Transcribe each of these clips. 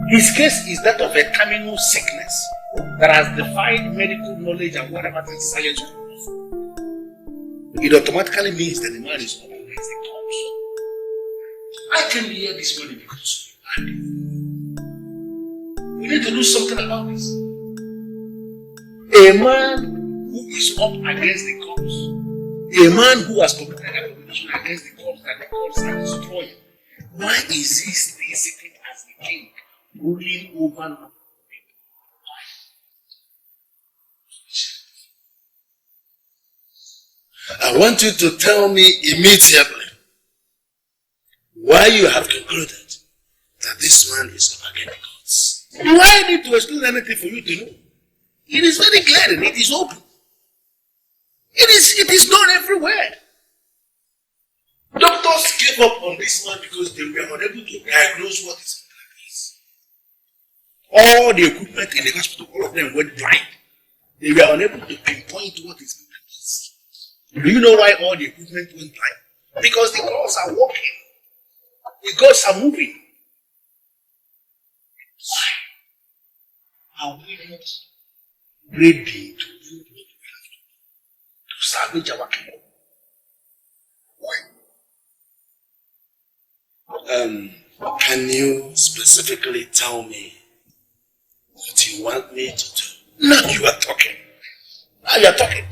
His case is that of a terminal sickness that has defied medical knowledge and whatever the science knows. It automatically means that the man is up against the cause. I came here this morning because we need to do something about this. A man who is up against the cause, a man who has committed an abomination against the cause that the cause are destroying. Why is he still sitting as the king? Ruling over people. I want you to tell me immediately why you have concluded that this man is up against the gods. Do I need to explain anything for you to know? It is very clear and it is open. It is known everywhere. Doctors gave up on this man because they were unable to diagnose what is. All the equipment in the hospital, all of them went blind. They were unable to pinpoint what is is. Do you know why all the equipment went blind? Because the gods are working. The gods are moving. Why are we not ready to do what we have to salvage our kingdom? Why? Can you specifically tell me what you want me to do? Now you are talking. Now you are talking.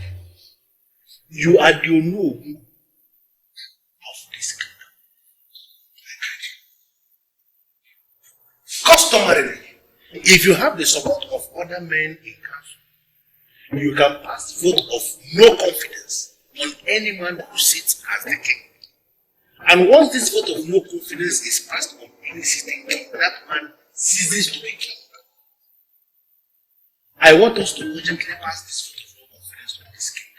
You are the Onowu of this kingdom. Customarily, if you have the support of other men in council, you can pass vote of no confidence on any man who sits as the king. And once this vote of no confidence is passed on any sitting king, that man ceases to be king. I want us to urgently pass this vote of no confidence to this king.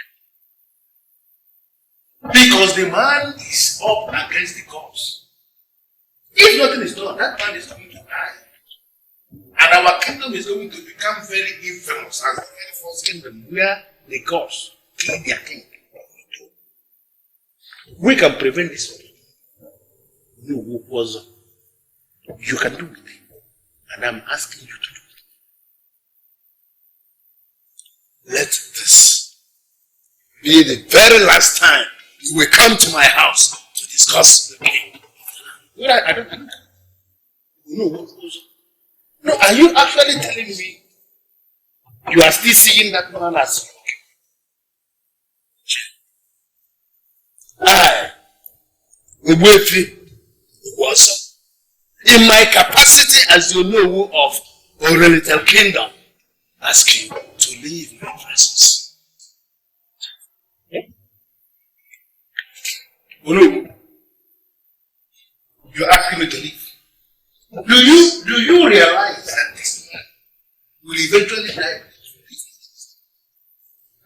Because the man is up against the cause. If nothing is done, that man is going to die. And our kingdom is going to become very infamous as the very first kingdom where the gods kill their king. We can prevent this. No, was you can do it. And I'm asking you to do it. Let this be the very last time you will come to my house to discuss the king. I don't know. No, what goes on? No, are you actually telling me you are still seeing that man as your king? I Uwefi, Ugezu, in my capacity as the Onowu of Oriental Kingdom, ask you to leave my presence. Onowu, you're asking me to leave. Do you realize that this man will eventually die?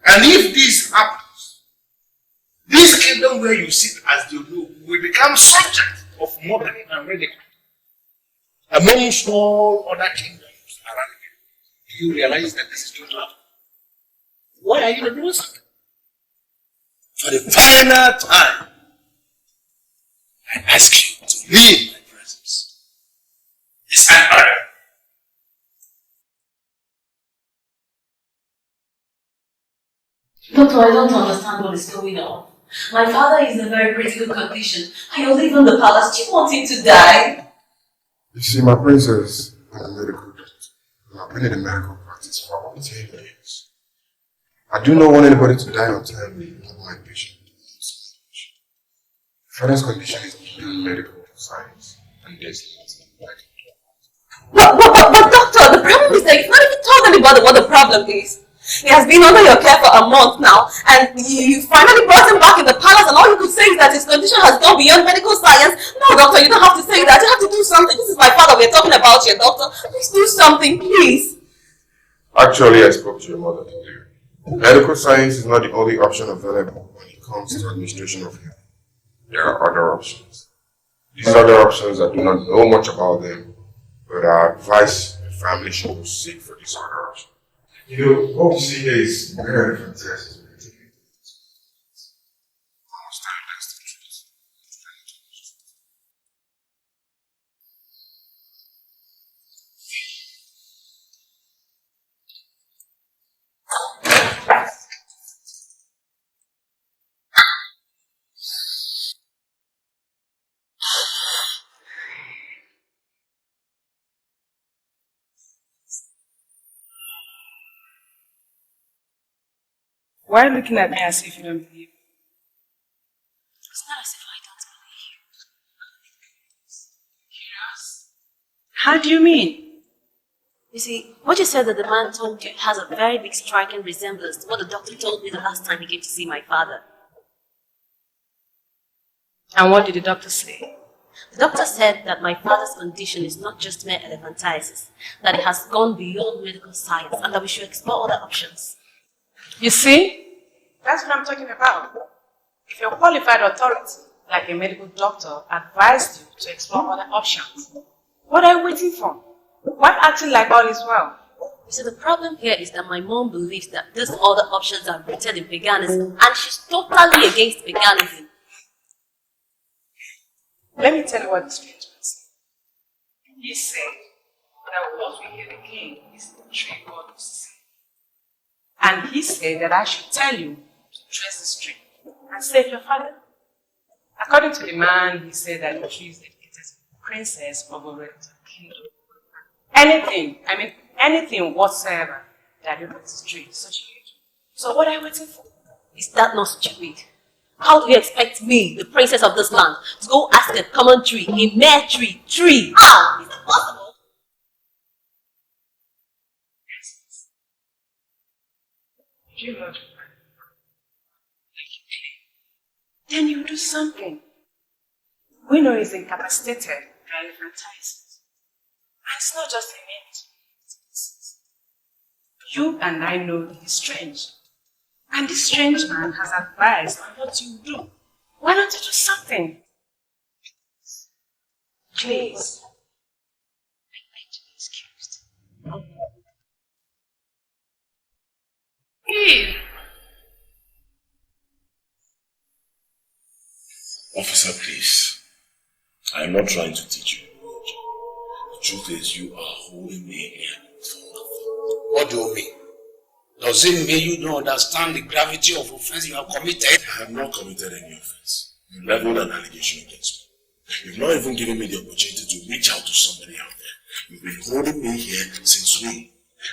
And if this happens, this kingdom where you sit as the Onowu will become subject of mockery and ridicule amongst all other kingdoms around you. Do you realize that this is going to happen? Why are you not doing something? For the final time, I ask you to leave my presence. It's an honor. Doctor, I don't understand what is going on. My father is in a very critical condition. I will leave him the palace. Do you want him to die? You see, my princess, I'm a medical doctor. I've been in the medical practice for about 10 years. I do not want anybody to die untimely, not my patient. Father's condition is beyond medical science, and there's nothing I can do. But doctor, the problem is that you've not even told anybody what the problem is. He has been under your care for a month now, and you finally brought him back in the palace, and all you could say is that his condition has gone beyond medical science. No, doctor, you don't have to say that. You have to do something. This is my father we're talking about here, doctor. Please do something, please. Actually, I spoke to your mother today. Medical science is not the only option available when it comes to administration of health. There are other options. These other options, I do not know much about them, but I advise the family should seek for these other options. You know, what we see here is very fantastic. Why are you looking at me as if you don't believe? It's not as if I don't believe you. Yes. How do you mean? You see, what you said that the man told you has a very big striking resemblance to what the doctor told me the last time he came to see my father. And what did the doctor say? The doctor said that my father's condition is not just mere elephantiasis, that it has gone beyond medical science, and that we should explore other options. You see? That's what I'm talking about. If your qualified authority, like a medical doctor, advised you to explore other options, what are you waiting for? Why acting like all is well? You see, the problem here is that my mom believes that these other options are rooted in paganism, and she's totally against paganism. Let me tell you what the strange man said. He said that what we hear the king is the tree God was saying. And he said that I should tell you to trace this tree and save your father. According to the man, he said that the tree is dedicated to the princess of Oriental Kingdom. Anything whatsoever that relates to tree is such a huge. So what are you waiting for? Is that not stupid? How do you expect me, the princess of this land, to go ask a common tree, a mere tree? How? Is it possible? You know, then you do something. We know he's incapacitated by elephantiasis. And it's not just a minute. You and I know he's strange. And this strange man has advised on what you do. Why don't you do something? Please. I beg to be excused. Please. Officer, please. I am not trying to teach you. The truth is, you are holding me here for nothing. What do you mean? Does it mean you don't understand the gravity of offense you have committed? I have not committed any offense. You leveled an allegation against me. You've not even given me the opportunity to reach out to somebody out there. You've been holding me here since noon,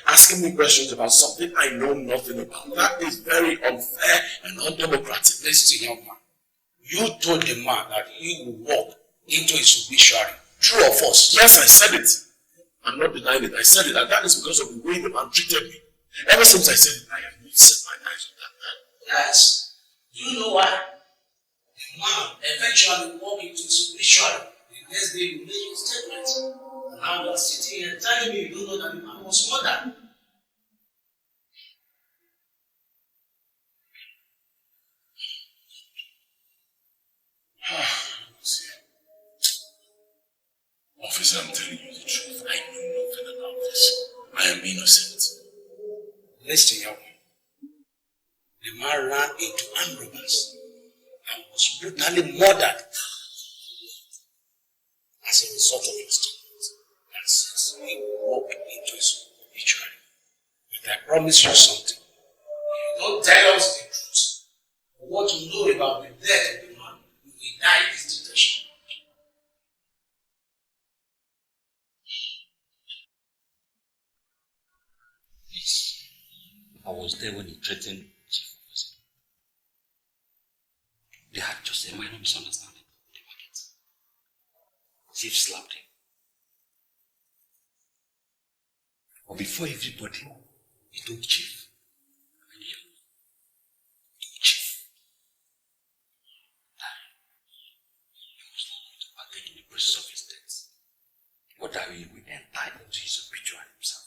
asking me questions about something I know nothing about. That is very unfair and undemocratic. Listen, young man. You told the man that he will walk into his obituary. True or false? Yes, I said it. I'm not denying it. I said it, and that is because of the way the man treated me. Ever since I said it, I have not set my eyes on that man. Yes. Do you know why? The man eventually walked into his obituary. The next day you made your statement. And now you are sitting here telling me you don't know that the man was murdered. Officer, I'm telling you the truth. I know nothing about this. I am innocent. Listen, young man. The man ran into armed robbers and was brutally murdered as a result of his statement. And since he walked into his obituary, but I promise you something. If you don't tell us the truth, what you know about the death of the man, you will die in this detention. I was there when he threatened Chief Ngozi. They had just a minor misunderstanding in the market. Chief slapped him. But before everybody, he told Chief, Chief, that he was not going to partake in the process of his death, but that he will enter into his obituary himself.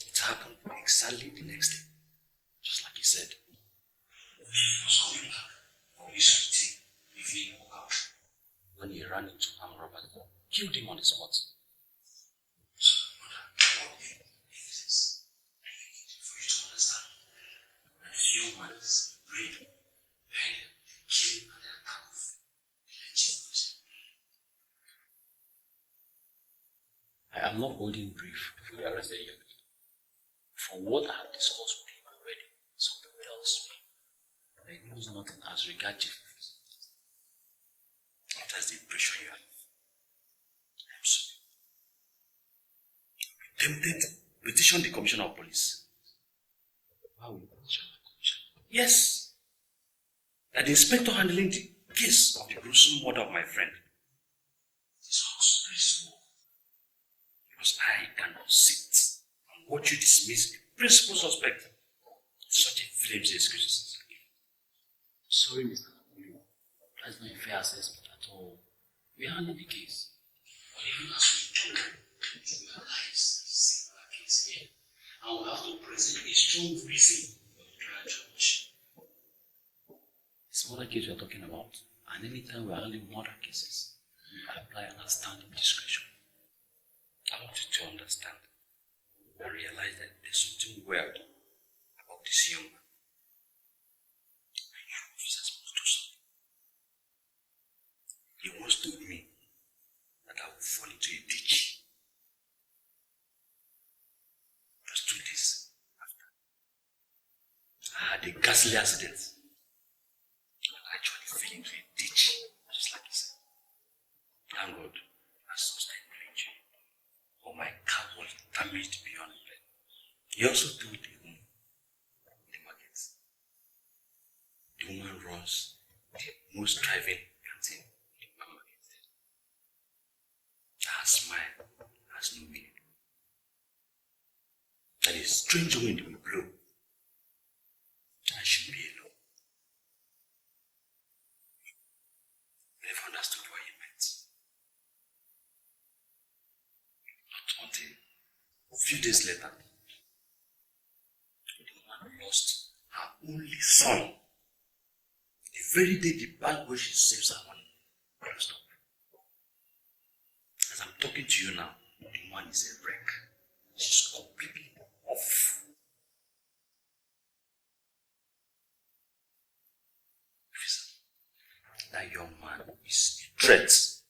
It happened exactly the next day, just like he said. He was coming back from his meeting if he didn't walk out. When he ran into armed robbers, killed him on the spot. For you to understand, when a human's brain, pain, killing, and the attack of legitimacy. I am not holding brief before the arrested young. From what I have discussed with him already, something tells me that he knows nothing as regards Chief. That's the impression you have. I'm sorry. You'll be tempted to petition the Commissioner of Police. Why will you petition the Commissioner? Yes. That the inspector handling the case of the gruesome murder of my friend is also very small. Because I cannot sit and watch you dismiss the principal suspect. Such a flimsy excuses. Sorry, Mr. Napoleon. That's not a fair assessment at all. We handled the case. But even as we talk, we realize this similar case here. And we have to present a strong reason for the trial judge. This murder case we are talking about, and anytime we are handling murder cases, we apply an outstanding discretion. I want you to understand and realize that there's something weird about this young man. And you officers must do something. He once told me that I would fall into a ditch. Just 2 days after, I had a ghastly accident. I actually fell into a ditch, just like he said. Thank God, I sustained no injury. But my car was damaged beyond repair. He also told the woman in the market. The woman runs the most thriving canteen in the market. Her smile has no meaning. That a strange wind will blow, and she'll be alone. I never understood what he meant. Not until a few days later, the woman lost her only son. The very day the bank where she saves her money closed up. As I'm talking to you now, the woman is a wreck. She's completely off. That young man is a threat. So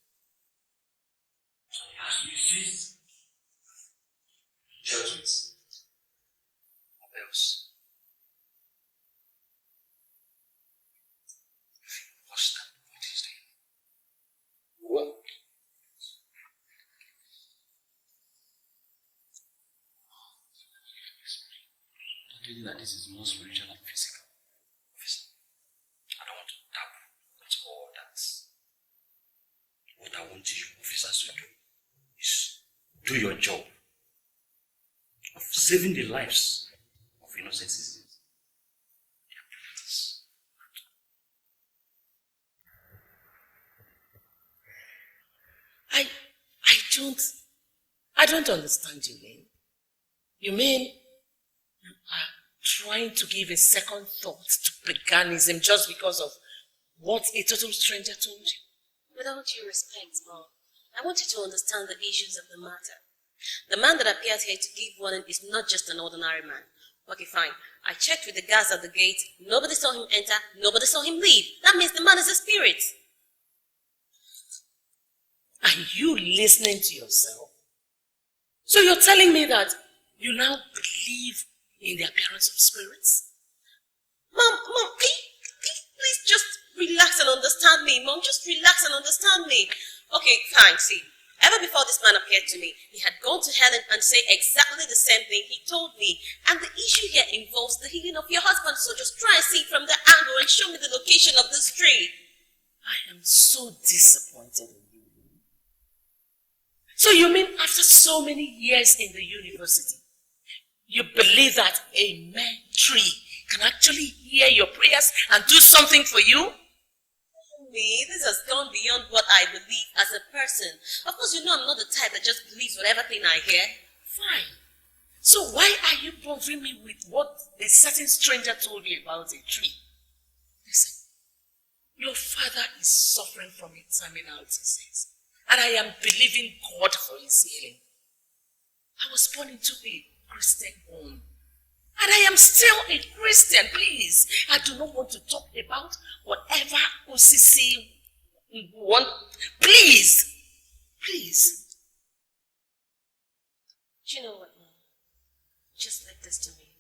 he has to be seized, dealt with, or else. What's that? What is doing? What? Don't tell you that this is more spiritual than physical. want you officers to do is do your job of saving the lives of innocent citizens. I don't understand you, man. You mean you are trying to give a second thought to paganism just because of what a total stranger told you? With all due respect, Mom, I want you to understand the issues of the matter. The man that appeared here to give warning is not just an ordinary man. Okay, fine. I checked with the guards at the gate. Nobody saw him enter. Nobody saw him leave. That means the man is a spirit. Are you listening to yourself? So you're telling me that you now believe in the appearance of spirits? Mom, please just relax and understand me. Mom, just relax and understand me. Okay, fine, see. Ever before this man appeared to me, he had gone to Helen and said exactly the same thing he told me. And the issue here involves the healing of your husband. So just try and see it from the angle and show me the location of this tree. I am so disappointed in you. So you mean after so many years in the university, you believe that a mere tree can actually hear your prayers and do something for you? Me, this has gone beyond what I believe as a person. Of course, you know I'm not the type that just believes whatever thing I hear. Fine. So why are you bothering me with what a certain stranger told you about a tree? Listen, your father is suffering from a terminal disease, and I am believing God for his healing. I was born into a Christian home, and I am still a Christian. Please, I do not want to talk about whatever OCC want. Please. Do you know what, Mom? Just leave this to me.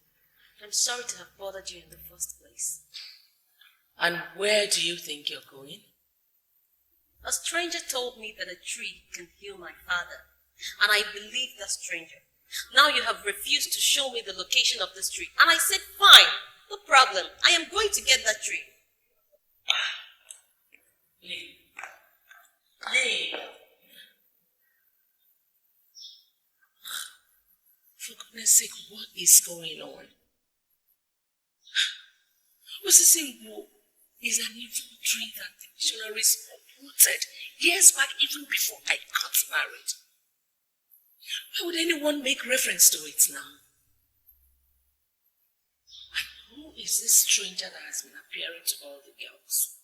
I'm sorry to have bothered you in the first place. And where do you think you're going? A stranger told me that a tree can heal my father, and I believed that stranger. Now you have refused to show me the location of this tree, and I said, fine, no problem. I am going to get that tree. Lee. For goodness sake, what is going on? Osisinkwu is an evil tree that the missionaries uprooted years back, even before I got married. Why would anyone make reference to it now? And who is this stranger that has been appearing to all the girls?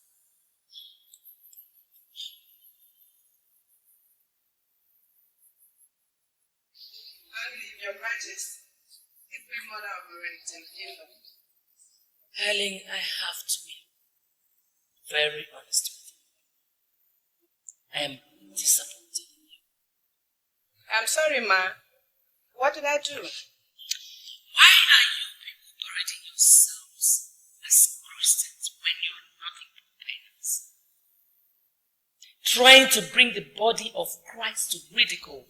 Your Majesty, the Queen Mother of the Wellington Kingdom. Helen, I have to be very honest with you. I am disappointed in you. I'm sorry, Ma. What did I do? Why are you people parading yourselves as Christians when you're nothing but pagans? Trying to bring the body of Christ to ridicule.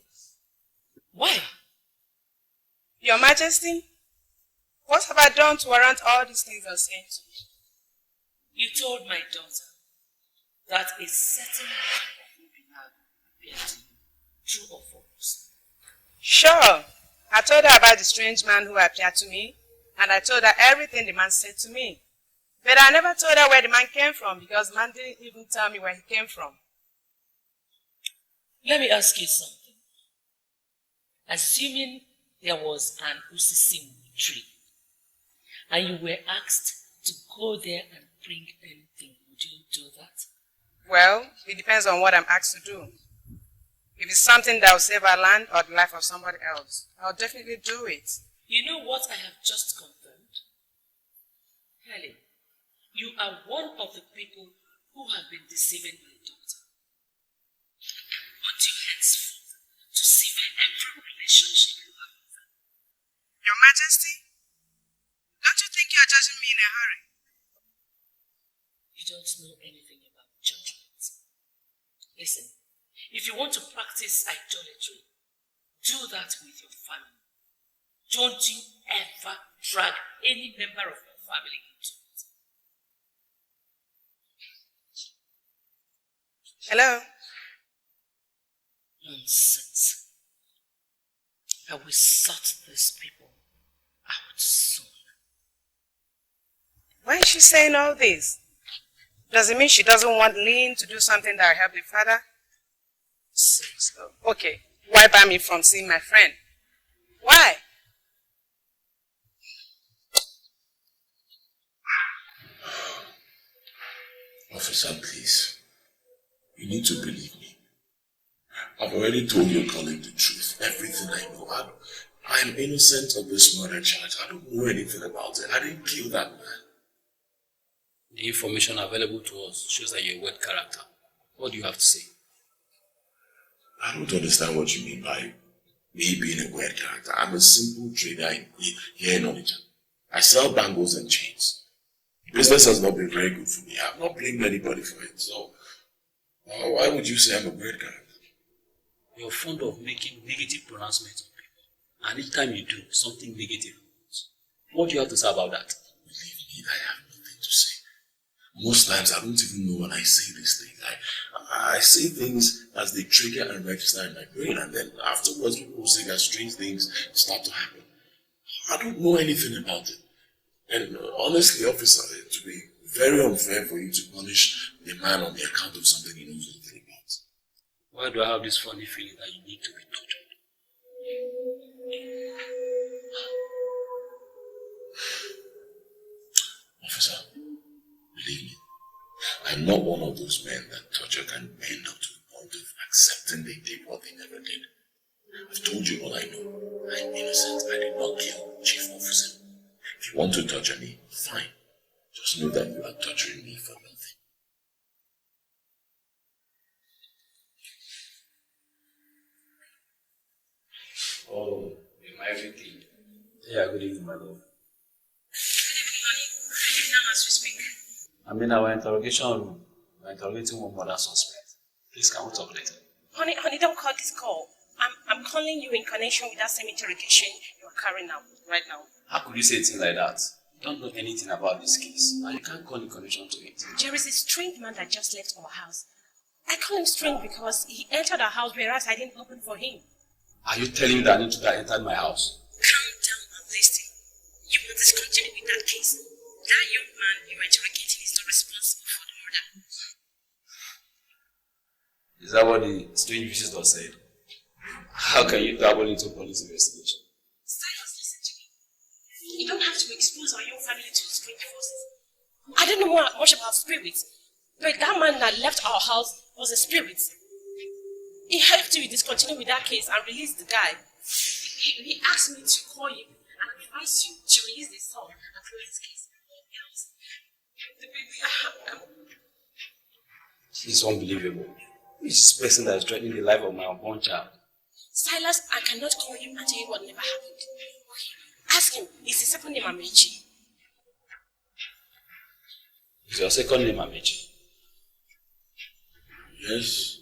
Why? Your Majesty, what have I done to warrant all these things you're saying to me? You told my daughter that a certain man of Obinagu appeared to you, true or false? Sure. I told her about the strange man who appeared to me, and I told her everything the man said to me. But I never told her where the man came from, because the man didn't even tell me where he came from. Let me ask you something. Assuming there was an Ugezu tree, and you were asked to go there and bring anything, would you do that? Well, it depends on what I'm asked to do. If it's something that will save our land or the life of somebody else, I'll definitely do it. You know what I have just confirmed? Helen, you are one of the people who have been deceiving my daughter. I want you henceforth to sever every relationship you have with her. Your Majesty, don't you think you're judging me in a hurry? You don't know anything about judgment. Listen, if you want to practice idolatry, do that with your family. Don't you ever drag any member of your family into it. Hello? Nonsense. I will sort these people out soon. Why is she saying all this? Does it mean she doesn't want Lynn to do something that will help the father? Okay, why ban me from seeing my friend? Why? Officer, please. You need to believe me. I've already told your colleague the truth, everything I know. I am innocent of this murder charge. I don't know anything about it. I didn't kill that man. The information available to us shows that you're a weird character. What do you have to say? I don't understand what you mean by me being a weird character. I'm a simple trader here in Onitsha. I sell bangles and chains. Business has not been very good for me. I've not blamed anybody for it. So, why would you say I'm a weird character? You're fond of making negative pronouncements on people. And each time you do, something negative happens. What do you have to say about that? Believe me, I have nothing to say. Most times, I don't even know when I say these things. I say things as they trigger and register in my brain, and then afterwards, people will say that strange things start to happen. I don't know anything about it. And honestly, officer, it would be very unfair for you to punish a man on the account of something he knows nothing about. Why do I have this funny feeling that you need to be tortured? Officer, believe me, I'm not one of those men that torture can bend up to the point of accepting they did what they never did. I've told you all I know. I'm innocent. I did not kill Chief Officer. If you want to torture me, fine. Just know that you are torturing me for nothing. Oh, you're my everything. Yeah, good evening, my love. Good evening, honey. Good evening, as we speak. I'm in our interrogation room. We're interrogating one murder suspect. Please, can we talk later? Honey, don't call this call. I'm calling you in connection with that same interrogation you're carrying out right now. How could you say a thing like that? You don't know anything about this case, and you can't call in connection to it. There is a strange man that just left our house. I call him strange because he entered our house whereas I didn't open for him. Are you telling me that intruder entered my house? Calm down and listen. You will discontinue with that case. That young man you were interrogating is not responsible for the murder. Is that what the strange visitor said? How can you dabble into police investigation? Silas, listen to me. You don't have to expose our young family to strange forces. I don't know much about spirits, but that man that left our house was a spirit. He helped you discontinue with that case and release the guy. He asked me to call you and advise you to release the son and close this case. The baby, It's unbelievable. This person that is threatening the life of my unborn child. Silas, I cannot call him and tell you what never happened. Okay. Ask him. Is his second name Amechi? Is your second name Amechi? Yes.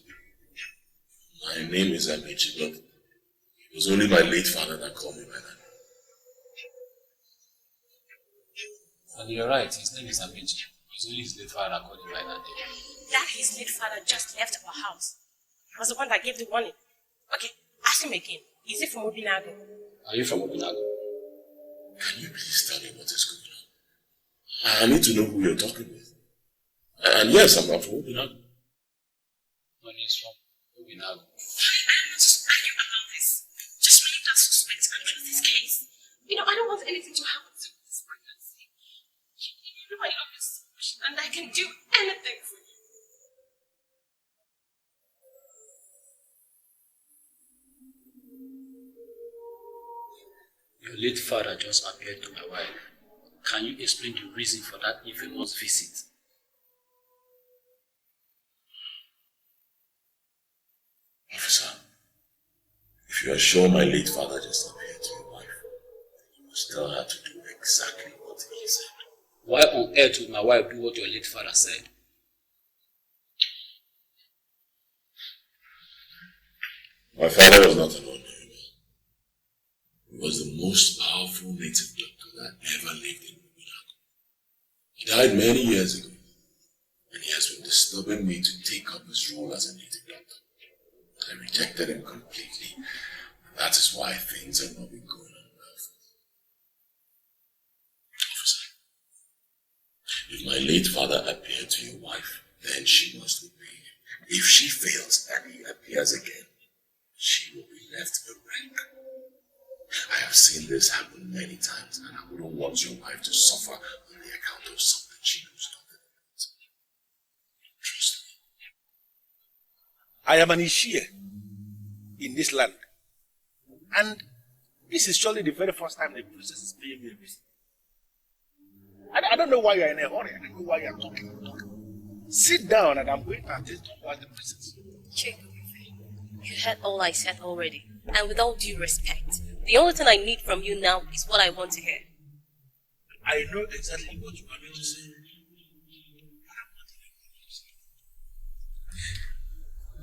My name is Amechi, but it was only my late father that called me by that. And you're right, his name is Amechi. It's only his late father that called him by that name. That his late father just left our house. He was the one that gave the warning. Okay, ask him again. Is he from Obinagu? Are you from Obinagu? Can you please tell me what is going on? I need to know who you're talking with. And yes, I'm not from Obinagu. No, he's from Obinagu. I don't want to argue about this. Just release that suspect and close this case. You know, I don't want anything to happen to this pregnancy. You know I love you so much and I can do anything for you. Your late father just appeared to my wife. Can you explain the reason for that infamous visit? Officer, if you are sure my late father just appeared to your wife, you must tell her to do exactly what he said. Why on earth would my wife do what your late father said? My father was not an ordinary man. He was the most powerful native doctor that ever lived in Obinagu. He died many years ago, and he has been disturbing me to take up his role as a native doctor. I rejected him completely. That is why things have not been going on well. Officer, if my late father appeared to your wife, then she must obey him. If she fails and he appears again, she will be left bereft. I have seen this happen many times, and I wouldn't want your wife to suffer on the account of something she knows nothing about. Trust me. I am an Ishie in this land. And this is surely the very first time the princess is paying me a visit. I don't know why you are in a hurry. I don't know why you are talking. Sit down and I'm going to attend to the princess. You heard all I said already. And with all due respect, the only thing I need from you now is what I want to hear. I know exactly what you want me to say.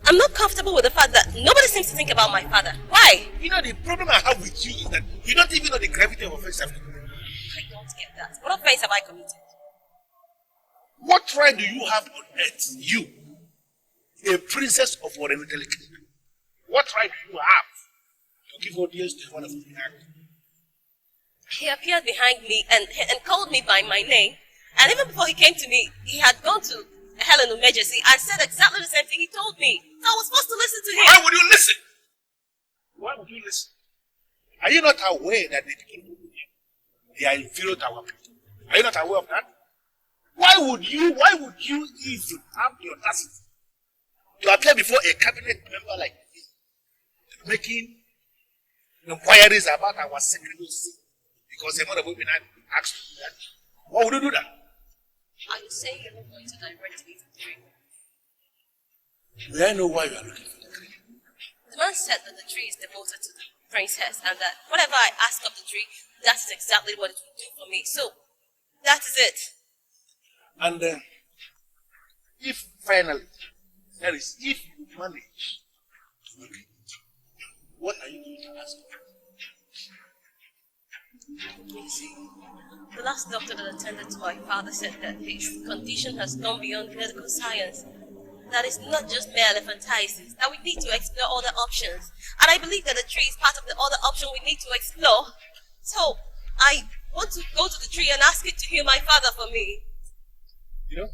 I'm not comfortable with the fact that nobody seems to think about my father. Why? You know, the problem I have with you is that you don't even know the gravity of offense I've committed. I don't get that. What offense have I committed? What right do you have on earth, you, a princess of Oriental Kingdom? What right do you have to give audience to one of Obinagu? He appeared behind me and called me by my name. And even before he came to me, he had gone to Helen Ugezu and said exactly the same thing he told me. So I was supposed to listen to him. Why would you listen? Why would you listen? Are you not aware that the people they are inferior to our people? Are you not aware of that? Why would you even have the audacity to appear before a cabinet member like this, making inquiries about our secretaries because a mother of women asked to do that? Why would you do that? Are you saying you're not going to direct me to the tree? May I know why you are looking for the tree? The man said that the tree is devoted to the princess and that whatever I ask of the tree, that is exactly what it will do for me. So, that is it. And if finally, that is, if you manage to make it, what are you going to ask for? You see, the last doctor that attended to my father said that his condition has gone beyond medical science. That it's not just mere elephantiasis, that we need to explore other options. And I believe that the tree is part of the other option we need to explore. So, I want to go to the tree and ask it to heal my father for me. You know,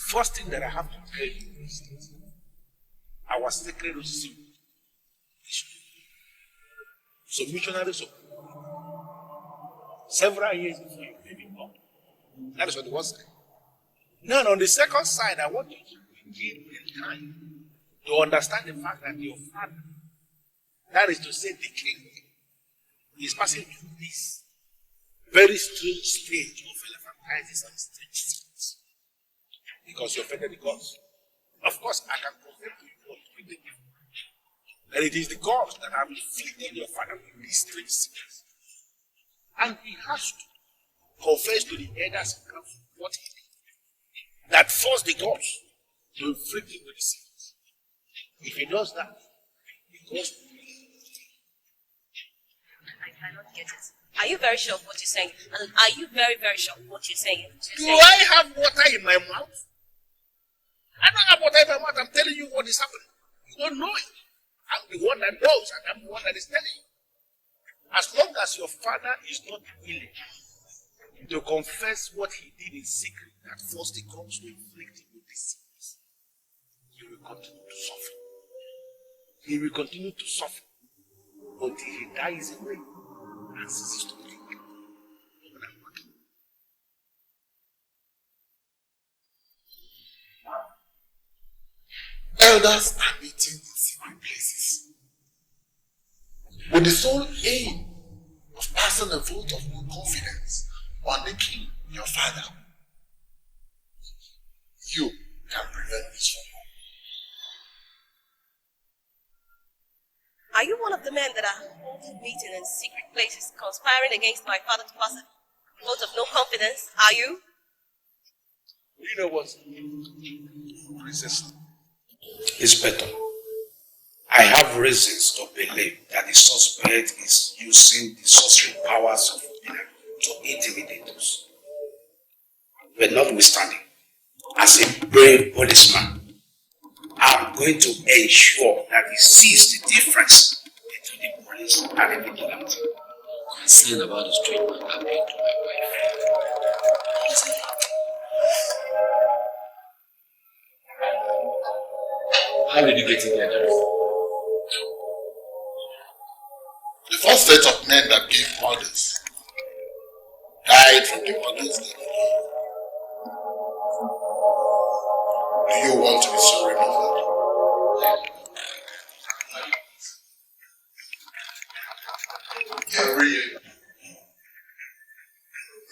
first thing that I have to tell you is that our sacred rosary is so missionaries of several years before you may be born. That is what the word said. Now, on the second side, I want you to begin in time to understand the fact that your father, that is to say, the king, is passing through this very strange stage of elephantiasis and strange things because you offended the gods. Of course, I can confirm to you that it is the gods that have inflicted your father with these strange sickness. And he has to confess to the elders and council what he did that forced the gods to inflict him with the sickness. If he does that, the gods will be. I cannot get it. Are you very sure of what you're saying? And are you very, very sure of what you're saying? Do I have water in my mouth? I don't have water in my mouth. I'm telling you what is happening. You don't know it. I'm the one that knows, and I'm the one that is telling you. As long as your father is not willing to confess what he did in secret, that forced the gods to inflict him with this sickness, he will continue to suffer. He will continue to suffer until he dies away and ceases to think. Elders are meeting in secret places with the sole aim of passing a vote of no confidence on the king, your father. You can prevent this from happening. Are you one of the men that are holding meeting in secret places, conspiring against my father to pass a vote of no confidence? Are you? You know what? Princess. Inspector, I have reasons to believe that the suspect is using the sorcery powers of Obinagu to intimidate us. But notwithstanding, as a brave policeman, I'm going to ensure that he sees the difference between the police and the vigilante. Concerned about the treatment happening to my wife. How did you get in there, Darren? The first set of men that gave orders died from the orders they gave. Do you want to be sorry, my father? Every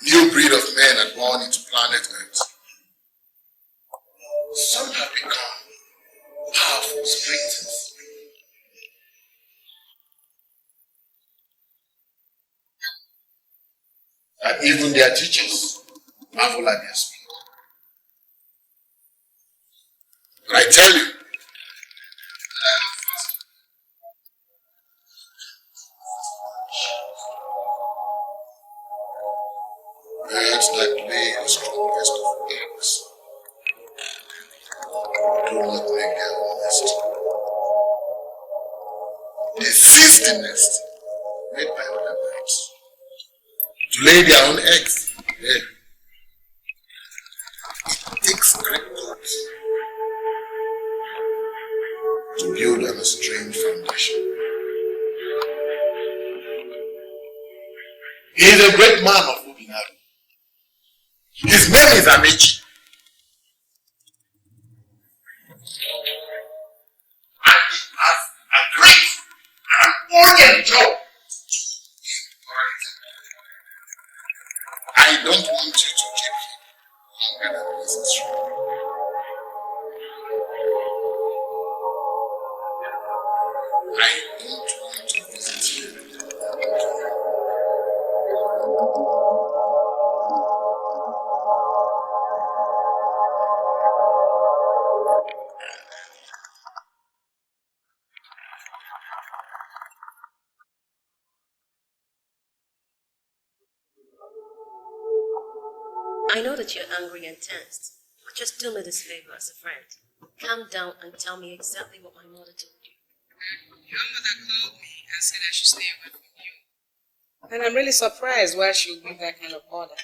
new breed of men are born into planet Earth. Some have become powerful sprinters. And even their teachers marvel at their speed. But I tell you, birds that lay the strongest of eggs do not make their own nest. They seize the nest made by other birds to lay their own eggs there. It takes great guts to build on a strange foundation. He is a great man of Obinagu. His name is Amici. And he has a great and urgent job. I don't want you to keep him longer than necessary. I don't want to visit you. I know that you're angry and tensed, but just do me this favor as a friend. Calm down and tell me exactly what my mother told you. Your mother called me and said I should stay away from you. And I'm really surprised why she would give that kind of order.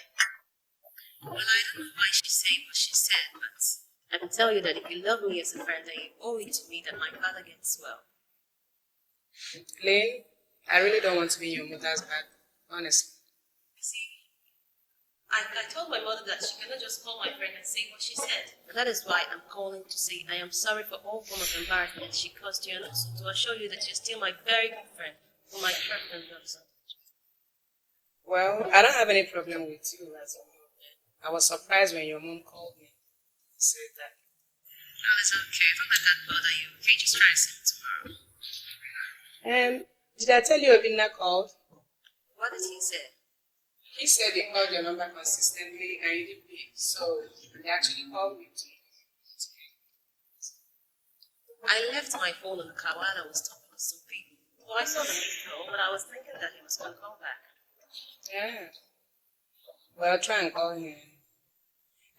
Well, I don't know why she said what she said, but I can tell you that if you love me as a friend, then you owe it to me that my father gets well. Lynn, I really don't want to be your mother's bad, honestly. See, I told my mother that she cannot just call my friend and say what she said. And that is why I'm calling to say I am sorry for all form of embarrassment she caused you, and also to assure you that you're still my very good friend, whom I trust and love so much. Well, I don't have any problem with you, as I was surprised when your mom called me and said that. No, it's okay. Don't let that bother you. Okay, just try to see me tomorrow. Did I tell you Obinagu called? What did he say? He said he called your number consistently and you didn't pick, so he actually called me too. I left my phone in the car while I was talking to some people. Well, I saw the call, but I was thinking that he was going to call back. Yeah. Well, try and call him.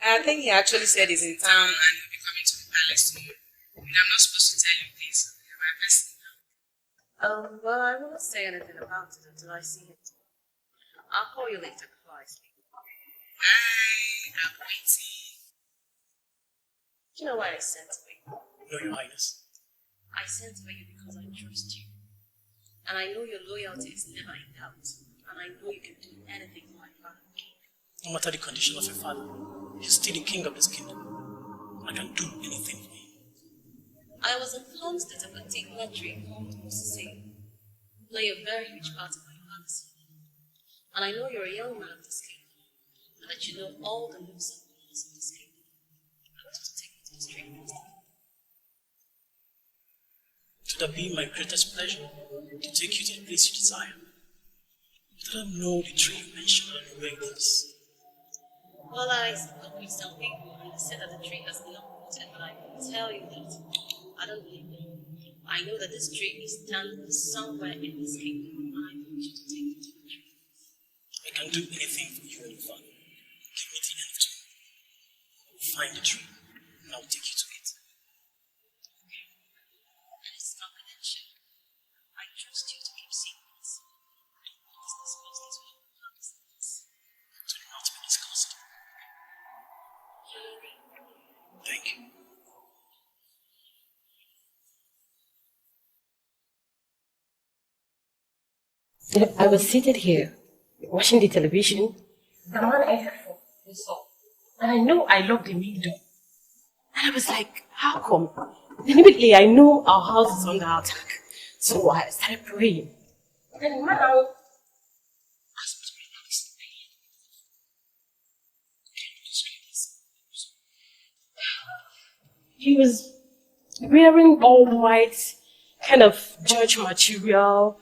I think he actually said he's in town and he'll be coming to the palace tomorrow. And I'm not supposed to tell you this. You're my person now. Well, I won't say anything about it until I see him. I'll call you later before I sleep. Bye. I'm waiting. Do you know why I sent for you? No, Your Highness. I sent for you because I trust you. And I know your loyalty is never in doubt. And I know you can do anything for my father. No matter the condition of your father, he's still the king of this kingdom. I can do anything for him. I was informed that a particular tree called Ngozi play a very huge part in my father's life. And I know you're a young man of this kingdom, and that you know all the nooks and corners of this kingdom. I want you to take me to the street next time. It would be my greatest pleasure to take you to the place you desire. But I don't know the tree you mentioned and where it is. Well, I spoke with some people and they said that the tree has been uprooted, but I can tell you that I don't believe them. I know that this tree is standing somewhere in this kingdom, and I want you to take me to the tree. I can do anything for you and your family. Give me the end tomorrow. Find the tree, and I'll take you to it. I was seated here, watching the television. The man entered from the door. And I know I locked the main door. And I was like, how come? Then immediately I know our house is under attack. So I started praying. Then the man now asked me to relax. He was wearing all white, kind of church material,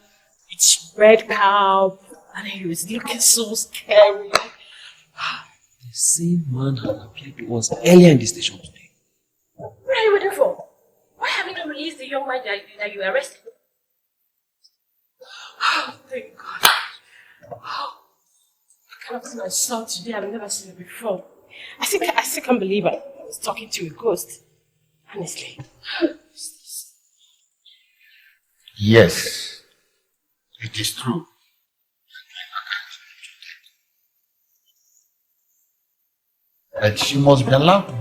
with red cap, and he was looking so scary. The same man had appeared to us earlier in the station today. What are you waiting for? Why haven't you released the young man that you arrested? Oh, thank God. Oh, I kind of thing I saw today, I've never seen it before. I still can't believe I was talking to a ghost. Honestly. Yes, it is true. But she must be allowed.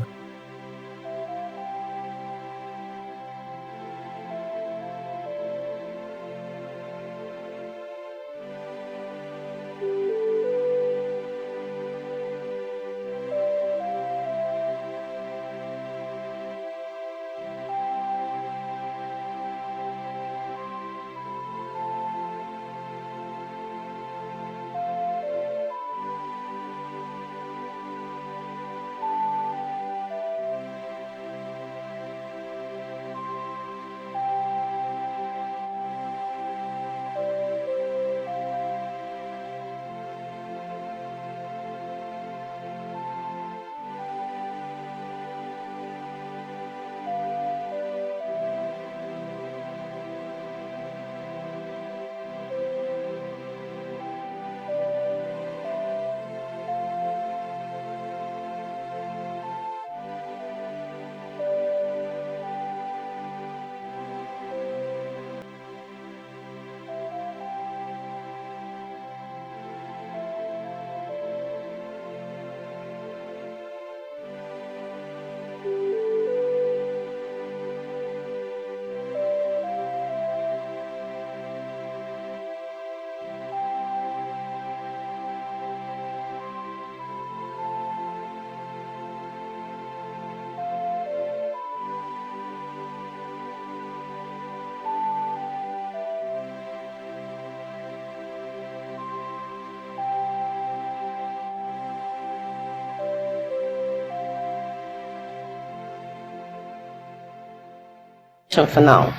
For now.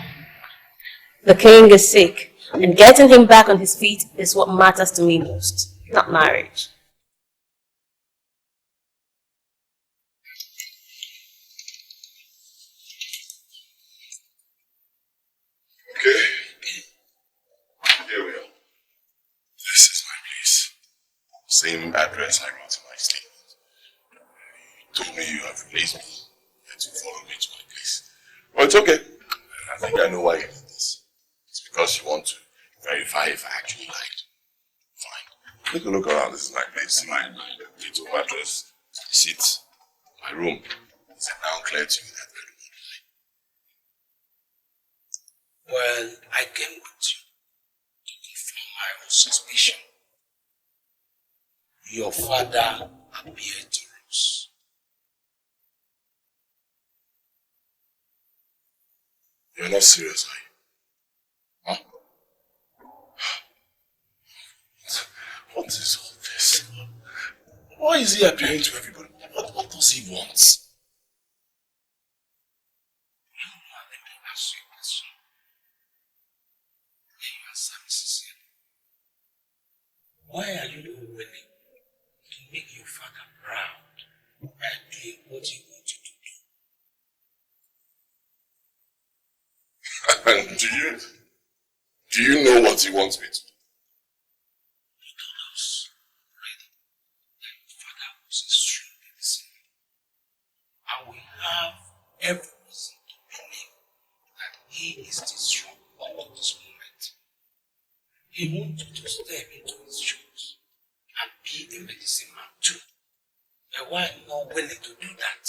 The king is sick, and getting him back on his feet is what matters to me most, not marriage. Okay. Here we are. This is my place. Same address I wrote in my statement. You told me you have replaced me, that you followed me to my place. Well, it's okay. I think I know why you did this. It's because you want to verify if I actually lied. Fine. Take a look around. This is my place. My little mattress, my seats, my room. Is it now clear to you that I don't lie? Well, I came with you to confirm my own suspicion. Your father appeared to us. You're not serious, are you? Huh? What is all this? Why is he appearing to everybody? What does he want? Let me ask you a question. You answer me sincerely. Why are you not willing to make your father proud by doing what you want to do? And do you know what he wants me to do? He told us already that your father was extremely listening. And we have every reason to believe that he is the strong power of this moment. He wants you to step into his shoes and be a medicine man too. But why are you not willing to do that?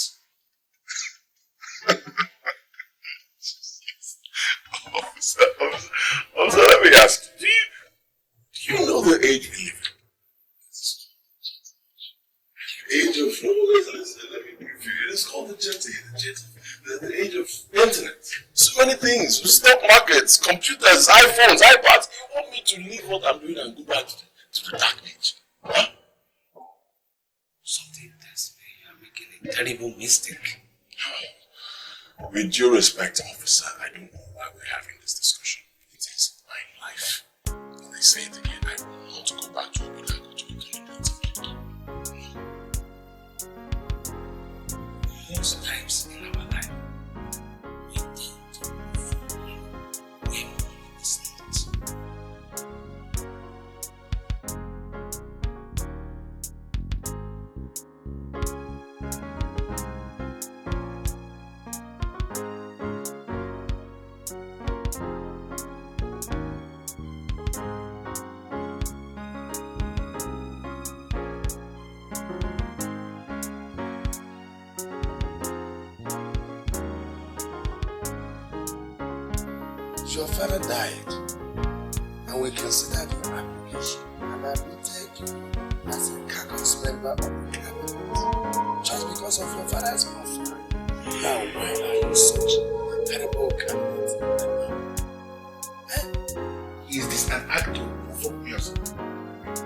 Officer, let me ask you, age we live in. Age of, let me brief you. It's called the age of internet. So many things, stock markets, computers, iPhones, iPads. You want me to leave what I'm doing and go back to the dark age? Huh? Something tells me you're making a terrible mistake. With due respect, officer, I don't know why we're having this discussion. It is my life. And I say it again, I will not go back to Obinagu to become that. Most times in our life, we need to move forward when it's not. Your father died, and we considered your application and admitted you as a caucus member of the cabinet just because of your father's conflict. Now, why are you such a terrible candidate? Is this an act of folk music? And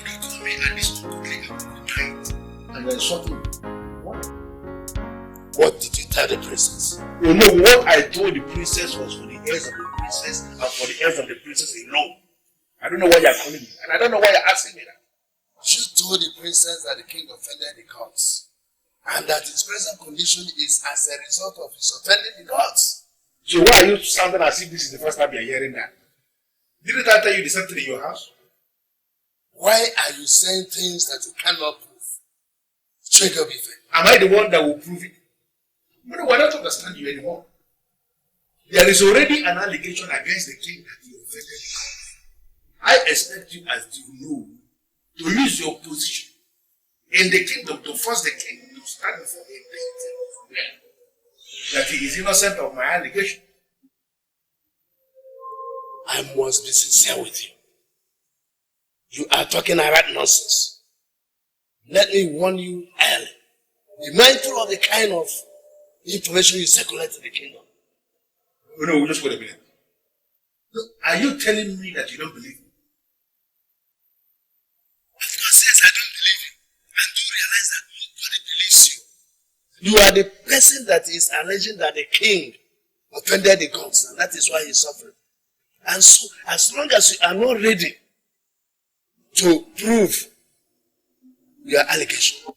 you told me and this ugly night and then shot me. What did you tell the princess? You know, what I told the princess was for the heirs of the princess and for the heirs of the princess alone. I don't know why you're calling me, and I don't know why you're asking me that. You told the princess that the king offended the gods, and that his present condition is as a result of his offending the gods. So why are you sounding as if this is the first time you're hearing that? Didn't I tell you the same thing in your house? Why are you saying things that you cannot prove? Trigger Ifete. Am I the one that will prove it? No, I don't understand you anymore. There is already an allegation against the king that he offended God. I expect you, as you know, to use your position in the kingdom to force the king to stand before a deity that he is innocent of my allegation. I must be sincere with you. You are talking about nonsense. Let me warn you early. Be mindful of the kind of information you circulate in the kingdom. Oh, no, just wait a minute. Look, are you telling me that you don't believe me? Of course, yes, I don't believe you. And do realize that nobody believes you. You are the person that is alleging that the king offended the gods, and that is why he's suffering. And so, as long as you are not ready to prove your allegation,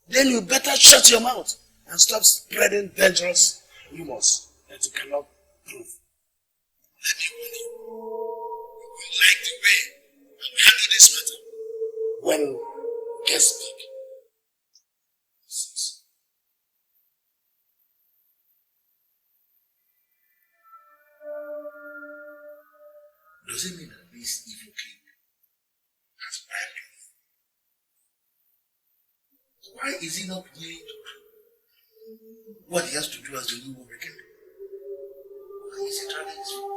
then you better shut your mouth and stop spreading dangerous rumors that you cannot prove. Let me warn you. You will like the way I handle this matter when you get speak. Does it mean that this evil king has bribed you? Why is he not willing to do what he has to do as the new world king? Why is he trying his feet?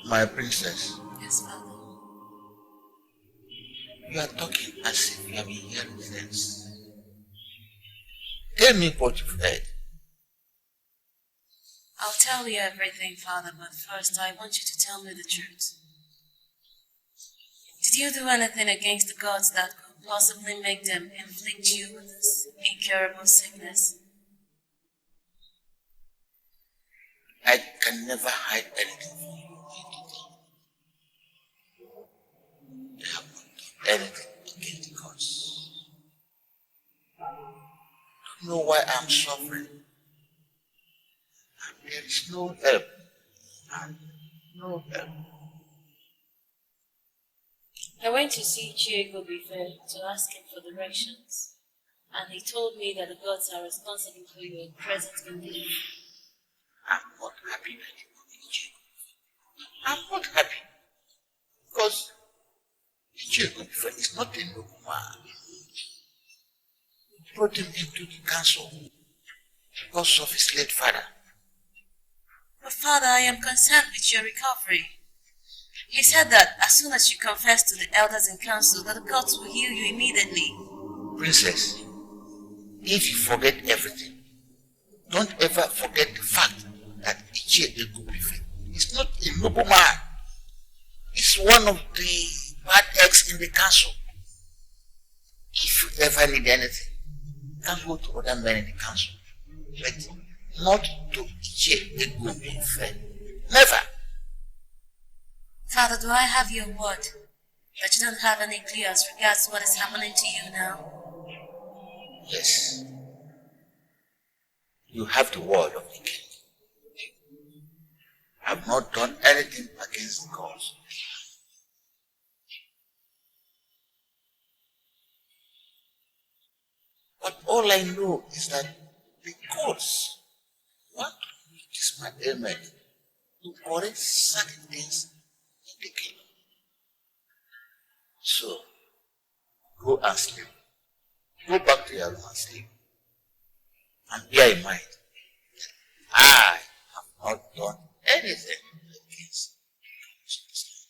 My princess. Yes, father. You are talking as if you have been hearing things. Tell me what you've heard. I'll tell you everything, father, but first I want you to tell me the truth. Did you do anything against the gods that could possibly make them inflict you with this incurable sickness? I can never hide anything from you. I have not done anything against the gods. I don't know why I'm suffering. And there is no help. And no help. I went to see Defile to ask him for directions, and he told me that the gods are responsible for your present condition. I'm not happy that you are in jail. I'm not happy. Because the Ichie is not a noble man. We brought him into the council because of his late father. But Father, I am concerned with your recovery. He said that as soon as you confess to the elders in council, that the gods will heal you immediately. Princess, if you forget everything, don't ever forget the fact that Ichie Ifete is not a noble man. He's one of the bad eggs in the council. If you ever need anything, you can go to other men in the council. But not to Ichie Ifete. Never. Father, do I have your word that you don't have any clue as regards what is happening to you now? Yes. You have the word of the king. I have not done anything against the gods. But all I know is that the gods want to use this my ailment to correct certain things in the kingdom. So, go and sleep. Go back to your room and sleep. And bear in mind, I have not done anything against Jesus.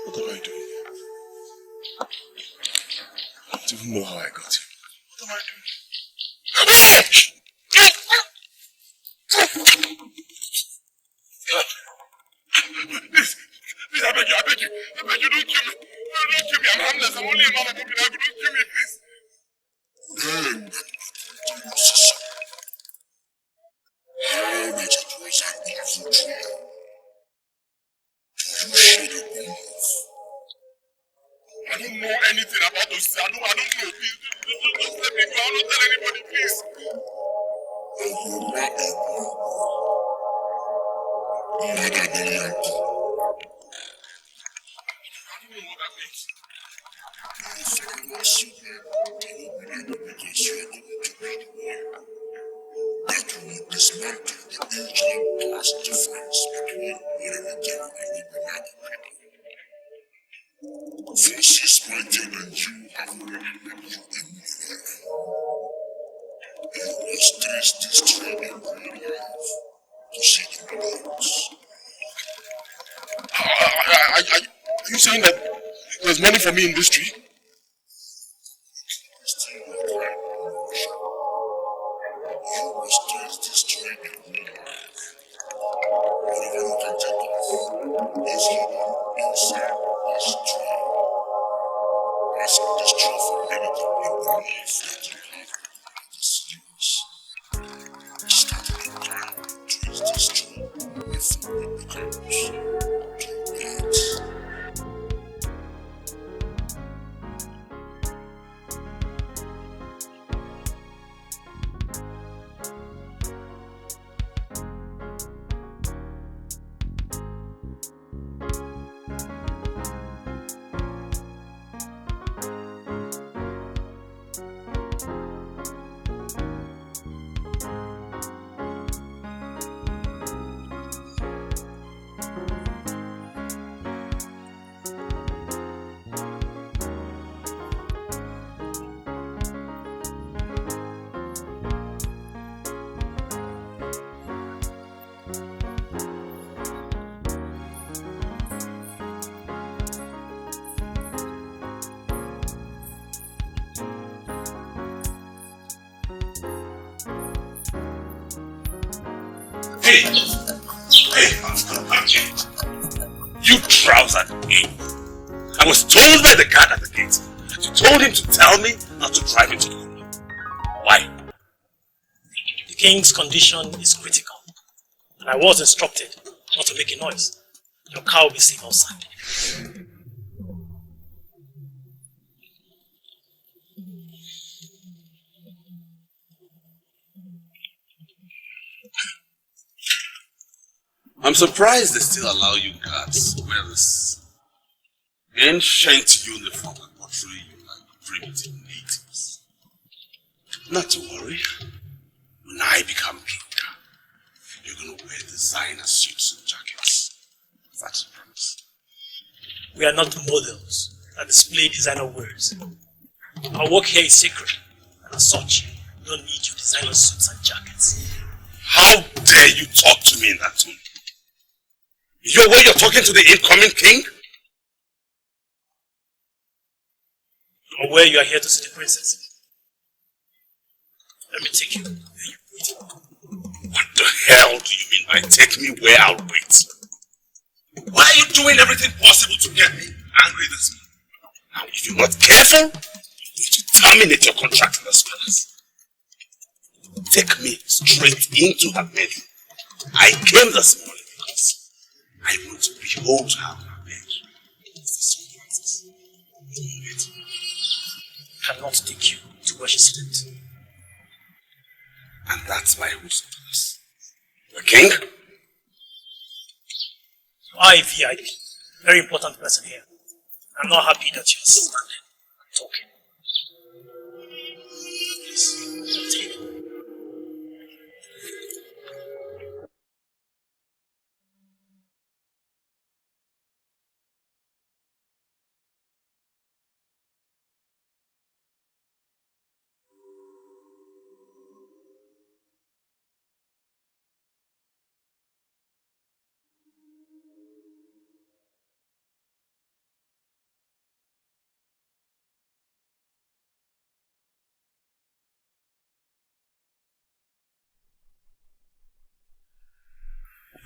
What am I doing here? I don't even know how I got here. What am I doing? Please, I beg you, don't kill me. Don't kill me, I'm harmless, I'm only a man of Obinagu, don't kill me, please. I don't know anything about those. I don't know. Please, just let me go. I'll not tell anybody, please. That will dismantle the ancient class difference between Nigerian and Obinagu people. Forces pointing at you have already made you immune. You must trace this trail in real life to see the results. Are you saying that there's money for me in this tree? Still not right, Anozie. You must trace this trail in real life. Whatever you can take off is hidden inside this tree. Ask this tree for anything you believe that you have in this universe. Start the climb, trace this tree before it becomes too late. You trousered ape. I was told by the guard at the gate that you told him to tell me not to drive into the home. Why? The king's condition is critical, and I was instructed not to make a noise. Your car will be safe outside. I'm surprised they still allow you guards to wear this ancient uniform and portray you like primitive natives. Not to worry. When I become king, you're gonna wear designer suits and jackets. That's a promise. We are not models that display designer wares. Our work here is sacred, and as such, we don't need your designer suits and jackets. How dare you talk to me in that tone? Is your way you're talking to the incoming king? Or where you are here to see the princess. Let me take you where you wait. What the hell do you mean by take me where I'll wait? Why are you doing everything possible to get me angry this morning? Now, if you're not careful, you're going to terminate your contract with the palace. Take me straight into her bedroom. I came this morning because I want to behold her on her bed. I cannot take you to where she slept. And that's why who's palace? The king? I, VIP, very important person here. I'm not happy that you're standing and talking. Please, take it.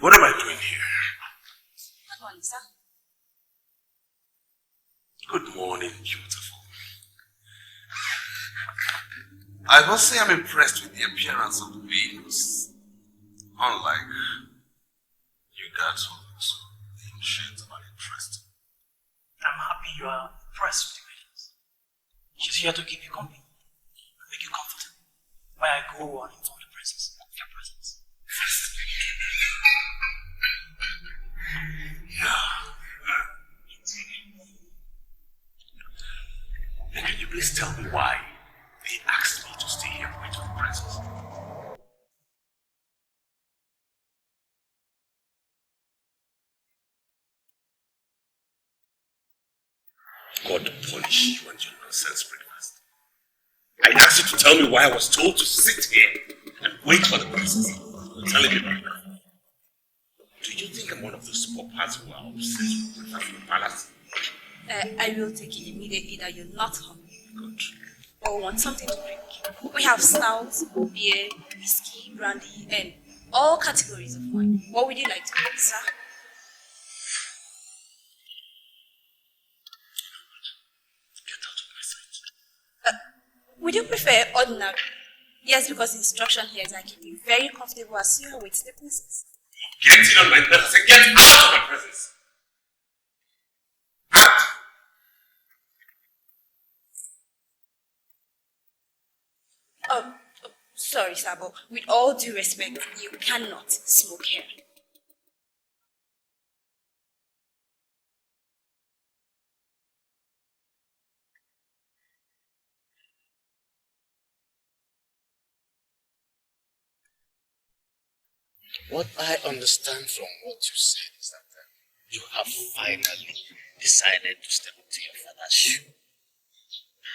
What am I doing here? Good morning, sir. Good morning, beautiful. I must say I'm impressed with the appearance of the Venus. Unlike Ugezu, the ancient and interesting. I'm happy you are impressed with the ladies. She's here to keep you company and make you comfortable while I go and inform the princess of your presence. And can you please tell me why they asked me to stay here and wait for the princess? God punish you and your nonsense breakfast. I asked you to tell me why I was told to sit here and wait for the princess. You're telling me right now. Do you think I'm one of those paupers who are obsessed with breakfast in the palace? I will take it immediately that you're not hungry. Good. Or want something to drink. We have stouts, beer, whiskey, brandy, and all categories of wine. What would you like to drink, sir? Get out of my sight. Would you prefer ordinary? Yes, because the instruction here is I keep you very comfortable as you are with the princess. Get in on my nerves. I said get out of my presence. Out! Sorry, Sabo. With all due respect, you cannot smoke here. What I understand from what you said is that you have finally decided to step into your father's shoe.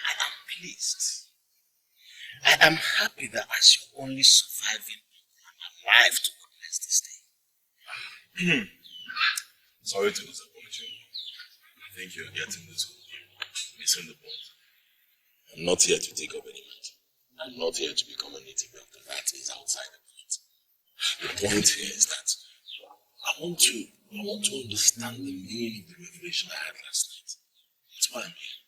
I am pleased. I am happy that as your only surviving, I'm alive to witness this day. Sorry to disappoint you. I think you're getting this whole missing the point. I'm not here to take up any matter. I'm not here to become a native doctor. That is outside the point. The point here is that I want to understand the meaning of the revelation I had last night. That's why I'm here.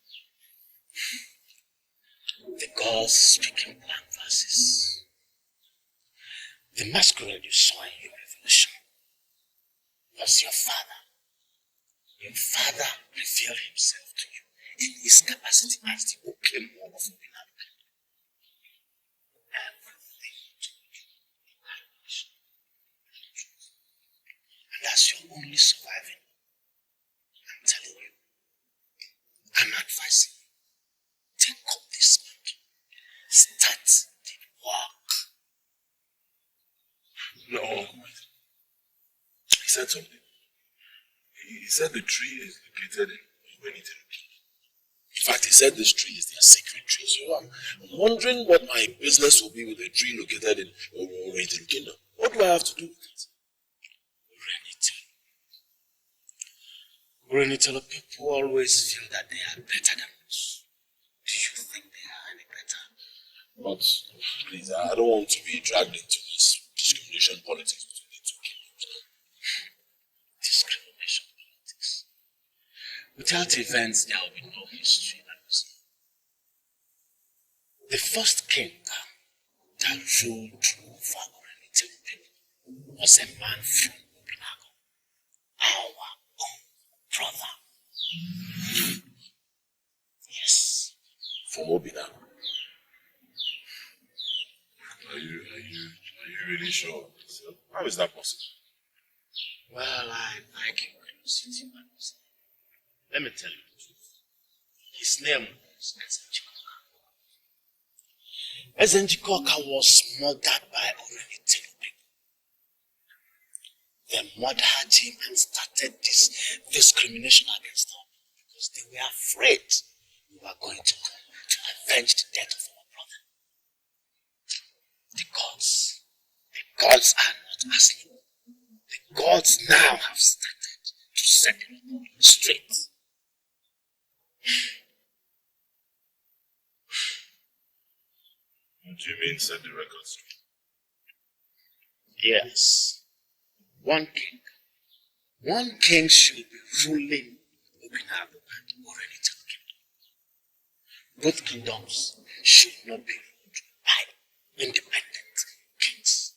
The gods speaking blank verses. The masquerade you saw in your revelation was your father. Your father revealed himself to you in his capacity as the Okem of Obinagu. Everything to you in that revelation. And as your only surviving, I'm telling you, I'm advising you, take up this mantle, start the work. No, he said something. He said the tree is located in Ubenite. In fact, he said this tree is their sacred tree. So I'm wondering what my business will be with a tree located in Ubenite Kingdom. What do I have to do with it? Urenitela people always feel that they are better than us. Do you think they are any better? But please, I don't want to be dragged into this discrimination politics between the two kingdoms. Discrimination politics. Without events, there will be no history. The first king that ruled over Urenitela people was a man from Obinagu, our own brother. Yes. From Obinagu. Are you really sure? How is that possible? Well, I like your curiosity, mademoiselle. Let me tell you the truth. His name was Ezenjikoka. Ezenjikoka was murdered by Urenitela people. They murdered him and started this discrimination against us because they were afraid we were going to avenge the death of our brother. The gods are not asleep. The gods now have started to set the republic straight. What do you mean set the record straight? Yes. One king should be ruling Obinagu and Urenitela kingdom. Both kingdoms should not be ruled by independent kings.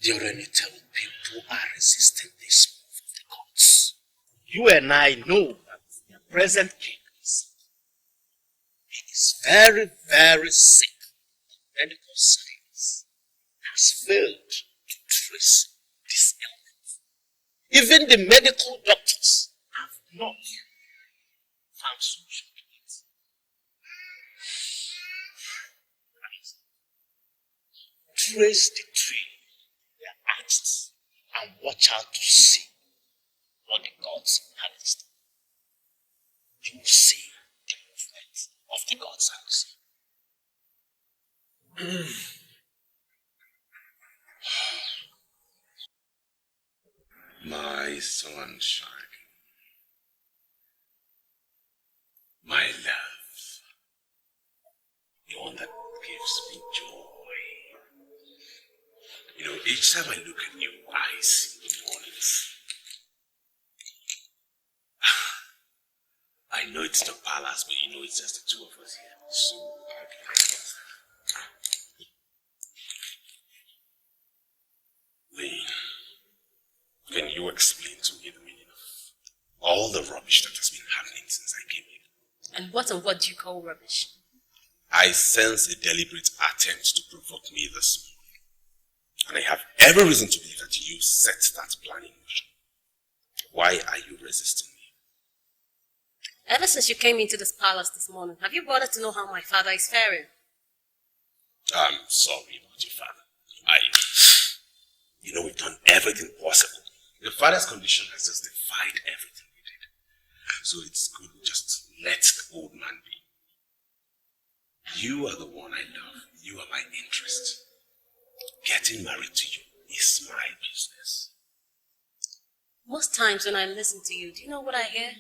The Urenitela people are resisting this move of the gods. You and I know that the present king is very, very sick. Medical science has failed to trace this ailment. Even the medical doctors have not found solution to it. Trace the tree, their axes, and watch out to see what the gods harvest. You will see the movement of the gods house. My sunshine. My love. The one that gives me joy. You know, each time I look at you, I see the mornings. I know it's the palace, but you know it's just the two of us here. So Lee, can you explain to me the meaning of all the rubbish that has been happening since I came in? And what do you call rubbish? I sense a deliberate attempt to provoke me this morning. And I have every reason to believe that you set that plan in motion. Why are you resisting me? Ever since you came into this palace this morning, have you bothered to know how my father is faring? I'm sorry about your father. You know, we've done everything possible. Your father's condition has just defied everything we did. So it's good we just let the old man be. You are the one I love. You are my interest. Getting married to you is my business. Most times when I listen to you, do you know what I hear?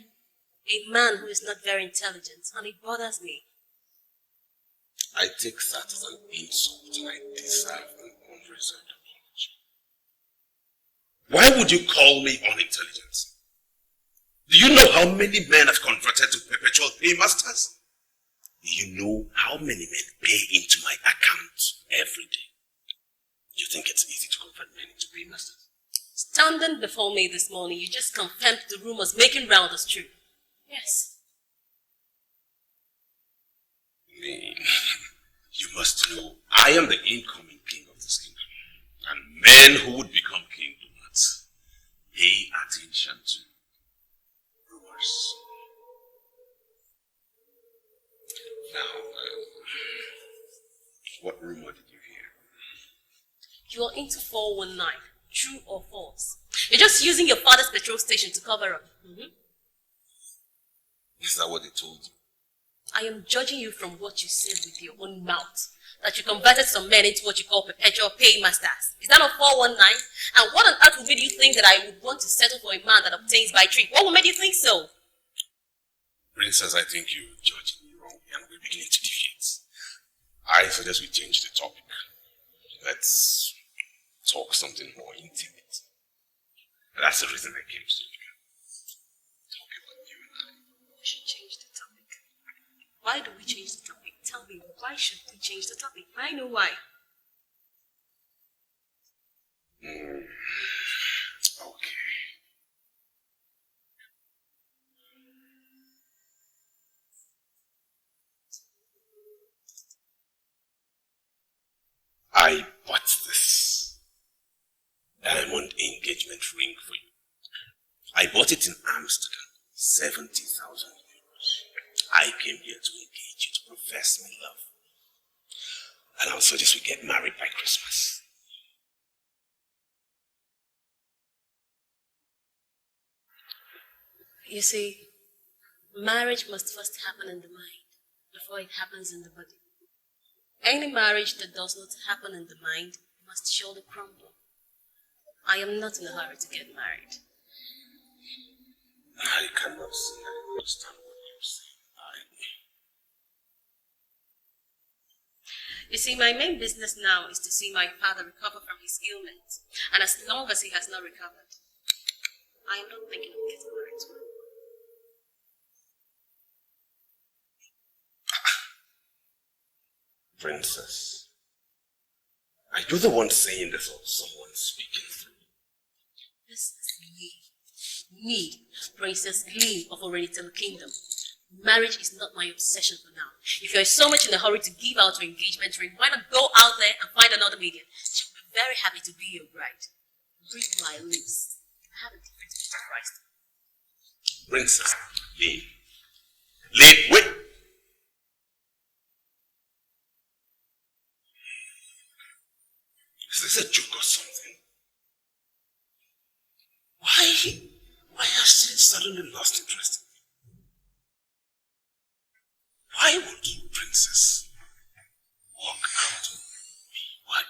A man who is not very intelligent, and it bothers me. I take that as an insult and I deserve an unreserved apology. Why would you call me unintelligent? Do you know how many men have converted to perpetual paymasters? Do you know how many men pay into my account every day? Do you think it's easy to convert men into paymasters? Standing before me this morning, you just confirmed the rumors making round as true. Yes. You must know, I am the incoming king of this kingdom. And men who would become king do not pay attention to rumors. Now, what rumor did you hear? You are into 419. True or false? You're just using your father's petrol station to cover up. Is that what they told you? I am judging you from what you said with your own mouth. That you converted some men into what you call perpetual paymasters. Is that not 419? And what on earth would make you think that I would want to settle for a man that obtains by trick? What would make you think so? Princess, I think you're judging me wrong and we're beginning to deviate. I suggest we change the topic. Let's talk something more intimate. That's the reason I came to you. Talk about you and I. We should change the topic. Why do we change the topic? Tell me, why should we change the topic? I know why. Okay. I bought this diamond engagement ring for you. I bought it in Amsterdam, 70,000 euros. I came here to engage you, to profess my love. And I'll suggest we get married by Christmas. You see, marriage must first happen in the mind before it happens in the body. Any marriage that does not happen in the mind must surely crumble. I am not in a hurry to get married. I cannot say I understand what you're saying. You see, my main business now is to see my father recover from his ailment. And as long as he has not recovered, I am not thinking of getting married to him. Princess, are you the one saying this or someone speaking through? This is me. Me, Princess Lee of Oriental Kingdom. Marriage is not my obsession for now. If you're so much in a hurry to give out your engagement ring, why not go out there and find another medium? She'll be very happy to be your bride. Breathe my lips. I have a different vision of Christ. Princess, Lee. Lee, wait! Is this a joke or something? Why has she suddenly lost interest in me? Why would you, Princess, walk out on me? Why?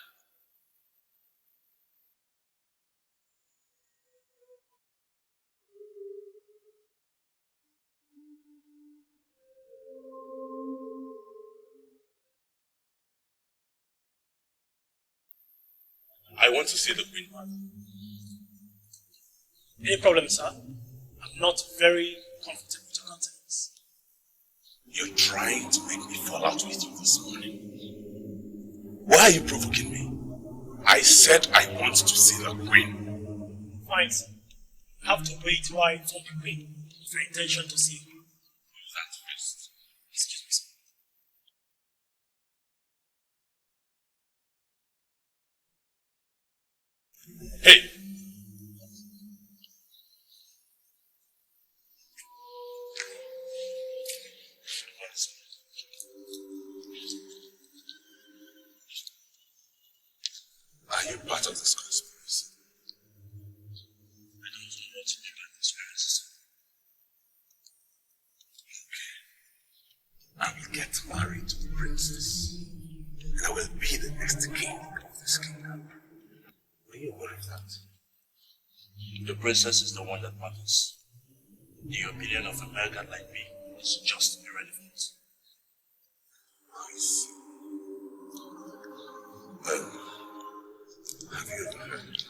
I want to see the Queen Mother. Any problem, sir? I'm not very comfortable with your countenance. You're trying to make me fall out with you this morning. Why are you provoking me? I said I want to see the Queen. Fine, sir. You have to wait while I inform the Queen of your intention to see her. That first. Excuse me, sir. Hey! Are you part of this conspiracy? I don't know what to make of conspiracy. Okay. I will get married to the princess. And I will be the next king of this kingdom. Are you aware of that? The princess is the one that matters. The opinion of a American like me is just irrelevant. I see. Well, have you ever heard of it?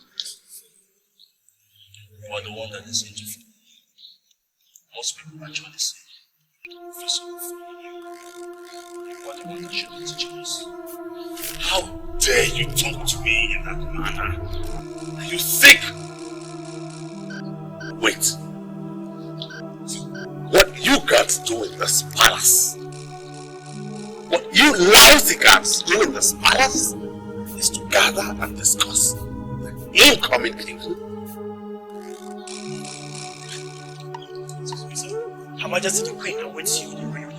You are the one that is into food. Most people actually say, Professor, you are the one that should be teaching us. How dare you talk to me in that manner? Are you sick? Wait. What you guards do in this palace, what you lousy guards do in this palace, is to gather and discuss the incoming king. Her Majesty the Queen awaits you in the room.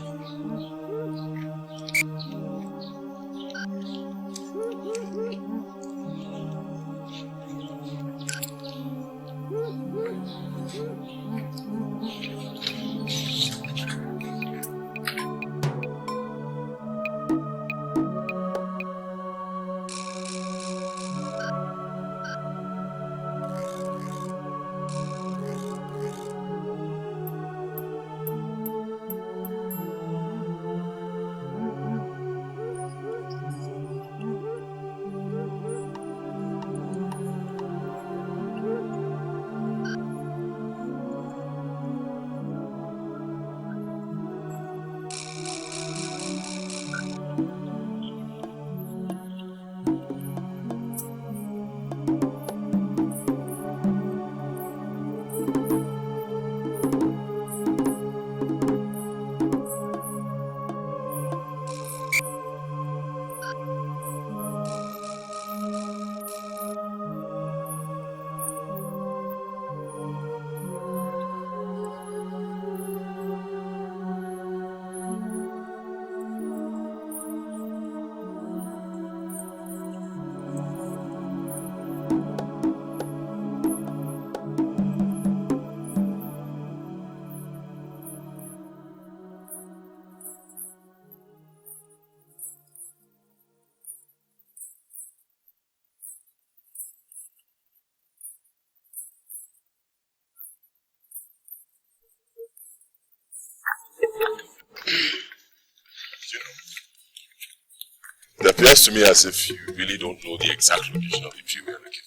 It appears to me as if you really don't know the exact location of the tree we are looking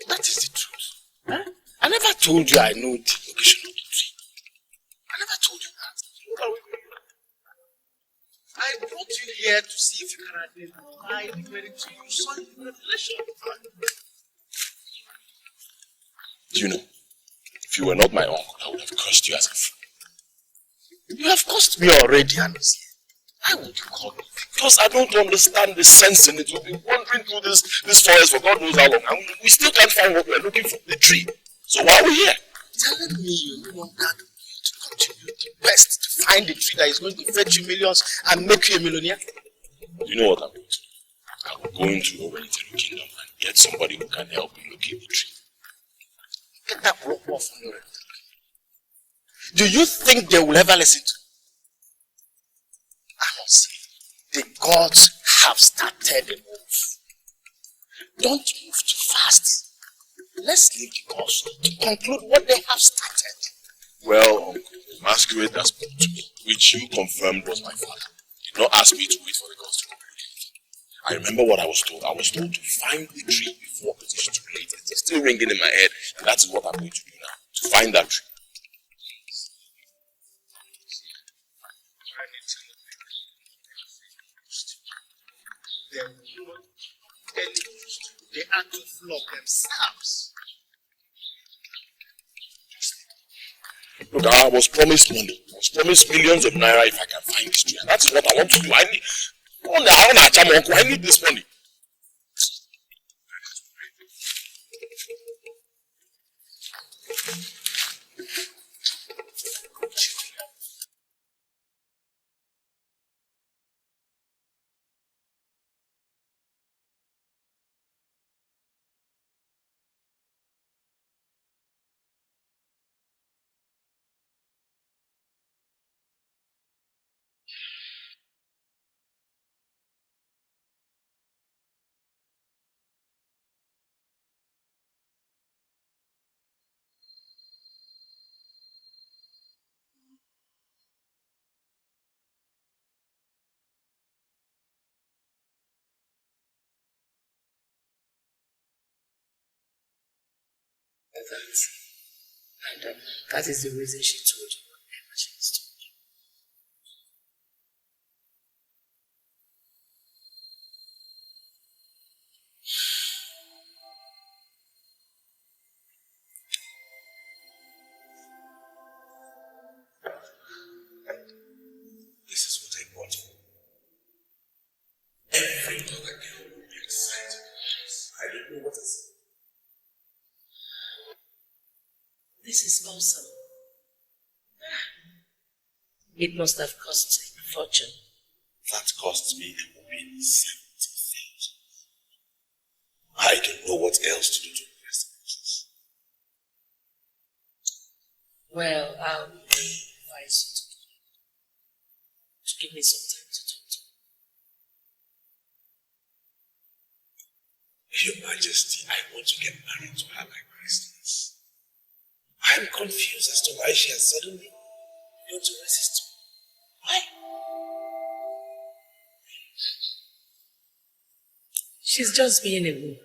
for. That is the truth. Huh? I never told you I know the location of the tree. I never told you that. Look at what I brought you here to see if you can identify the very tree you saw in the revelation. Do you know, if you were not my uncle, I would have cursed you as a fool. You have cursed me already, Anozie. Why would you call me? Because I don't understand the sense in it. We've been wandering through this forest for God knows how long, and we still can't find what we're looking for, the tree. So why are we here? Telling me you want that to continue the best to find the tree that is going to fetch you millions and make you a millionaire? You know what I'm going to do? I will go into Owenitelu Kingdom and get somebody who can help me locate the tree. Get that rope off from your head. Do you think they will ever listen to you? Anozie, the gods have started a move. Don't move too fast. Let's leave the gods to conclude what they have started. Well, Uncle, the masquerade that spoke to me, which you confirmed was my father, did not ask me to wait for the gods to conclude anything. I remember what I was told. I was told to find the tree before it is too late. It's still ringing in my head, and that is what I'm going to do now, to find that tree. They are to flog themselves. Look, I was promised money. I was promised millions of naira if I can find this tree. And that is what I want to do. I need this money. That is the reason she told you whatever she has told you. This is what I brought you. Every other girl will be excited. I don't know what is. This is awesome. It must have cost a fortune. That cost me a whopping 70,000. I don't know what else to do to impress the business. Well, I'll advise you to give me some time to talk to Your Majesty, I want to get married to her by Christmas. I'm confused as to why she has suddenly begun to resist me. Why? She's just being a woman.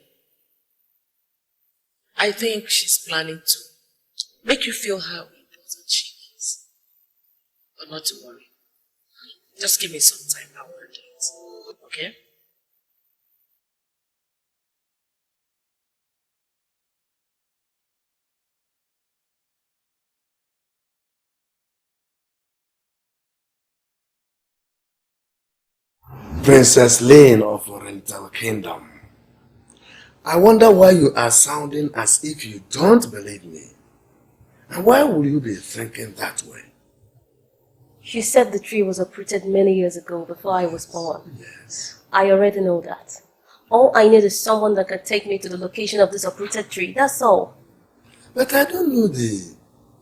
I think she's planning to make you feel how important she is. But not to worry. Just give me some time, I'll handle it. Okay? Princess Lane of Oriental Kingdom. I wonder why you are sounding as if you don't believe me. And why would you be thinking that way? She said the tree was uprooted many years ago before I was born. Yes. I already know that. All I need is someone that can take me to the location of this uprooted tree, that's all. But I don't know the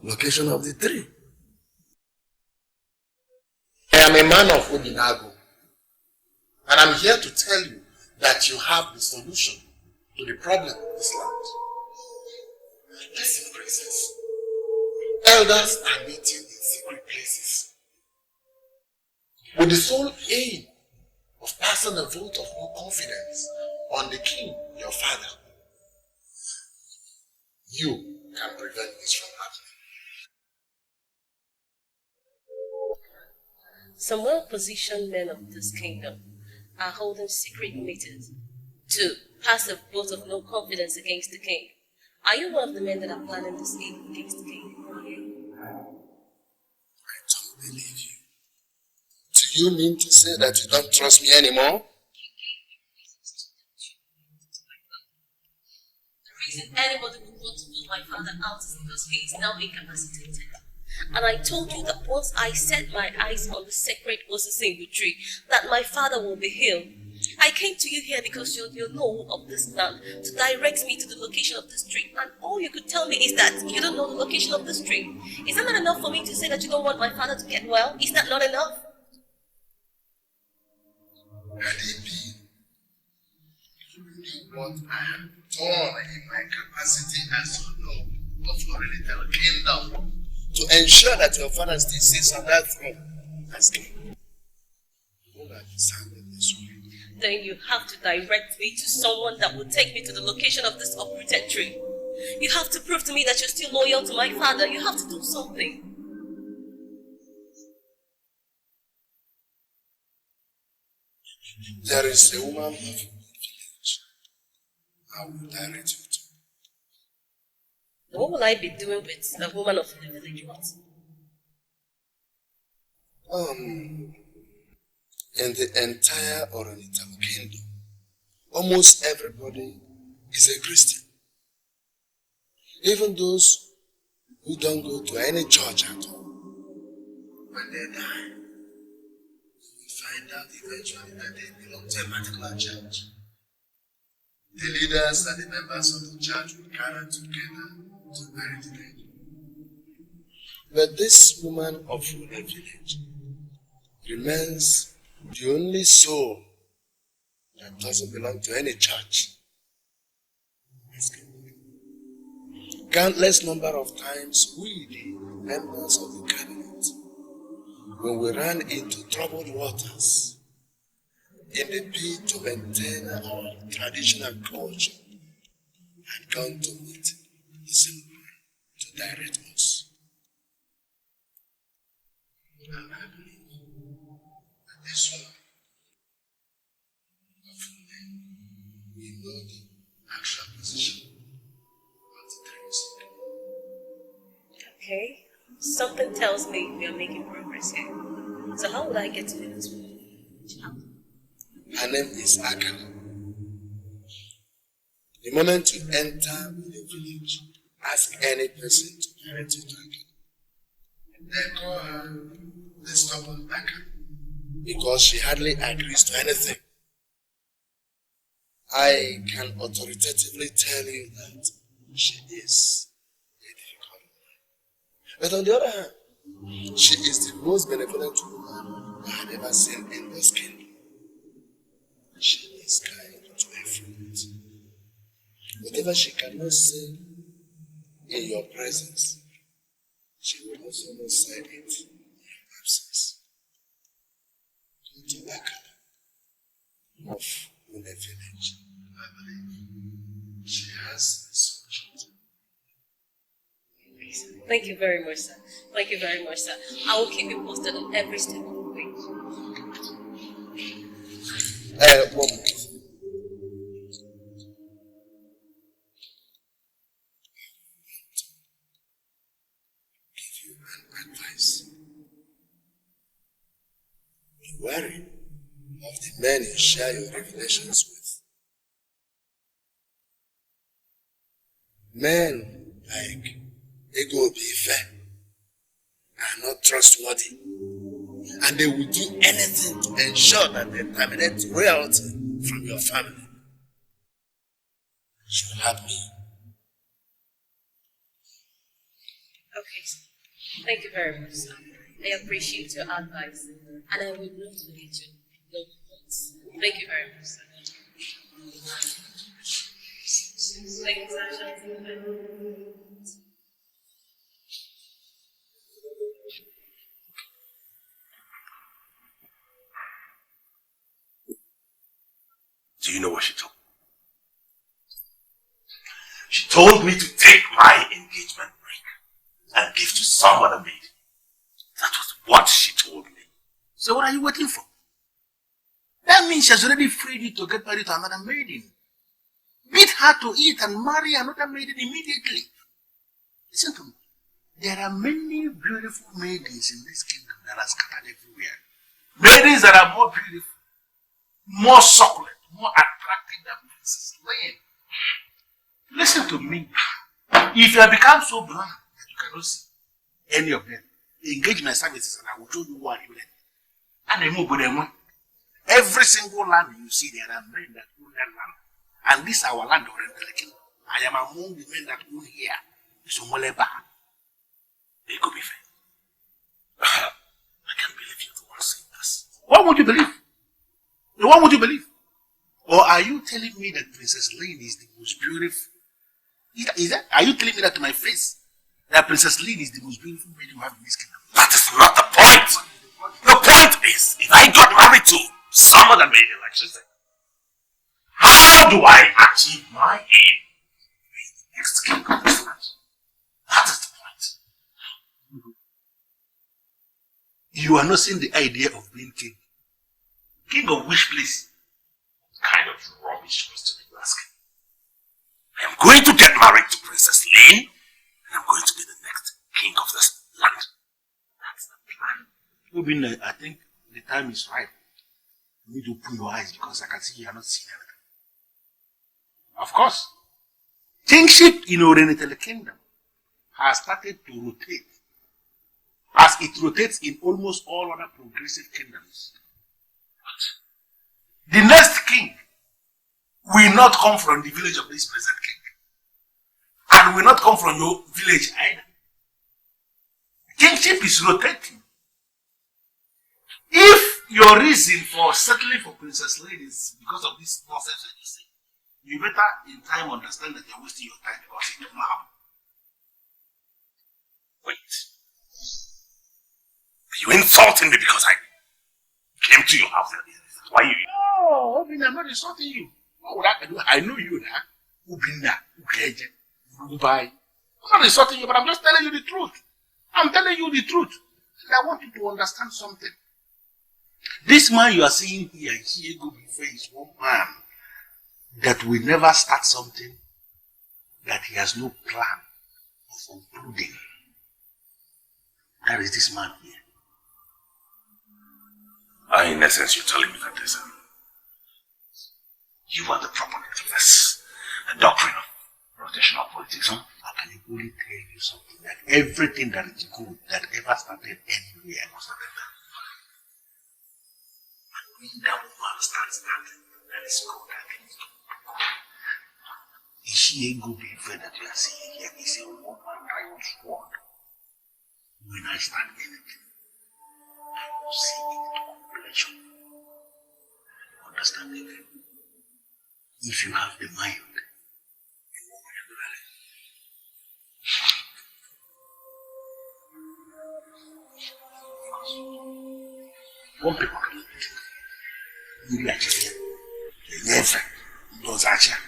location of the tree. I am a man of Obinagu. And I'm here to tell you that you have the solution to the problem of this land. Listen, princess. Elders are meeting in secret places. with the sole aim of passing a vote of no confidence on the king, your father. You can prevent this from happening. Some well-positioned men of this kingdom are holding secret meetings to pass a vote of no confidence against the king. Are you one of the men that are planning this evil against the king? I don't believe you. Do you mean to say that you don't trust me anymore? The reason anybody would want to put my father out is because he is now incapacitated. And I told you that once I set my eyes on the sacred Ozisingu tree, that my father will be healed. I came to you here because you know of this land to direct me to the location of this tree. And all you could tell me is that you don't know the location of this tree. Is that not enough for me to say that you don't want my father to get well? Is that not enough? Had it been what I have done in my capacity as your Lord of your little kingdom to ensure that your father still sits on that throne as king, you would have decided this way. Then you have to direct me to someone that will take me to the location of this uprooted tree. You have to prove to me that you're still loyal to my father. You have to do something. There is a woman of the village I will direct you to. What will I be doing with the woman of the village? What? In the entire Oriental kingdom, almost everybody is a Christian. Even those who don't go to any church at all. When they die, you find out eventually that they belong to a particular church. The leaders and the members of the church will gather together to bury the dead. But this woman of the village remains the only soul that doesn't belong to any church. Countless number of times we, the members of the cabinet, when we ran into troubled waters in the bid to maintain our traditional culture, had gone to meet the same man to direct us. And I believe that this one of men will know the actual position of the dreams. Okay. Something tells me we are making progress here. So how would I get to know this woman? Her name is Akala. The moment you enter the village, ask any person to direct you to Akala. They call her the stubborn Akala because she hardly agrees to anything. I can authoritatively tell you that she is a difficult woman. But on the other hand, she is the most benevolent woman I had ever seen in this kingdom. She is kind to her friends. Whatever she cannot say in your presence, she will also not say it in your absence. Go to Akala of Une village. I believe she has a solution. Thank you very much, sir. Thank you very much, sir. I will keep you posted on every step of the way. One more. Give you an advice. Be wary of the men you share your revelations with. Men like Ifete are not trustworthy, and they will do anything to ensure that they terminate royalty from your family. You should help me. Okay, sir. Thank you very much, sir. I appreciate your advice, and I would love to get you no points. Thank you very much, sir. Thank you, sir. Do you know what she told me? She told me to take my engagement ring and give to some other maid. That was what she told me. So what are you waiting for? That means she has already freed you to get married to another maiden. Beat her to it and marry another maiden immediately. Listen to me. There are many beautiful maidens in this kingdom that are scattered everywhere. Maidens that are more beautiful, more succulent, more attractive than Princess Lane. Listen to me. If you have become so blind that you cannot see any of them, engage my services and I will show you what you need. And they move with them. Every single land you see, there are men that own that land. And this is our land already. I am among the men that own here. So Moleba. They could be fair. I can't believe you the one saying this. What would you believe? What would you believe? Or are you telling me that Princess Lane is the most beautiful? Are you telling me that to my face? That Princess Lane is the most beautiful maiden you have in this kingdom? That is not the point. The point is, if I got married to some other maiden like she said, how do I achieve my aim? The next king of this land. That is the point. You are not seeing the idea of being king. King of which place? What kind of rubbish question are you asking? I am going to get married to Princess Lane, and I'm going to be the next king of this land. That's the plan. Obina, I think the time is right. You need to open your eyes because I can see you are not seeing anything. Of course, kingship in Oriental Kingdom has started to rotate as it rotates in almost all other progressive kingdoms. The next king will not come from the village of this present king, and will not come from your village either. Kingship is rotating. If your reason for settling for Princess Lane is because of this nonsense that you say, you better in time understand that you're wasting your time because it will not happen. Wait. Are you insulting me because I came to your house? Why you? No, Obina, I'm not insulting you. What would I do? I know you now. Obina, Ugezu, Dubai. I'm not insulting you, but I'm just telling you the truth. I'm telling you the truth. And I want you to understand something. This man you are seeing here, Ugezu, is one man that will never start something that he has no plan of concluding. That is this man here. In essence, you're telling me that there's you are the proponent of this, the doctrine of rotational politics, huh? I can only tell you something, that everything that is good that ever started anywhere must have been done. And when that woman starts starting, that is good, that is good. Is she a good friend that you are seeing here? Is a woman right sword. When I start anything, I will see it to completion. Understand it? If you have the mind, you won't be able to one people can do it. You like it. You never knows action.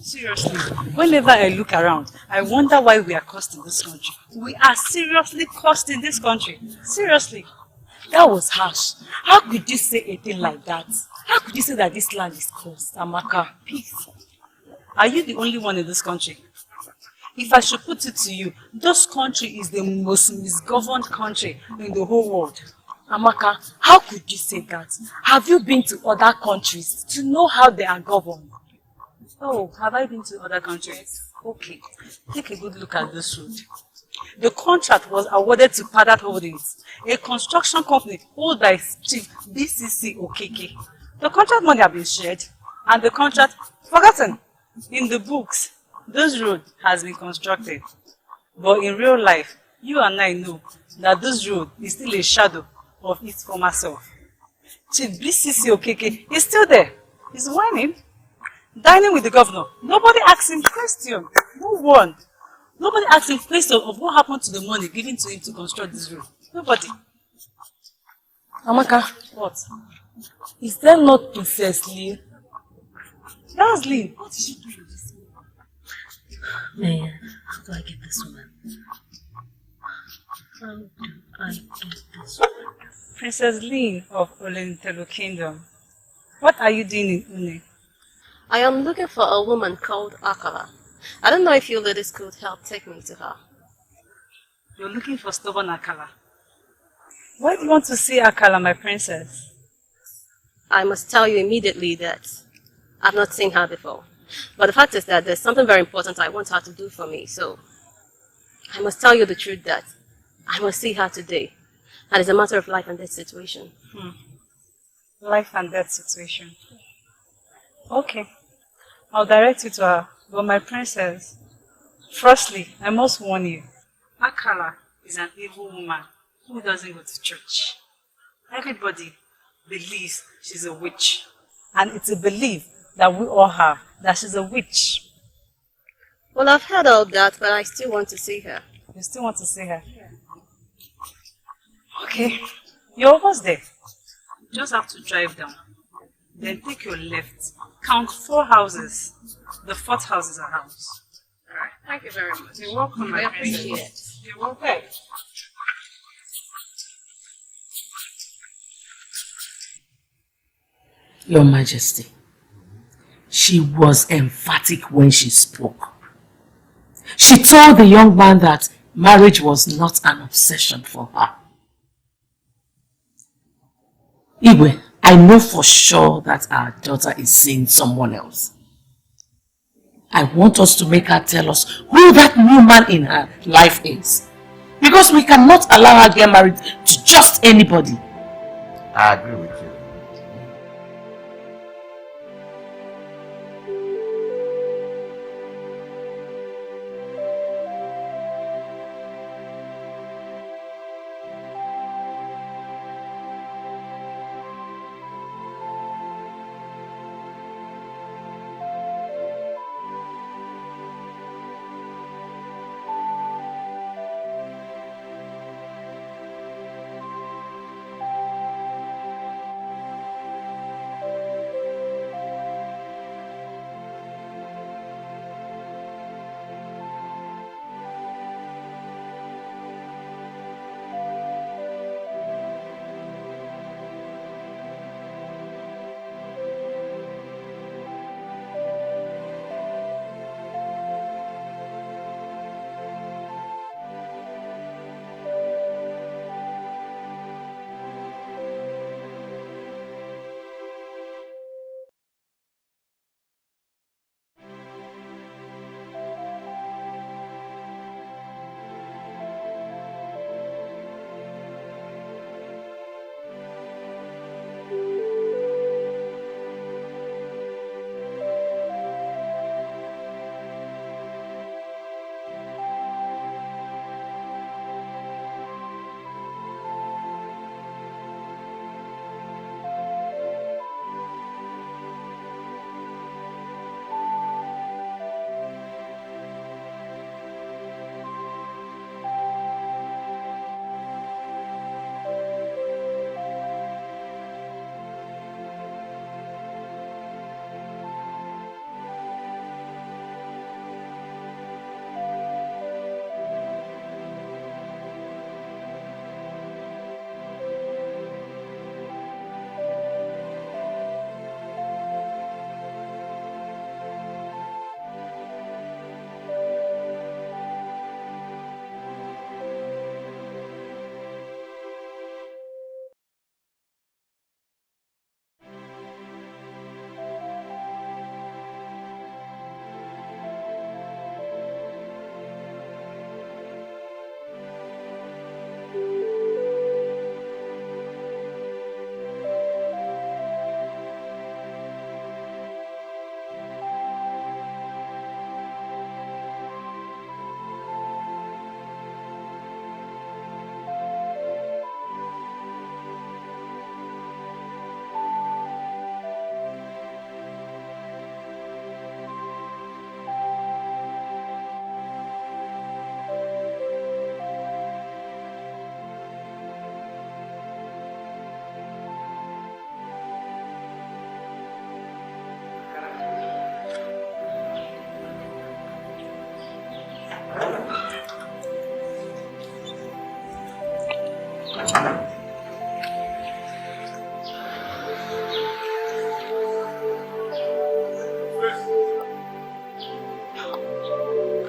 Seriously, whenever I look around, I wonder why we are cursed in this country. We are seriously cursed in this country. Seriously. That was harsh. How could you say a thing like that? How could you say that this land is cursed? Amaka, peace. Are you the only one in this country? If I should put it to you, this country is the most misgoverned country in the whole world. Amaka, how could you say that? Have you been to other countries to know how they are governed? Oh, have I been to other countries? Okay, take a good look at this road. The contract was awarded to Padat Holdings, a construction company owned by Chief BCC Okeke. The contract money has been shared and the contract forgotten. In the books, this road has been constructed. But in real life, you and I know that this road is still a shadow of its former self. Chief BCC Okeke is still there. He's whining, dining with the governor. Nobody asks him question. No one. Nobody asks him question of what happened to the money given to him to construct this road. Nobody. Amaka, what? Is there not Princess Lee? That's Lee. What is she doing this? Man, how do I get this woman? How do I get this woman? Princess Lee of Olentelo Kingdom. What are you doing in Une? I am looking for a woman called Akala. I don't know if you ladies could help take me to her. You're looking for stubborn Akala. Why do you want to see Akala, my princess? I must tell you immediately that I've not seen her before. But the fact is that there's something very important I want her to do for me, so I must tell you the truth that I must see her today. And it's a matter of life and death situation. Life and death situation. Okay. I'll direct you to her. But my princess, firstly, I must warn you. Akala is an evil woman who doesn't go to church. Everybody believes she's a witch. And it's a belief that we all have, that she's a witch. Well, I've heard all that, but I still want to see her. You still want to see her? Yeah. Okay. You're almost there. You just have to drive down. Then take your left. Count 4 houses. The 4th house is a house. Alright, thank you very much. You're welcome, my princess. Appreciate it. You're welcome. Your Majesty, she was emphatic when she spoke. She told the young man that marriage was not an obsession for her. Igwe, I know for sure that our daughter is seeing someone else. I want us to make her tell us who that new man in her life is. Because we cannot allow her to get married to just anybody. I agree with you.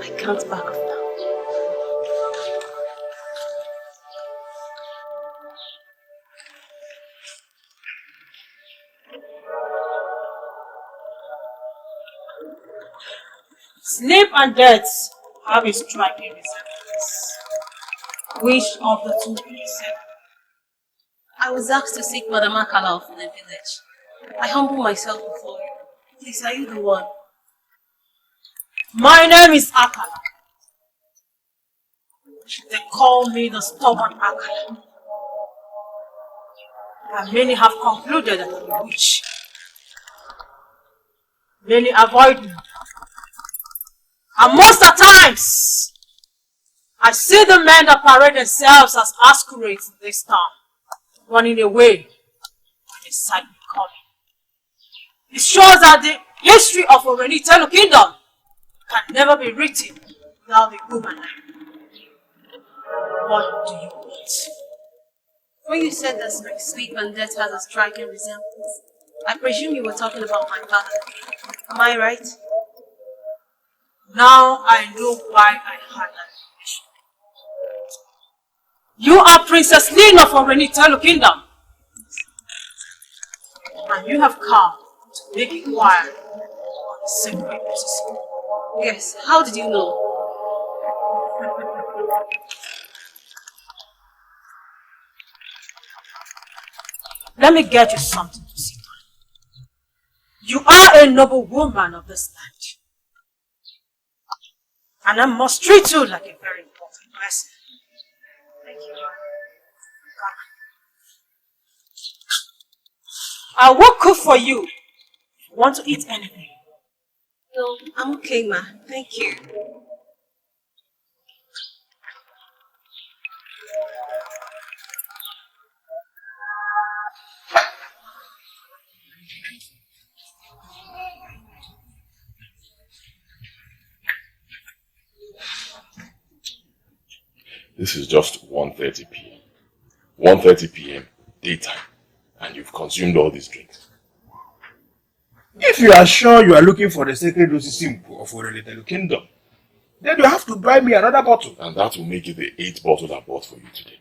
I can't back off now. Sleep and death have a striking resemblance. Which of the two will you say? I was asked to seek Madam Akala from the village. I humble myself before you. Please, are you the one? My name is Akala. They call me the stubborn Akala. And many have concluded that I'm a witch. Many avoid me. And most of the times, I see the men that parade themselves as masquerades this time, running away when they sight me coming. It shows that the history of Orenitelu Kingdom can never be written without the human life. What do you want? When you said that sleep and death has a striking resemblance, I presume you were talking about my father. Am I right? Now I know why I had that information. You are Princess Lina of Orenitelu Kingdom. And you have come to make inquiry on the sacred position. Yes, how did you know? Let me get you something to sit on. You are a noble woman of this land. And I must treat you like a very important person. Thank you. I will cook for you if you want to eat anything. No, I'm okay, ma. Thank you. This is just 1:30 p.m. 1:30 p.m. daytime, and you've consumed all these drinks. If you are sure you are looking for the sacred Osisimpo of Orenitelu Kingdom, then you have to buy me another bottle. And that will make it the 8th bottle I bought for you today.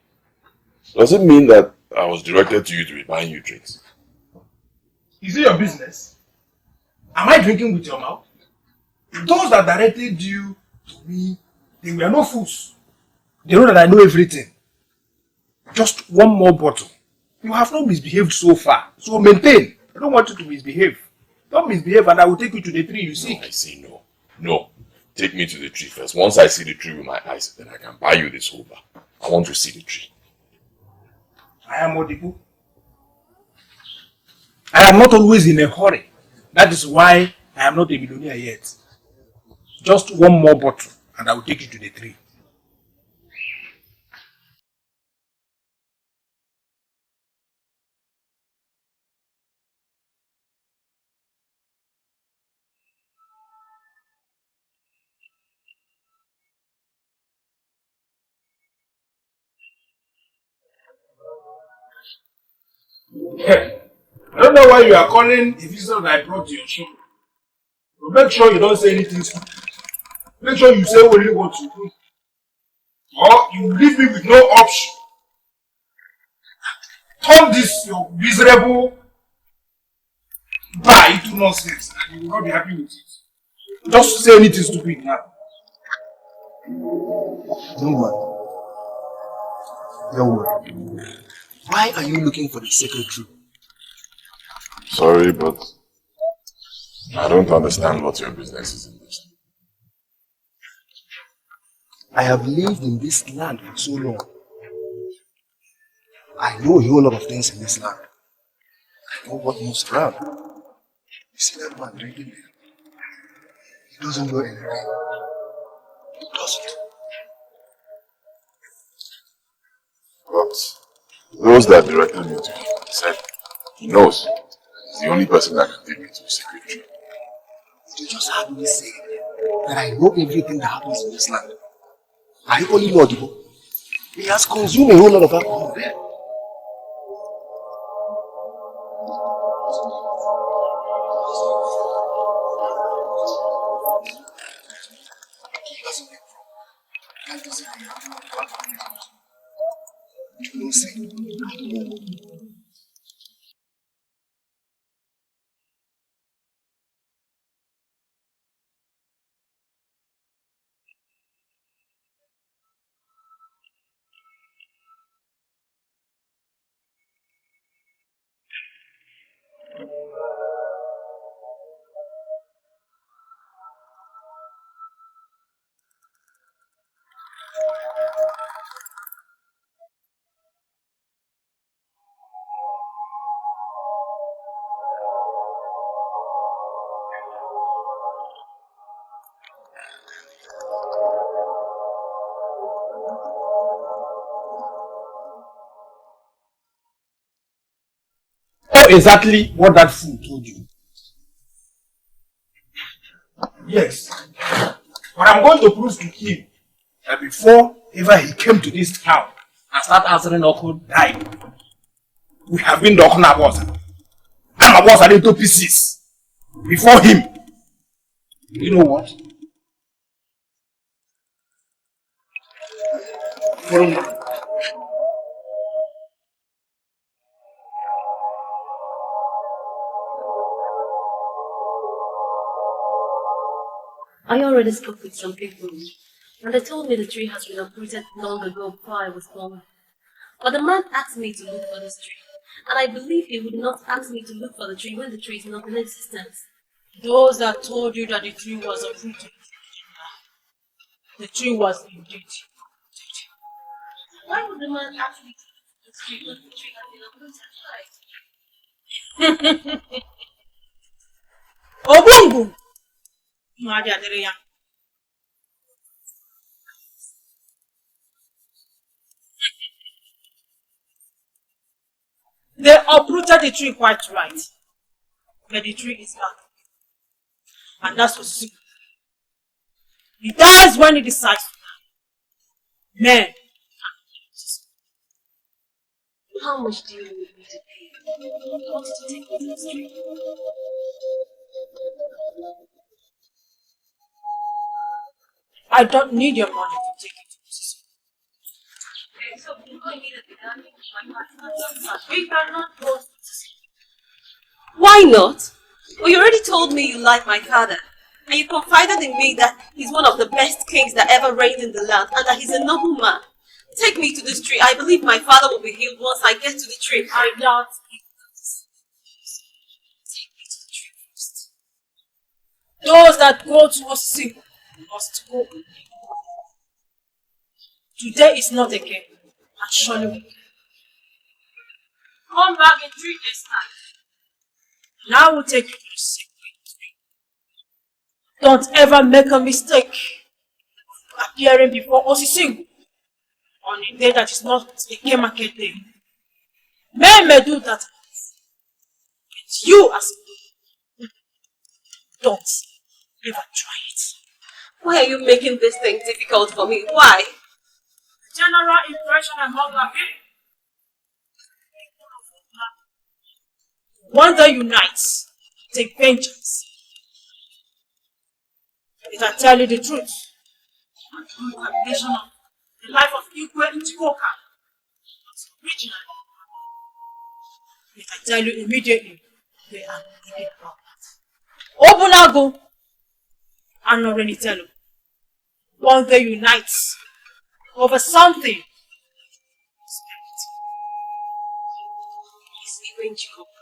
Does it mean that I was directed to you to be buying you drinks? Is it your business? Am I drinking with your mouth? Those that directed you to me, they were no fools. They know that I know everything. Just one more bottle. You have not misbehaved so far. So maintain. I don't want you to misbehave. Don't misbehave and I will take you to the tree you seek. No, I say no. No. Take me to the tree first. Once I see the tree with my eyes, then I can buy you this whole bar. I want to see the tree. I am Odibu. I am not always in a hurry. That is why I am not a millionaire yet. Just one more bottle and I will take you to the tree. I don't know why you are calling a visitor that I brought to your shop. So make sure you don't say anything stupid. Make sure you say only what you do. Or you leave me with no option. Turn this your miserable bar into nonsense and you will not be happy with it. Just say anything stupid now. Don't worry. Don't worry. Why are you looking for the sacred tree? Sorry, but I don't understand what your business is in this. I have lived in this land for so long. I know a whole lot of things in this land. I know what moves around. You see that man drinking there? He doesn't know anything. He doesn't. But those that directed me to him said he knows. He's the only person that can take me to a secret tree. You just heard me say that I know everything that happens in this land. Are you only knowledgeable? He has consumed a whole lot of alcohol there. doesn't make problem. That doesn't mean I'm not confident. You know, say, I know. Exactly what that fool told you. Yes. But I'm going to prove to him that before ever he came to this town and started answering Oko died, we have been talking about him. I'm about into pieces before him. You know what? Follow me. I already spoke with some people, and they told me the tree has been uprooted long ago before I was born. But the man asked me to look for this tree, and I believe he would not ask me to look for the tree when the tree is not in existence. Those that told you that the tree was uprooted, the tree was indeed. Why would the man ask me to look for this tree when the tree has been uprooted? Right? Obungu! They uprooted the tree quite right. But the tree is back. And that's for simple. He dies when he decides to die. Men. How much do you need me to pay? What did you take me to this tree? I don't need your money to take it to this. Okay, so you immediately we cannot go to this. Why not? Well, you already told me you like my father. And you confided in me that he's one of the best kings that ever reigned in the land and that he's a noble man. Take me to this tree. I believe my father will be healed once I get to the tree. I doubt it. Take me to the tree first. Those that go to us simple must go. Today is not a game, and surely we can. Come back in 3 days' time. Now we'll take you to the sacred tree. Don't ever make a mistake of appearing before Osisingu on a day that is not a game market day. Men may do that, but you as a don't ever try it. Why are you making this thing difficult for me? Why? The general impression among our people. One day unites, take vengeance. If I tell you the truth, and through calculation of the life of Igwe Ntikoka, originally, if I tell you immediately, they are wicked about that. Obinagu and Norenitelu, one day unites over something. He's Igwe Ntikoka.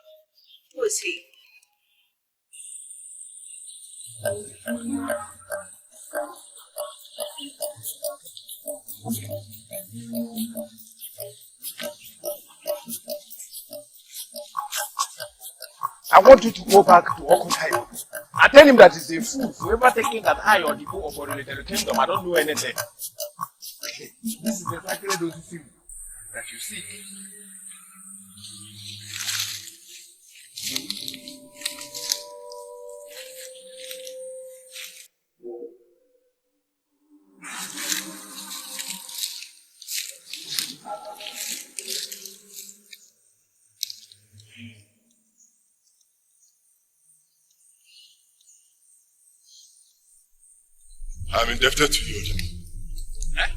Who is he? I want you to go back to Okutai and tell him that he's a fool. Whoever taking that eye on the book of the kingdom, I don't know anything. Okay. This is the sacred thing that you see. I'm indebted to you, Odim. Eh?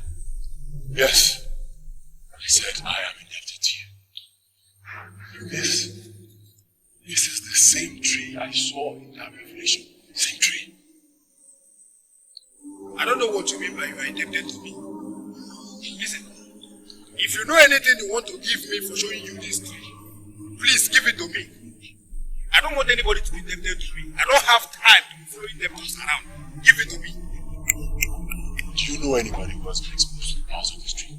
Yes. I said I am indebted to you. This is the same tree I saw in that revelation. Same tree. I don't know what you mean by you are indebted to me. Listen, if you know anything you want to give me for showing you this tree, please give it to me. I don't want anybody to be indebted to me. I don't have time to be following them around. Give it to me. Do you know anybody who has been exposed to the powers of this tree?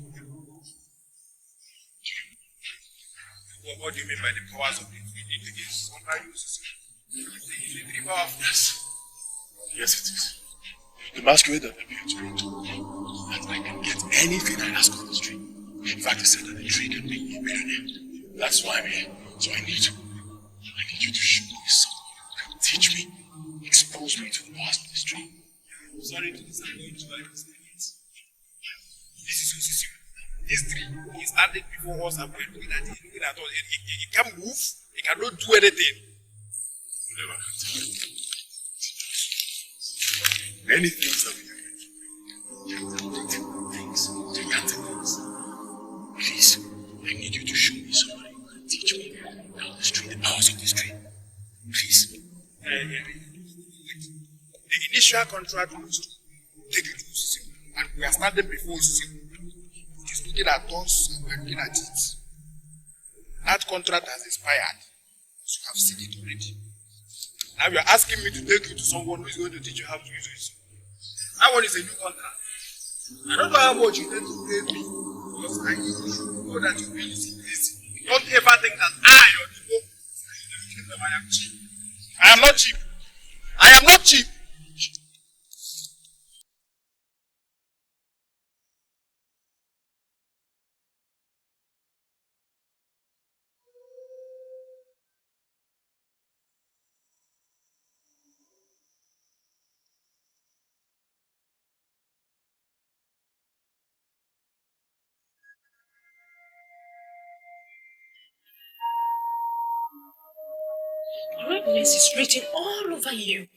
What do you mean by the powers of the tree? Against what I use? Is the tree powerful? Yes, it is. The masquerade that appeared to me told me that I can get anything I ask on this tree. In fact, he said that the tree can make me a millionaire. That's why I'm here. So I need you to show me someone who can teach me, expose me to the powers of this tree. I'm sorry to disappoint you, I experience. This is Ugezu. This tree is standing before us and we're looking at it, looking at us. It can't move, it cannot do anything. Never can tell you. Many things that we do. Gigantic things. Please, I need you to show me somebody who can teach me about this tree, the powers of this tree. Please. The initial contract was to take it to Ugezu, and we are standing before Ugezu. He's looking at us and we're looking at it. That contract has expired. So you have seen it already. Now you're asking me to take you to someone who is going to teach you how to use it. That one is a new contract. I don't know how much you need to pay me, because I know that you're really easy. Don't ever think that I or the book I am cheap. I am not cheap. I am not cheap. Redness is written all over you.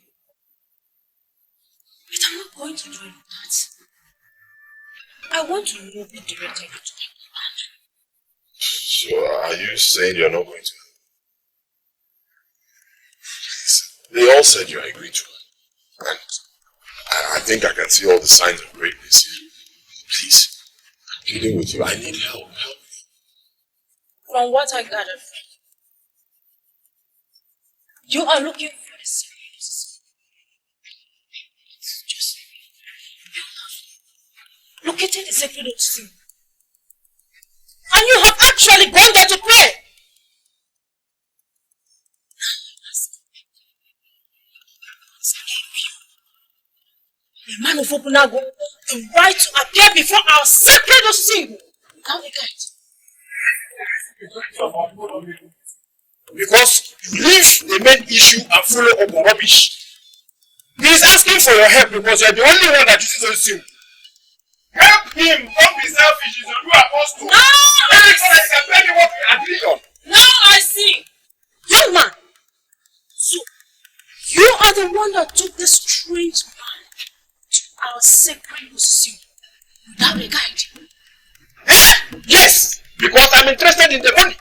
But I'm not going to do that. I want to move it directly to my command. So are you saying you're not going to? They all said you agreed to it. And I think I can see all the signs of greatness here. Please, I'm pleading with you. I need help. Help me. From what I gathered from you are looking for the serious. It's just located the sacred Ocean. And you have actually gone there to pray. The man of Obinagu, the right to appear before our sacred Ocean without a guide. Because you leave the main issue and follow up on rubbish. He is asking for your help because you are the only one that uses him. Help him! Don't be selfish. He's a new apostle. No! Every time I can tell you what we agreed on. Now I see. Young man. So, you are the one that took this strange man to our sacred position without a guide. Yes! Because I'm interested in the money.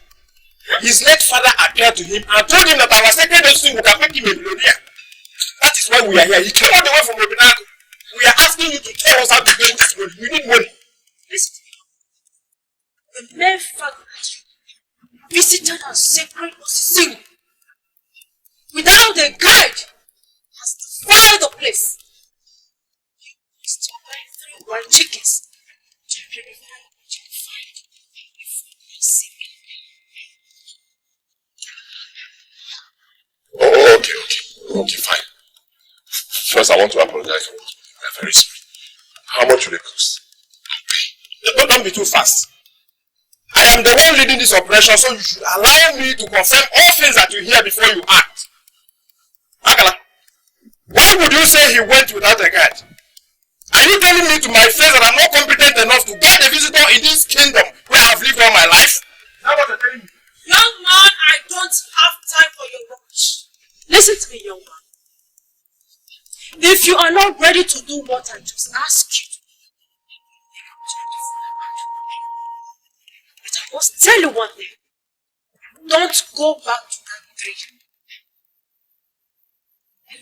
His late father appeared to him and told him that our second destiny would have made him a millionaire. That is why we are here. He came all the way from Obinagu. We are asking you to tell us how to get this money. We need money. Listen. The mere fact that you visited our sacred position without a guide has defiled the place. You must buy 3 wild chickens to purify what you find before you see me. Oh, okay, fine. First, I want to apologize for this. I'm very sorry. How much will it cost? Don't be too fast. I am the one leading this operation, so you should allow me to confirm all things that you hear before you act. Akala, why would you say he went without a guide? Are you telling me to my face that I'm not competent enough to guide a visitor in this kingdom where I have lived all my life? That's what you're telling me. Young man, I don't have time for your rubbish. Listen to me, young man. If you are not ready to do what I just asked you to do, but I must tell you one thing. Don't go back to that tree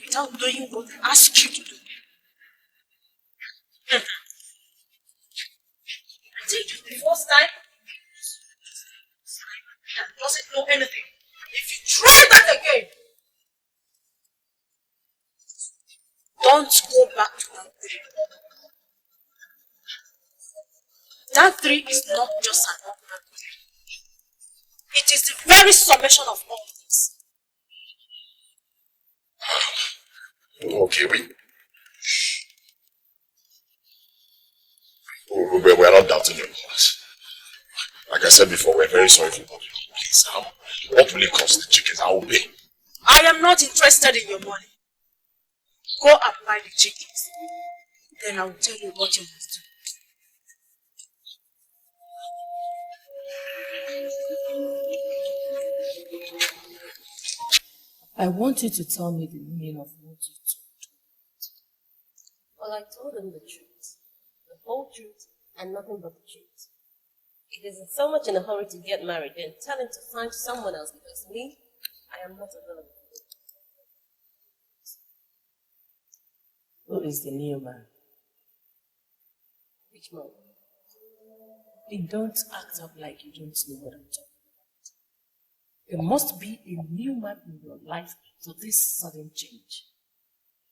without doing what I asked you to do. I told you the first time that doesn't know anything. If you try that again, don't go back to that tree. That tree is not just an ordinary tree. It is the very summation of all things. Okay, we're not doubting your words. Like I said before, we're very sorry for what you did. Please, what will it cost the chickens? I will pay. I am not interested in your money. Go and buy the chickens. Then I will tell you what you must do. I want you to tell me the meaning of what you told. Well, I told him the truth. The whole truth and nothing but the truth. It isn't so much in a hurry to get married, then tell him to find someone else because me, I am not available. Who is the new man? Which man? Hey, don't act up like you don't know what I'm talking about. There must be a new man in your life for this sudden change.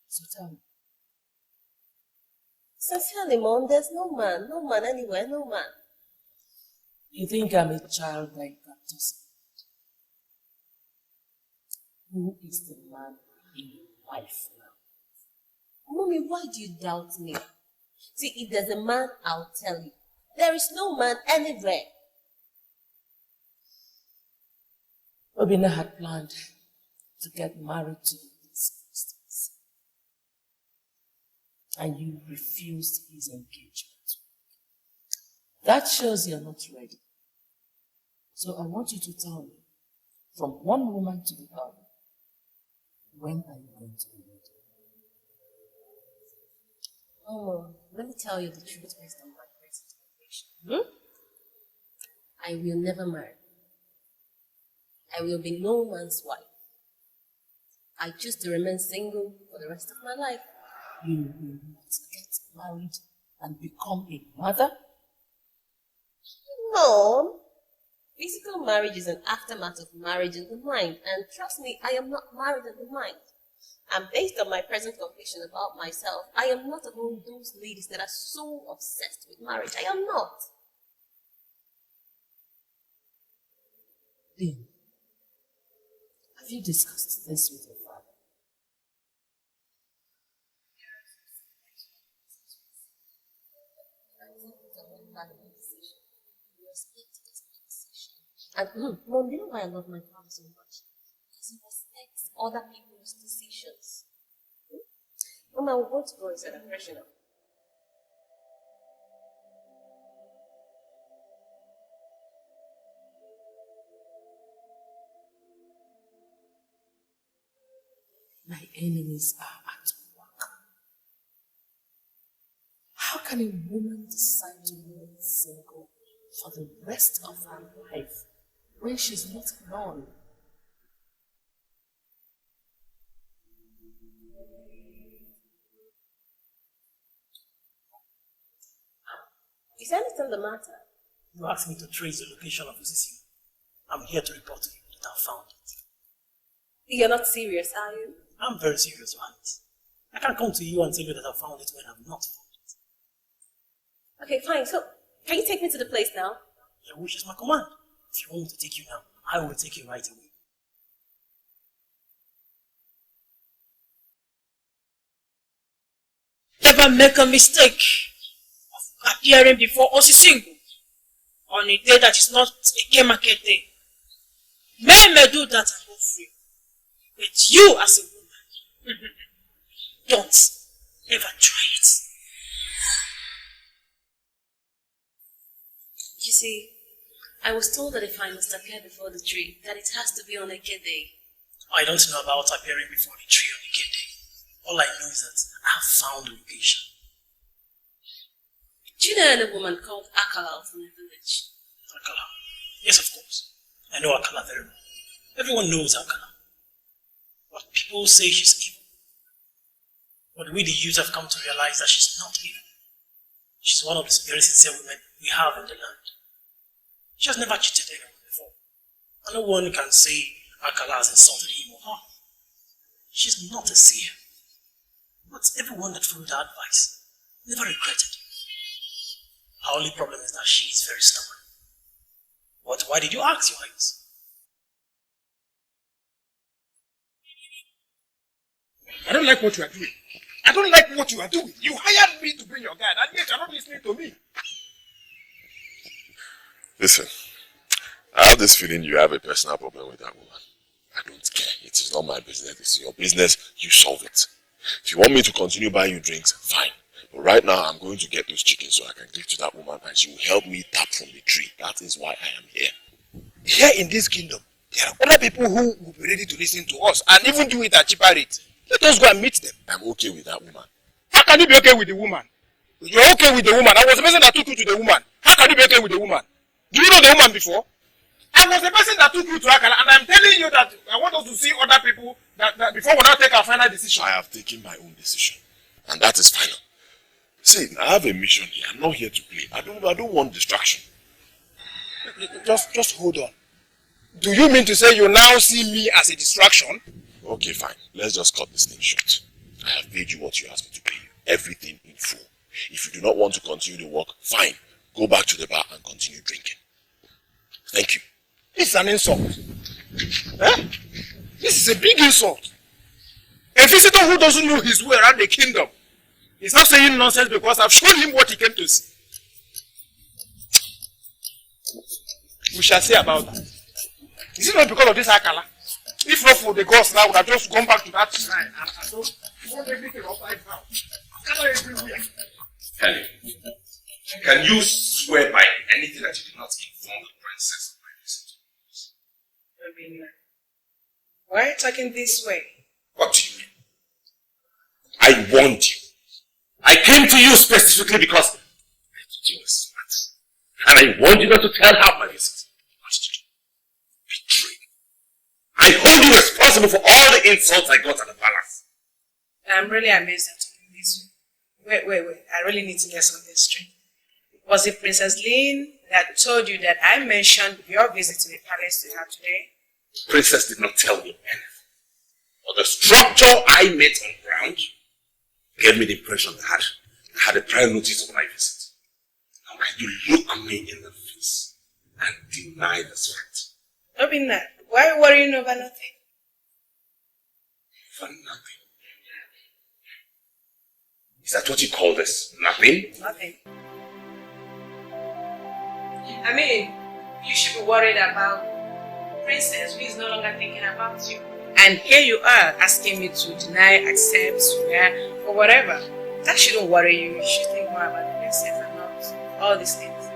So tell me. Sincerely, Mom, there's no man anywhere, no man. You think I'm a child like that, who is the man in your life now? Mommy, why do you doubt me? See, if there's a man, I'll tell you. There is no man anywhere. Obina had planned to get married to you this Christmas. And you refused his engagement. That shows you're not ready. So I want you to tell me, from one woman to the other, when are you going to be ready? Oh, let me tell you the truth based on my present situation. I will never marry. I will be no man's wife. I choose to remain single for the rest of my life. You will not get married and become a mother? No. Physical marriage is an aftermath of marriage in the mind. And trust me, I am not married in the mind. And based on my present conviction about myself, I am not among those ladies that are so obsessed with marriage. I am not. Then, have you discussed this with your father? And Mom, you know why I love my father so much? Because he respects other people's decisions. Mom, I will go to go instead of freshen up. My enemies are at work. How can a woman decide to remain single for the rest of her life when she's not alone? Is anything the matter? You asked me to trace the location of Ugezu. I'm here to report to you that I found it. You're not serious, are you? I'm very serious, Johannes. I can't come to you and tell you that I found it when I've not found it. Okay, fine. So, can you take me to the place now? Your wish is my command. If you want me to take you now, I will take you right away. Never make a mistake of appearing before Osisingu on a day that is not a gay market day. Men may do that and go free. But you as a woman, don't ever try it. You see, I was told that if I must appear before the tree, that it has to be on a gay day. I don't know about appearing before the tree on a gay day. All I know is that I have found the location. Do you know any woman called Akala from the village? Akala? Yes, of course. I know Akala very well. Everyone knows Akala. But people say she's evil. But we the youth have come to realize that she's not evil. She's one of the very sincere women we have in the land. She has never cheated anyone before. And no one can say Akala has insulted him or her. She's not a seer. But everyone that followed her advice never regretted. Our only problem is that she is very stubborn. But why did you ask, Your Highness? I don't like what you are doing. I don't like what you are doing. You hired me to bring your guide, and yet you're not listening to me. Listen, I have this feeling you have a personal problem with that woman. I don't care. It is not my business. It's your business. You solve it. If you want me to continue buying you drinks, fine. But right now, I'm going to get those chickens so I can give to that woman and she will help me tap from the tree. That is why I am here. Here in this kingdom, there are other people who will be ready to listen to us and even do it at cheaper rates. Let us go and meet them. I'm okay with that woman. How can you be okay with the woman? You're okay with the woman. I was the person that took you to the woman. How can you be okay with the woman? Do you know the woman before? I was the person that took you to Akala, and I'm telling you that I want us to see other people that before we now take our final decision. I have taken my own decision, and that is final. See, I have a mission here. I'm not here to play. I don't want distraction. Just hold on. Do you mean to say you now see me as a distraction? Okay, fine. Let's just cut this thing short. I have paid you what you asked me to pay you. Everything in full. If you do not want to continue the work, fine. Go back to the bar and continue drinking. Thank you. It's an insult. Eh? This is a big insult. A visitor who doesn't know his way around the kingdom is not saying nonsense because I've shown him what he came to see. We shall see about that. Is it not because of this Akala? If not for the gods now, I would have just gone back to that shrine and I don't want everything upside down. Akala everywhere. Kelly, can you swear by anything that you did not inform the princess of my visit? I mean, why are you talking this way? What do you mean? I warned you. I came to you specifically because I thought you were smart. And I warned you not to tell her of my visit. What did you do? Betray me. I hold you responsible for all the insults I got at the palace. I'm really amazed at talking this way. Wait. I really need to get something straight. Was it Princess Lynn that told you that I mentioned your visit to the palace to her today? The princess did not tell me anything. But the structure I met on ground gave me the impression that I had a prior notice of my visit. How can you look me in the face and deny this fact? Obinagu, why are you worrying over nothing? For nothing. Is that what you call this? Nothing? Nothing. I mean, you should be worried about Princess who is no longer thinking about you. And here you are asking me to deny, accept, swear, or whatever. That shouldn't worry you. You should think more about the Princess and not all these things.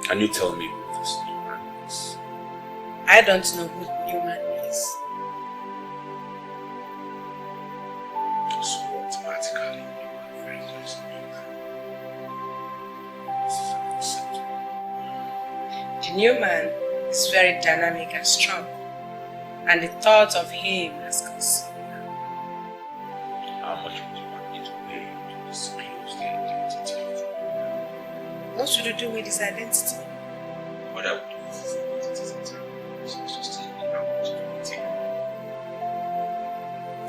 Can you tell me who this new man is? I don't know who the new man is. So automatically you are afraid there's a new man. This is unacceptable. The new man is very dynamic and strong, and the thought of him has consumed her. How much would you want me to pay to disclose the identity of the new man? What should you do with his identity? What I would do with his identity is entirely just tell me how much it would take.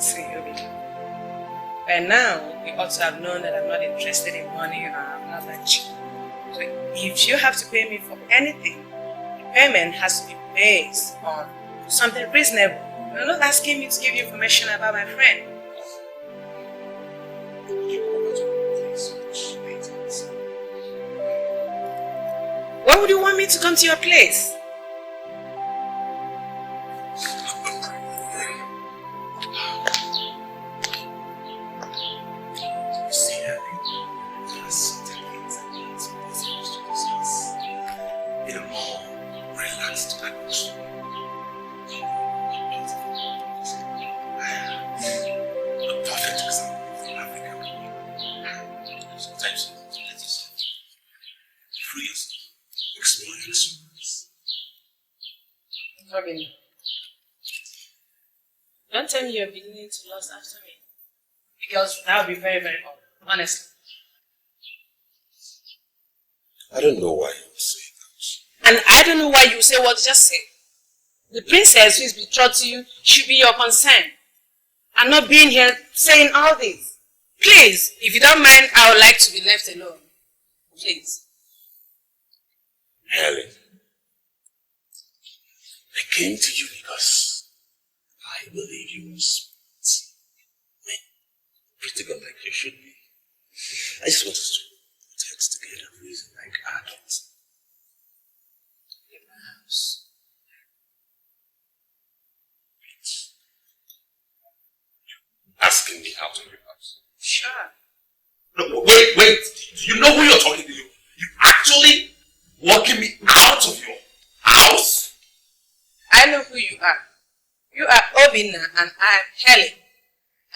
See, Obinagu. By now, you ought to have known that I'm not interested in money or I'm not that cheap. So if you have to pay me for anything, the payment has to be based on something reasonable. You're not asking me to give you information about my friend. Why would you want me to come to your place? Obinagu, don't tell me you're beginning to lust after me. Because that would be very, very odd, honestly. I don't know why you say that. And I don't know why you say what you just said. The princess who is betrothed to you should be your concern. And not being here saying all this. Please, if you don't mind, I would like to be left alone. Please. Helen, I came to you because I believe you were smart. Pretty good like you should be. I just want us to text together and reason like adults. In my house. Asking me out of your house. Sure. No, wait. Do you know who you're talking to? You actually walking me out of your house? I know who you are. You are Obina and I am Helen.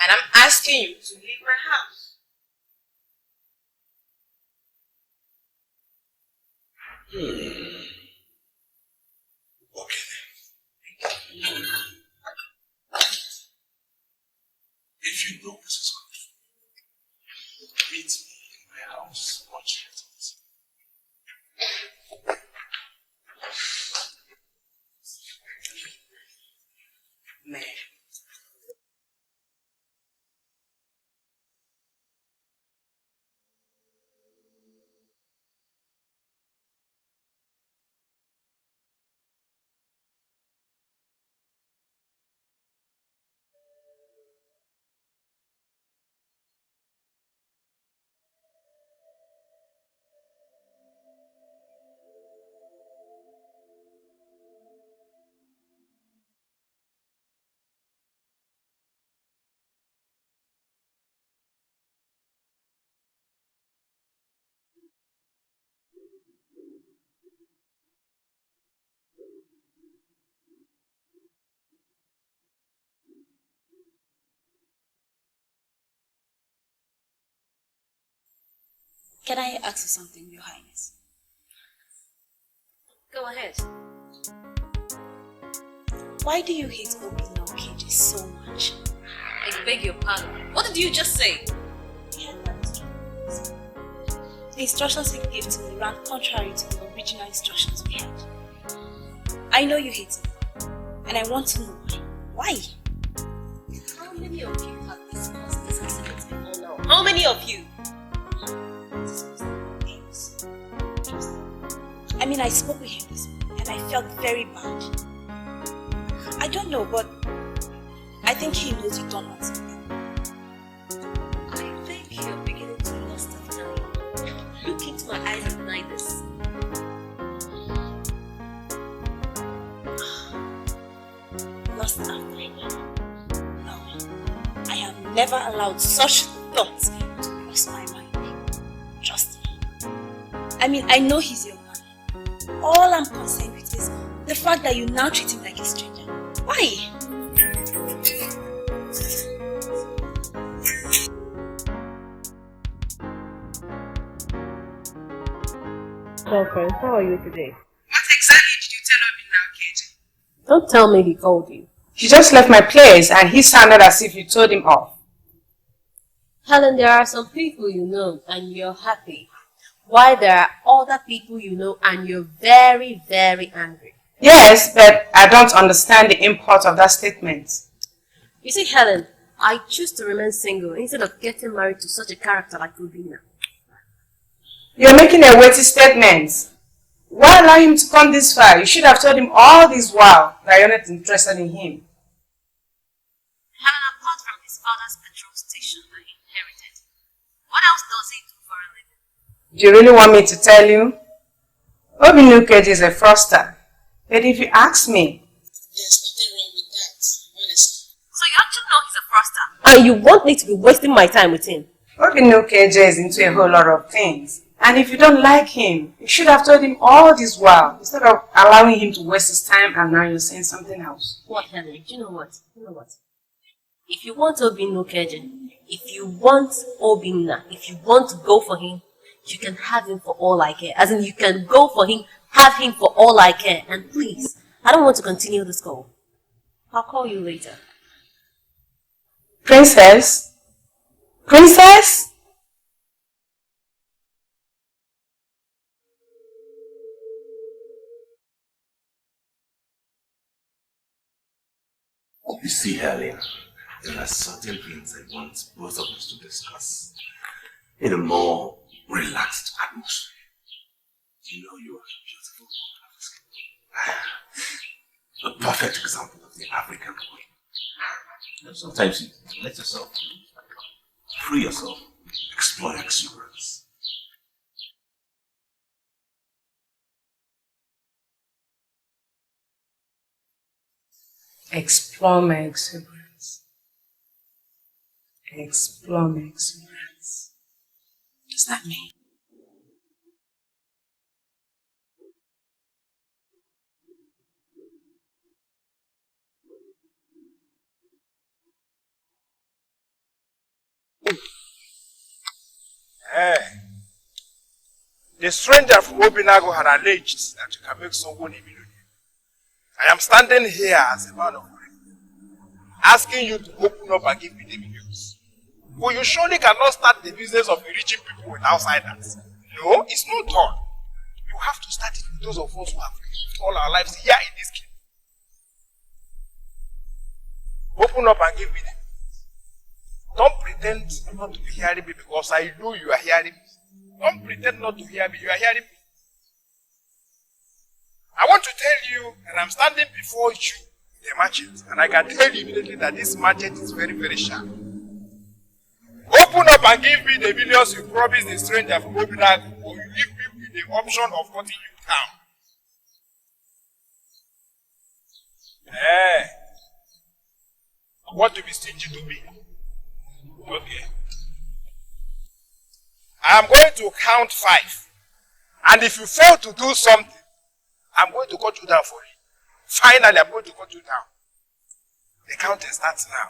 And I'm asking you to leave my house. Okay then. If you know this is good for you, meet me in my house. Watch it. Man. Can I ask you something, Your Highness? Go ahead. Why do you hate Obinagu KJ so much? I beg your pardon. What did you just say? The instructions he gave to me ran contrary to the original instructions we had. I know you hate him, and I want to know why. How many of you have discussed this incident before now? How many of you? I mean, I spoke with him this morning, and I felt very bad. I don't know, but I think he knows you don't want something. I think you're beginning to lust after me. Look into my eyes and deny this. Lust after me? No. I have never allowed such thoughts to cross my mind. Trust me. I mean, I know he's your man. All I'm concerned with is the fact that you now treat him like a stranger. Why? Girlfriend, how are you today? What exactly did you tell Obinagu KJ? Don't tell me he called you. He just left my place and he sounded as if you told him off. Helen, there are some people you know and you're happy. While there are other people you know and you're very, very angry. Yes, but I don't understand the import of that statement. You see, Helen, I choose to remain single instead of getting married to such a character like Obina. You're making a weighty statement. Why allow him to come this far? You should have told him all this while that you're not interested in him. Helen, apart from his father's petrol station I inherited, what else does he do for a living? Do you really want me to tell you? Obinagu KJ is a fraudster. But if you ask me, there's nothing wrong with that, honestly. So you actually know he's a fraudster? And you want me to be wasting my time with him? Obinagu KJ is into a whole lot of things. And if you don't like him, you should have told him all this while, instead of allowing him to waste his time and now you're saying something else. What, Helen? Do you know what? If you want Obinagu KJ, if you want Obina, if you want to go for him, you can have him for all I care. As in, you can go for him, have him for all I care. And please, I don't want to continue this call. I'll call you later. Princess? Princess? You see, Helen, there are certain things I want both of us to discuss in a more relaxed atmosphere. You know you are beautiful. A perfect example of the African queen. Sometimes you let yourself free yourself, explore your exuberance. Explore my exuberance. Explore my exuberance. What does that mean? The stranger from Obinagu had alleged that you can make someone a millionaire. I am standing here as a man of faith, asking you to open up and give me the millions. But you surely cannot start the business of enriching people with outsiders. No, it's not done. You have to start it with those of us who have lived all our lives here in this kingdom. Open up and give me them. Don't pretend not to be hearing me because I know you are hearing me. Don't pretend not to hear me. You are hearing me. I want to tell you that I'm standing before you, the merchant, and I can tell you immediately that this merchant is very, very sharp. Open up and give me the millions you promised the stranger from Obinagu, or you leave me with the option of cutting you down. Want to be stingy to me? Okay. I am going to count 5. And if you fail to do something, I'm going to cut you down for it. Finally, I'm going to cut you down. The counting starts now.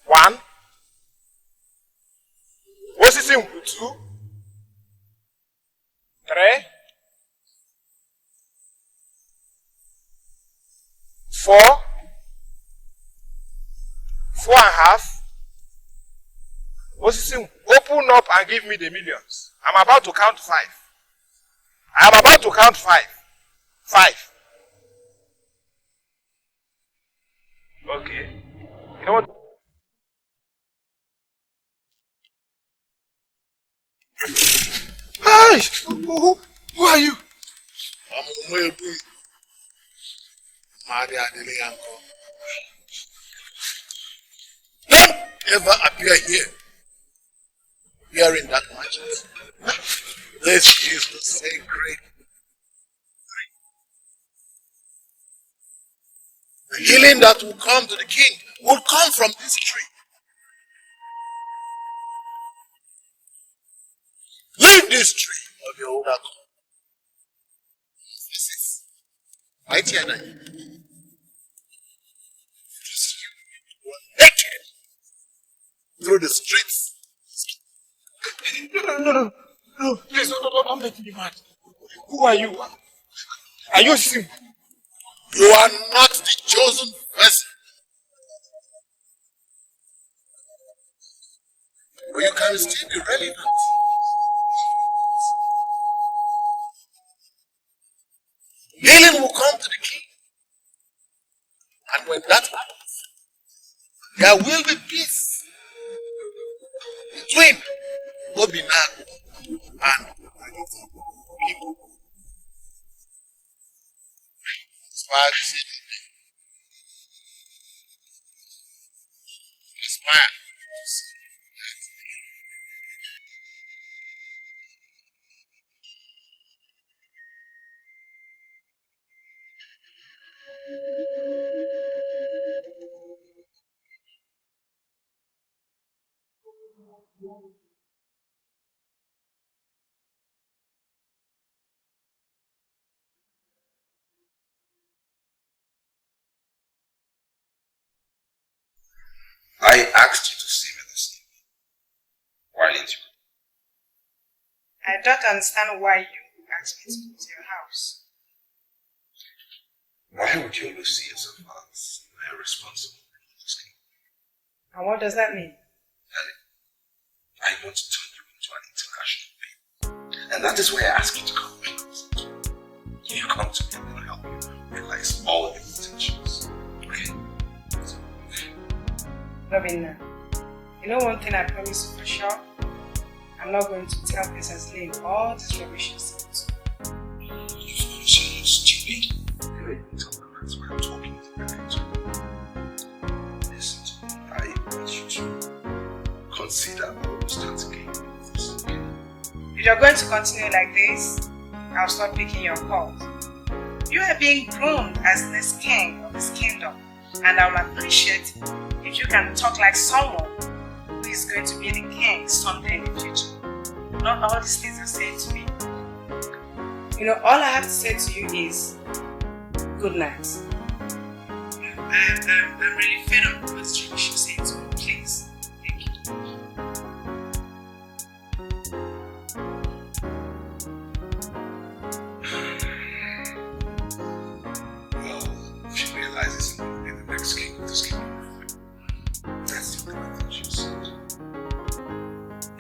1. What's it in 2? 3. 4. 4.5. What's it in? Open up and give me the millions. I'm about to count 5. I'm about to count 5. 5. Okay. You know what? Hi! Who are you? I'm Ugezu. Maria Delianko. Don't ever appear here wearing that merchant. This is the sacred. The healing that will come to the king will come from this tree. Leave this tree of your own accord. This is mighty and you are naked through the streets. No, please don't make me mad. Who are you? Are you Sim? You are not the chosen person. But you can still be relevant. Healing will come to the king. And when that happens, there will be peace between Obinagu and people. Aspire to see the aspire to see I asked you to see me this evening. Why didn't you? I don't understand why you asked me to come to your house. Why would you always see yourself as irresponsible? And what does that mean? I want to turn you into an international being. And that is why I ask you to come to me. You come to me, I'm going to help you realize all the intentions. Okay? Robin, you know one thing I promise you for sure? I'm not going to tell Princess Lane all this rubbish you said. You're so stupid. That's why I'm talking to you. Listen to me. I want you to consider all strategy. If you're going to continue like this, I'll stop picking your calls. You are being groomed as this king of this kingdom, and I will appreciate if you can talk like someone who is going to be the king someday in the future. Not all these things are saying to me. You know, all I have to say to you is good night. I'm really fed up with what you should say to me, please. Thank you. Well, she realizes I'm going to be the next king of this kingdom. That's the only thing she said.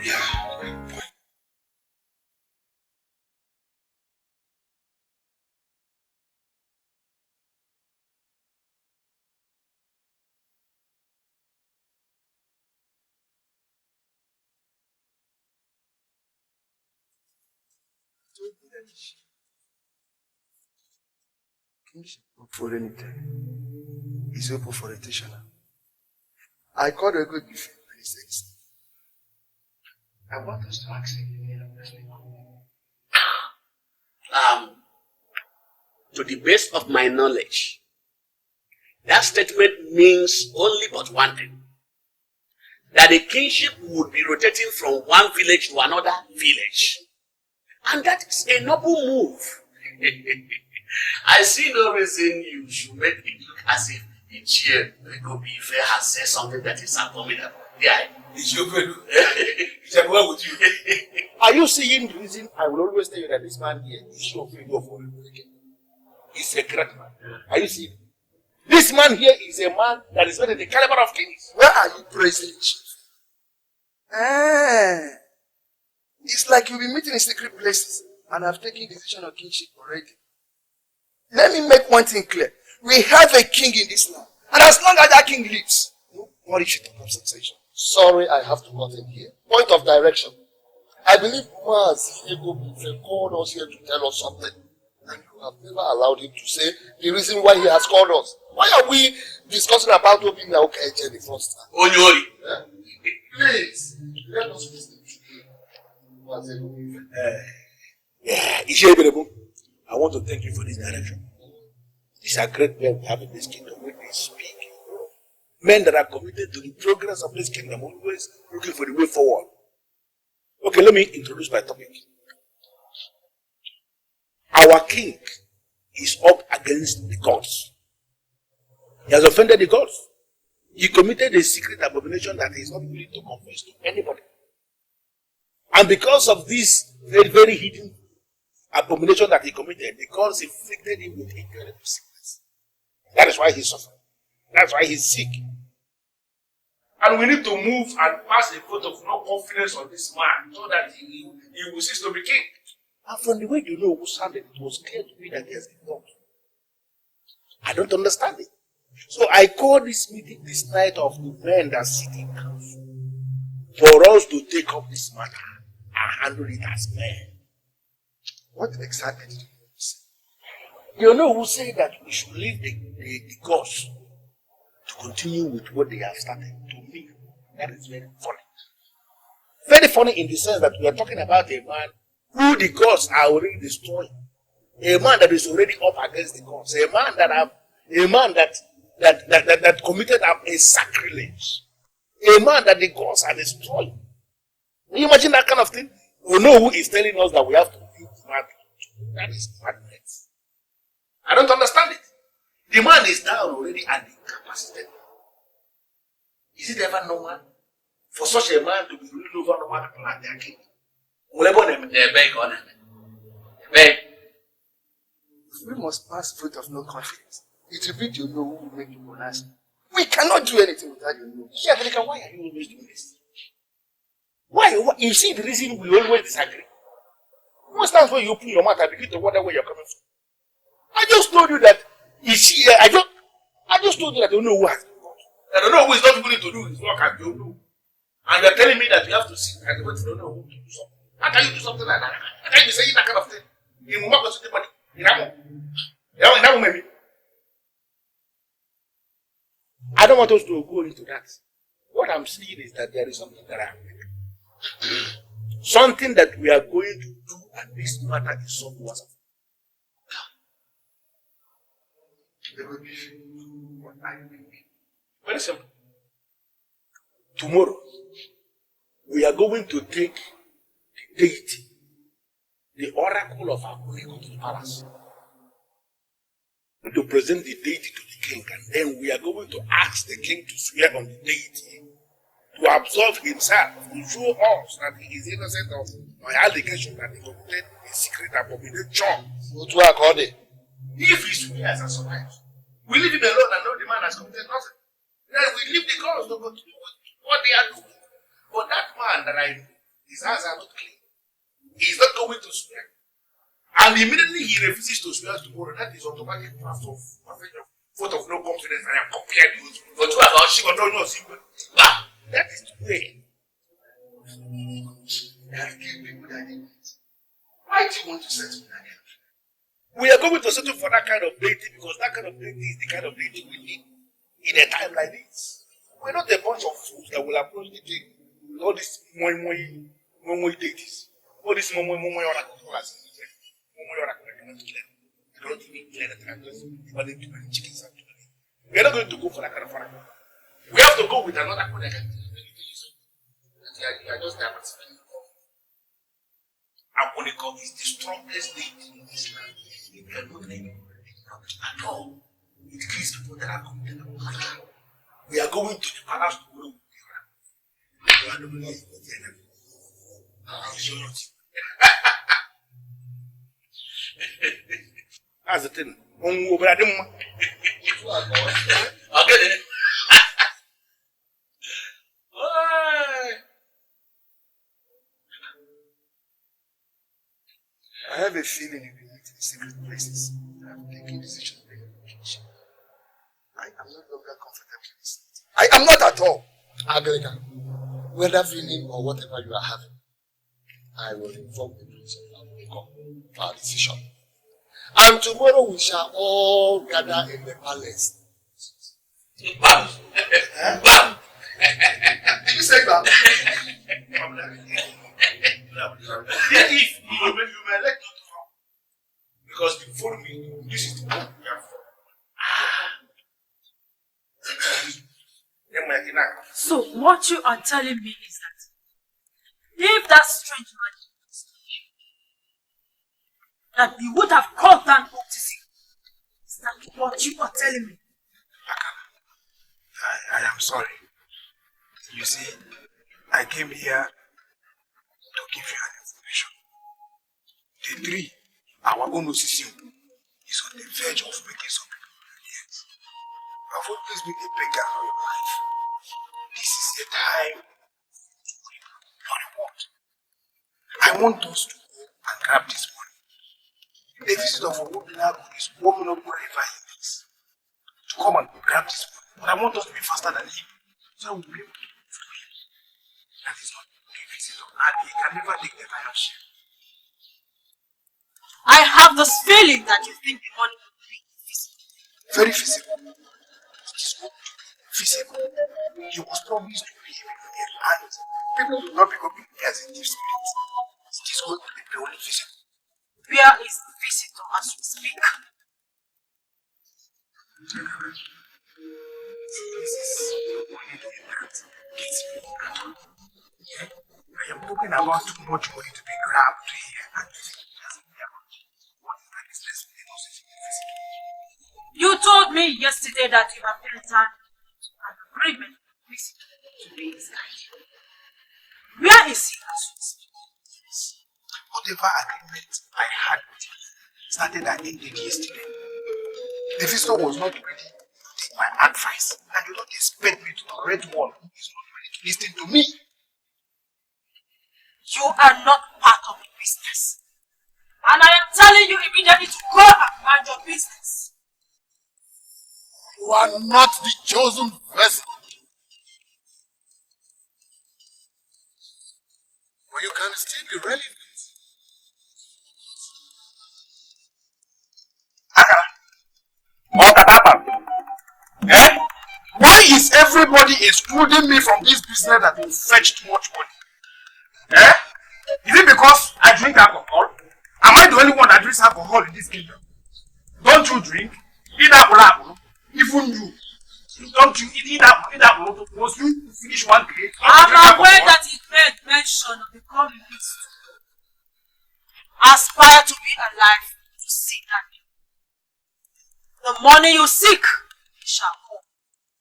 Yeah, okay, fine. For anything. He's open for rotation. I called a good before and he says, I want us to ask him the name of this people. To the best of my knowledge, that statement means only but one thing. That the kingship would be rotating from one village to another village. And that is a noble move. I see no reason you should make it look as if each year Ifete has said something that is abominable. Yeah. It's your good. It's a well with you. Are you seeing the reason I will always tell you that this man here is your friend of all? He's a great man. Are you seeing? This man here is a man that is better than the caliber of kings. Where are you praising, chief? It's like you'll be meeting in secret places and I've taken decision of kingship already. Let me make one thing clear. We have a king in this land. And as long as that king lives, nobody should talk of sensation. Sorry, I have to cut in here. Point of direction. I believe Ngozi called us here to tell us something. And you have never allowed him to say the reason why he has called us. Why are we discussing about Obinagu the first time? Onyori. Please, let us listen to you. I want to thank you for this direction. These are great men we have in this kingdom when they speak. Men that are committed to the progress of this kingdom, always looking for the way forward. Okay, let me introduce my topic. Our king is up against the gods. He has offended the gods. He committed a secret abomination that he is not willing to confess to anybody. And because of this very, very hidden abomination that he committed, the gods inflicted him with incredible sickness. That is why he's suffering. That's why he's sick. And we need to move and pass a vote of no confidence on this man so that he will cease to be king. And from the way you know who sounded, it was clear to me that he has been wrong. I don't understand it. So I call this meeting this night of the men that sit in council for us to take up this matter and handle it as men. What exactly did you say? You know who said that we should leave the gods to continue with what they have started. To me, that is very funny. Very funny in the sense that we are talking about a man who the gods are already destroying. A man that is already up against the gods. A man that committed a sacrilege. A man that the gods are destroying. Can you imagine that kind of thing? You know who is telling us that we have to leave the man? That is madness. I don't understand it. The man is down already and incapacitated. Is it ever normal for such a man to be ruling over normal people and their king? We must pass vote of no confidence. It will be your no who will make you pronounce. We cannot do anything without your no. Yeah, Angelica, why are you always doing this? Why? You see the reason we always disagree. Most times when you open your mouth, I begin to wonder where you're coming from. I just told you that you see, I just told you that I don't know who has been called. I don't know who is not willing to do his work as you know. And you're telling me that you have to sit and wait to don't know who to do something. How can you do something like that? How can you be saying that kind of thing? You will not go to the body. I don't want us to go into that. What I'm saying is that there is something that something that we are going to do, and this matter is solved once. Very simple. Tomorrow, we are going to take the deity, the oracle of Akuliko, to the palace, to present the deity to the king, and then we are going to ask the king to swear on the deity to absolve himself, to show us that he is innocent of my allegation that he committed a secret abomination. If he swears and survives, we leave him alone and know the man has committed nothing. Then we leave the gods to continue with what they are doing. But that man that I know, his hands are not clean. He is not going to swear. And immediately he refuses to swear tomorrow. That is automatic vote of no confidence. I am compared to you. But that is the way. Why do you want to settle that? We are going to settle for that kind of deity because that kind of deity is the kind of deity we need in a time like this. We're not a bunch of fools that will approach the thing with all these moi deities. All these moi oracles. I don't even clear that I'm just dividing too many chickens out. We're not going to go for that kind of oracle. We have to go with another one that can tell you something. You are just diversifying. Akuliko is the strongest deity in this land. You cannot name it at all. It kills people that are committed. We are going to the palace to go with the oracle. You are the one who is the enemy. I'll show you. That's the thing. Okay. I have a feeling you'll be meeting in secret places. I'm taking decisions in the kitchen. I am no longer comfortable in this. I am not at all. Angelica, whether feeling or whatever you are having, I will inform the police of our decision. And tomorrow we shall all gather in the palace. Bam! Bam! Did you say that? If you may let go to come. Because before me, this is the one we have for. So what you are telling me is that if that strange man that you would have called down Otis, is that what you are telling me? I am sorry. You see, I came here to give you an information. The tree, our own Osis, is on the verge of making some people brilliant. I've always been a beggar for your life. This is the time to reap your reward. I want us to go and grab this money. The visitor from Obinagu is warming up wherever he is to come and grab this money. But I want us to be faster than him. So we'll be able to move to him. That is not a visitor. And he can never take the lion's share. I have this feeling that you think the money will be physical. Very physical. It is going to be physical. You must promise to be a millionaire. And people will not be coming here as a gift spirit. It is going to be purely physical. Where is the visitor as we speak? This is only doing that gets me angry. I am talking about too much money to be grabbed here and it doesn't matter. What is that business with the You told me yesterday that you have entered an agreement with the visitor to be his guide. Where is he as we speak? Whatever agreement I had with him started and ended yesterday. The visitor was not ready to take my advice, and you don't expect me to correct one who is not ready to listen to me. You are not part of the business. And I am telling you immediately to go and mind your business. You are not the chosen vessel. But you can still be relevant. What happened? Eh? Why is everybody excluding me from this business that will fetch too much money? Eh? Is it because I drink alcohol? Am I the only one that drinks alcohol in this kingdom? Don't you drink? Eat apple. Even you. Don't you eat apple? Once you finish one plate, I'm aware that he made mention of the communist. Aspire to be alive to see that. The money you seek, it shall come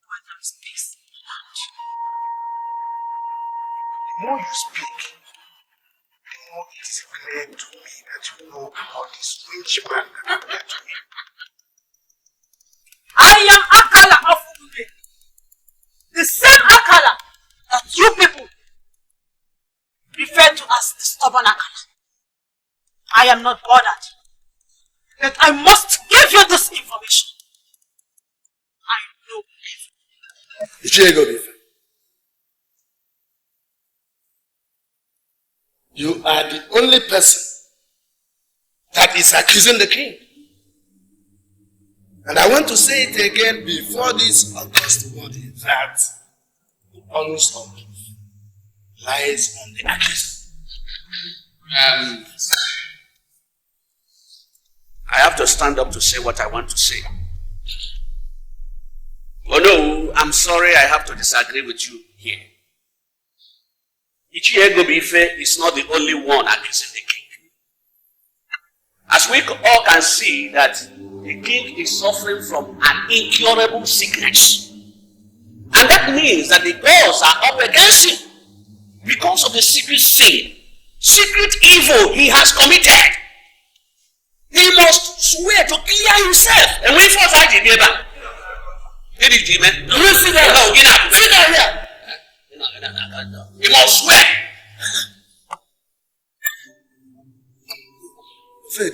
when there is peace in the land. The more you speak, the more it is clear to me that you know about this strange man that appeared to me. I am Akala of Uge. The same Akala that you people refer to as the stubborn Akala. I am not bothered. But I must give you this information. I know Ugezu. You are the only person that is accusing the king. And I want to say it again before this august body that the onus of truth lies on the accuser. I have to stand up to say what I want to say. Oh no, I'm sorry I have to disagree with you here. Ugezu is not the only one accusing the king. As we all can see that the king is suffering from an incurable sickness. And that means that the gods are up against him because of the secret sin, secret evil he has committed. He must swear to clear himself. And when he falls out, he gave up. Did you see, man? You sit there. No, get out. Sit down here. He must swear. Fred.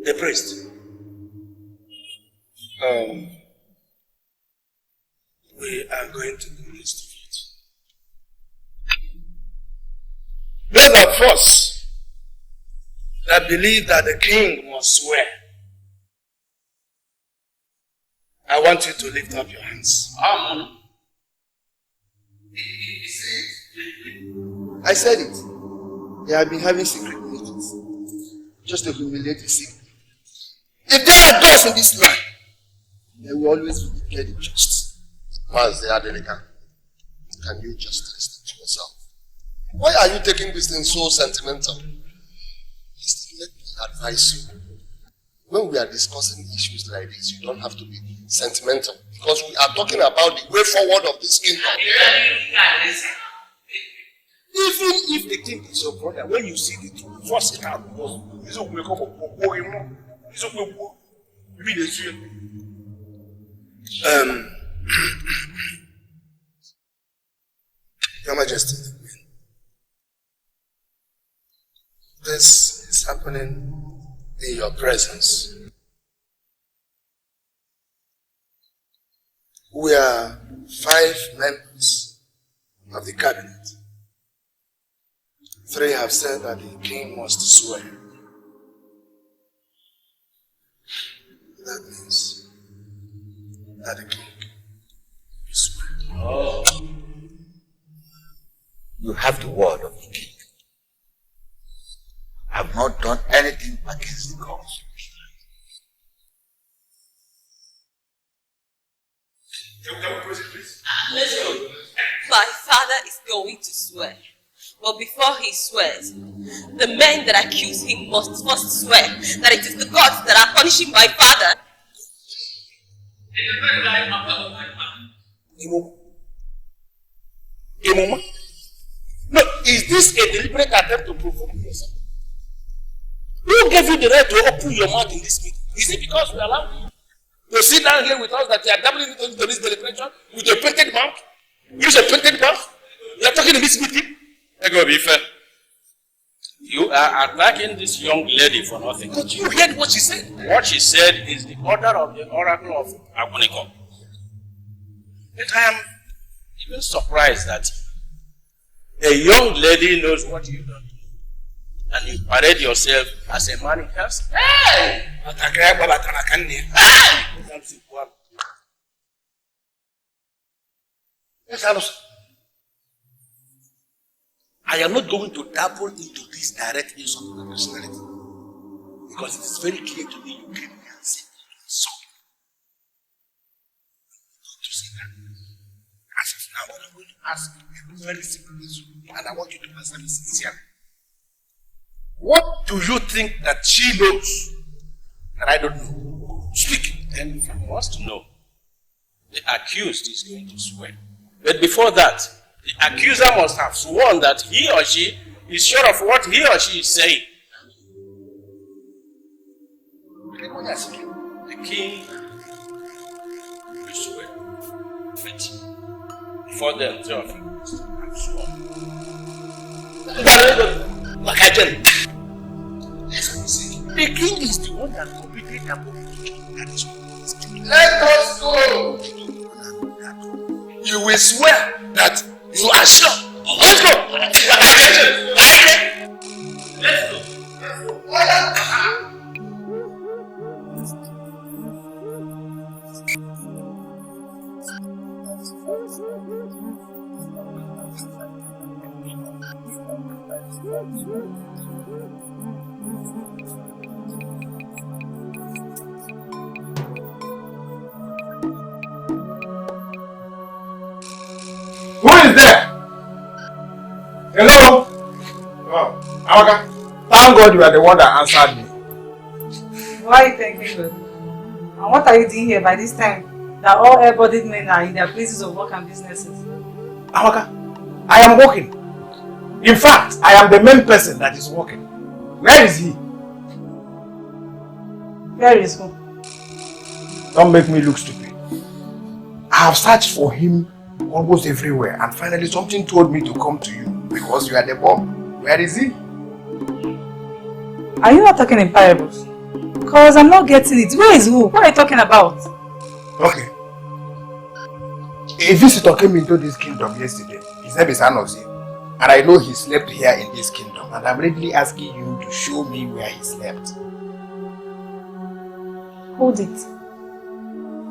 The priest. We are going to investigate. Those of us that believe that the king must swear, I want you to lift up your hands. I said it. They have been having secret meetings just to humiliate the sick. If there are gods in this land, they will always be declared just. Once they are delicate, can you just listen to yourself? Why are you taking this thing so sentimental? Listen, let me advise you. When we are discussing issues like this, you don't have to be sentimental. Because we are talking about the way forward of this kingdom. Even if the king is your brother, when you see the truth, first it out because he's a wake up of he's a wake up. You mean it's real? Your Majesty, this is happening in your presence. We are 5 members of the cabinet. 3 have said that the king must swear. That means that the king will swear. Oh. You have the word of the king. I have not done anything against the gods. My father is going to swear. But before he swears, the men that accuse him must first swear that it is the gods that are punishing my father. No, is this a deliberate attempt to provoke yourself? Who gave you the right to open your mouth in this meeting? Is it because we allow you to sit down here with us that you are doubling into this deliberation with your painted mouth? Use a painted mouth? You are talking in this meeting? You are attacking this young lady for nothing. But you heard what she said. What she said is the order of the oracle of Aguniko. But I am even surprised that a young lady knows what you don't do. And you parade yourself as a man in house. Hey! I am not going to dabble into this direct insult to my personality. Because it is very clear to me you came here and said insult. Don't you say that? As of now, what I'm going to ask you is very simple, and I want you to answer me sincerely. What do you think that she knows that I don't know? Speak. And if you must know, the accused is going to swear. But before that, the accuser must have sworn that he or she is sure of what he or she is saying. The king will swear. But before them, three of you must have sworn. The king is the one that committed the movement. That is what. Let us go! You will swear that you are sure. Let's go! Let's go! Who is there? Hello? Oh, Amaka. Thank God you are the one that answered me. Why are you thanking God? And what are you doing here by this time that all air-bodied men are in their places of work and businesses? Amaka, I am working. In fact, I am the main person that is working. Where is he? Where is who? Don't make me look stupid. I have searched for him almost everywhere, and finally something told me to come to you because you are the bomb. Where is he? Are you not talking in parables? Because I'm not getting it. Where is who? What are you talking about? Okay. A visitor came into this kingdom yesterday. His name is Anozie, and I know he slept here in this kingdom, and I'm readily asking you to show me where he slept. Hold it.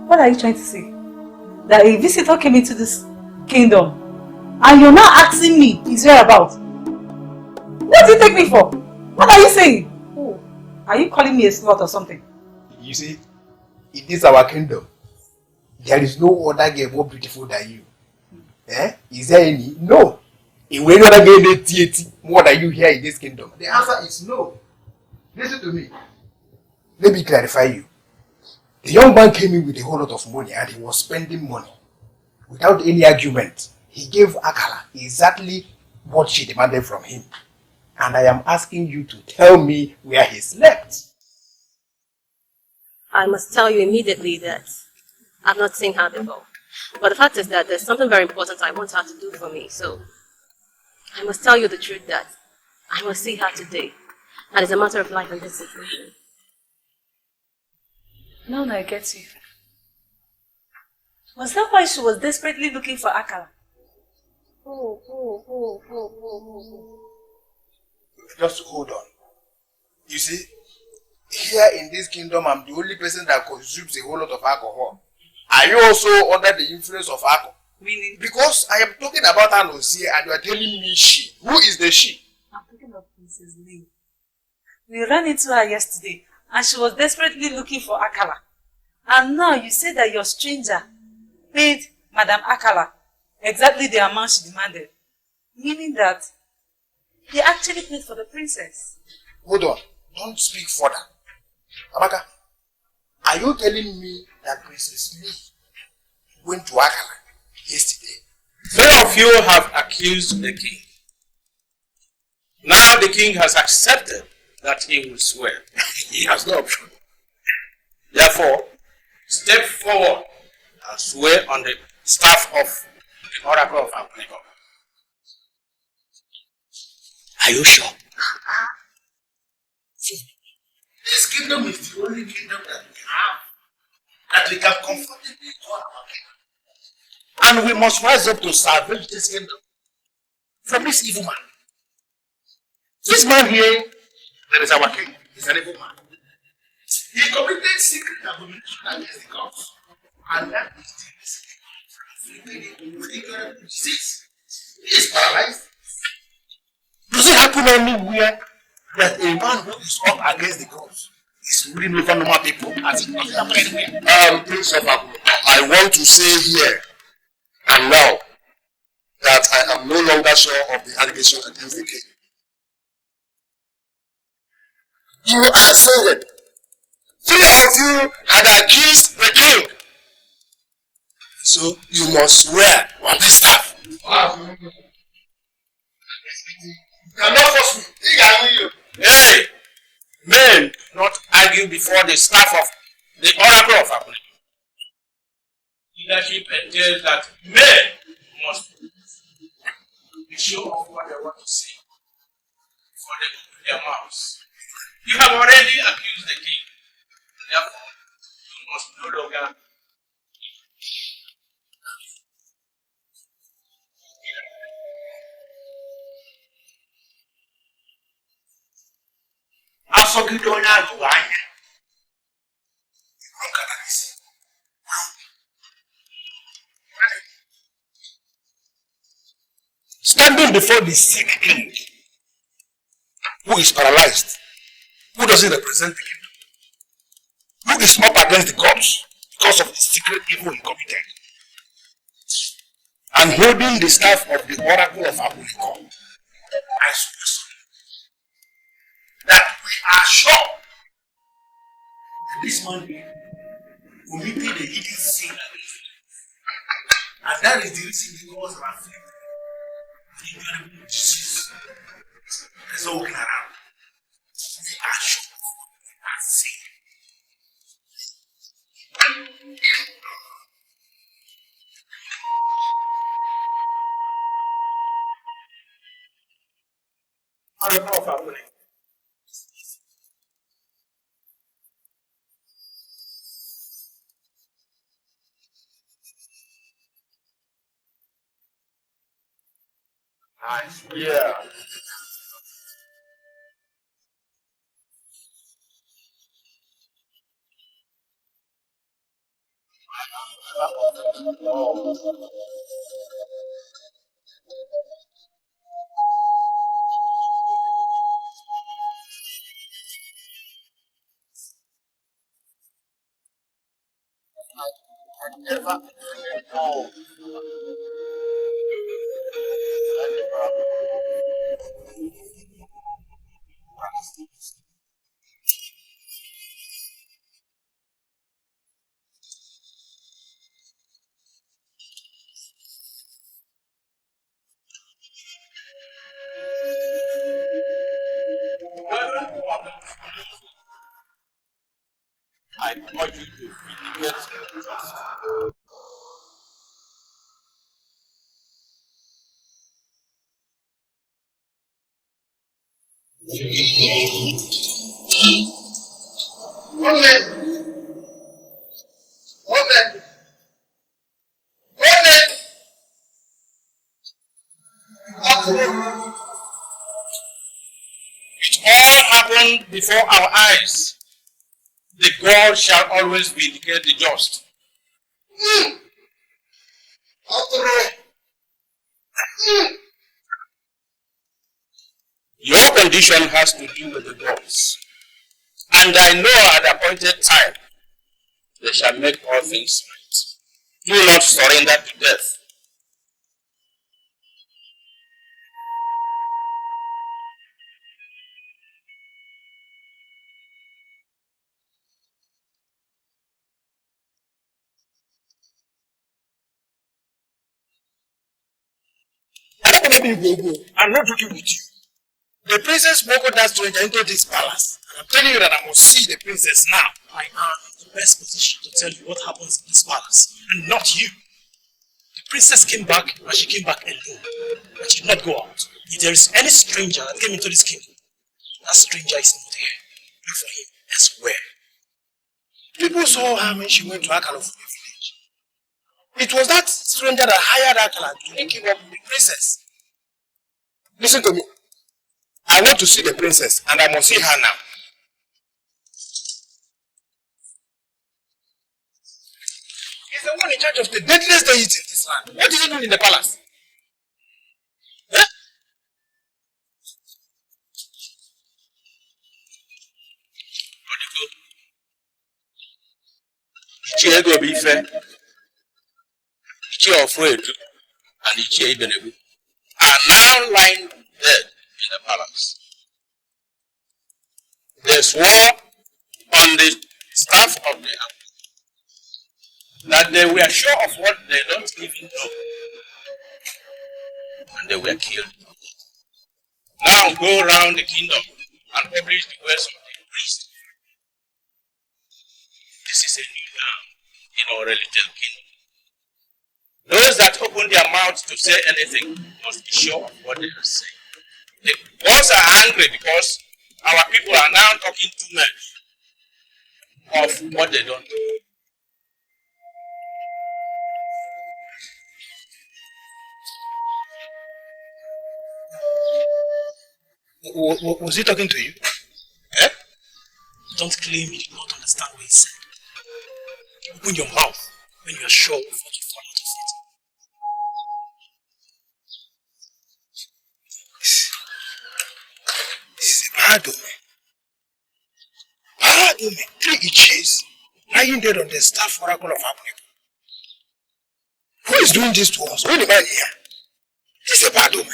What are you trying to say? That a visitor came into this kingdom and you're now asking me his whereabouts? What do you take me for? What are you saying? Oh, are you calling me a slut or something? You see, in this our kingdom, there is no other girl more beautiful than you. Eh? Is there any? No. In any other girl more than you here in this kingdom? The answer is no. Listen to me. Let me clarify you. The young man came in with a whole lot of money and he was spending money. Without any argument, he gave Akala exactly what she demanded from him. And I am asking you to tell me where he slept. I must tell you immediately that I've not seen her before. But the fact is that there's something very important I want her to do for me. So I must tell you the truth that I must see her today. And it's a matter of life and death situation. Now I get you. Was that why she was desperately looking for Akala? Just hold on. You see, here in this kingdom, I'm the only person that consumes a whole lot of alcohol. Are you also under the influence of alcohol? Meaning? Because I am talking about Anozie and you are telling me she. Who is the she? I'm talking about Princess Lee. We ran into her yesterday and she was desperately looking for Akala. And now you say that your stranger paid Madam Akala exactly the amount she demanded. Meaning that he actually paid for the princess. Hold on. Don't speak further. Amaka, are you telling me that Princess Lee went to Akala yesterday Three of you have accused the king. Now the king has accepted that he will swear. He has no option. Therefore, step forward and swear on the staff of the oracle of Obinagu. Are you sure? This kingdom is the only kingdom that we have, that we can comfortably call our kingdom. And we must rise up to salvage this kingdom from this evil man. This man here, that is our king, is an evil man. He committed secret abomination against the gods. And that is the disease. He is paralyzed. Does it happen anywhere that a man who is up against the gods is ruling over normal people? As it doesn't happen anywhere. Prince of Abu, I want to say here and now that I am no longer sure of the allegation against the king. You are saying three of you had accused the king. So you must swear on this staff. Wow. You cannot force me. Hey! Men, not argue before the staff of the oracle of Obinagu. Leadership entails that men must be sure of what they want to say before they open their mouths. You have already accused the king. Therefore, you must no longer. Standing before the sick king, who is paralyzed, who doesn't represent the kingdom, who is up against the gods because of the secret evil he committed, and holding the staff of the oracle of Obinagu, I swear that we are sure that this man here committed a hidden sin against him. And that is the reason he was afflicted with incredible disease. There's no walking around. We are sure of what we are saying. Oracle of Obinagu. Yeah. I urge you to vindicate justice. It all happened before our eyes. The God shall always vindicate the just. Your condition has to do with the gods. And I know at the appointed time they shall make all things right. Do not surrender to death. me, Gogo. I'm not joking with you. The princess welcomed that stranger into this palace. And I'm telling you that I must see the princess now. I am in the best position to tell you what happens in this palace, and not you. The princess came back, and she came back alone. And she did not go out. If there is any stranger that came into this kingdom, that stranger is not here. Look for him elsewhere. People saw her when she went to Akala from the village. It was that stranger that hired Akala to link him up with the princess. Listen to me. I want to see the princess, and I must see her now. He's the one in charge of the deadliest deity in this land. What is he doing in the palace? Huh? Ichie Ife, Ichie Ofredu, and Ichie Ibenebu are now lying dead in the palace. They swore on the staff of the house that they were sure of what they don't even know, and they were killed. Now go round the kingdom and publish the words of the priest. This is a new norm in our relative kingdom. Those that open their mouths to say anything must be sure of what they are saying. The boss are angry because our people are now talking too much of what they don't do. Was he talking to you? Eh? Don't claim you did not understand what he said. Open your mouth when you are sure of what you fall out of it. This is a bad omen. Bad omen. 3 Ichies lying dead on the staff oracle of Abu. Who is doing this to us? Who the man here? This is a bad omen.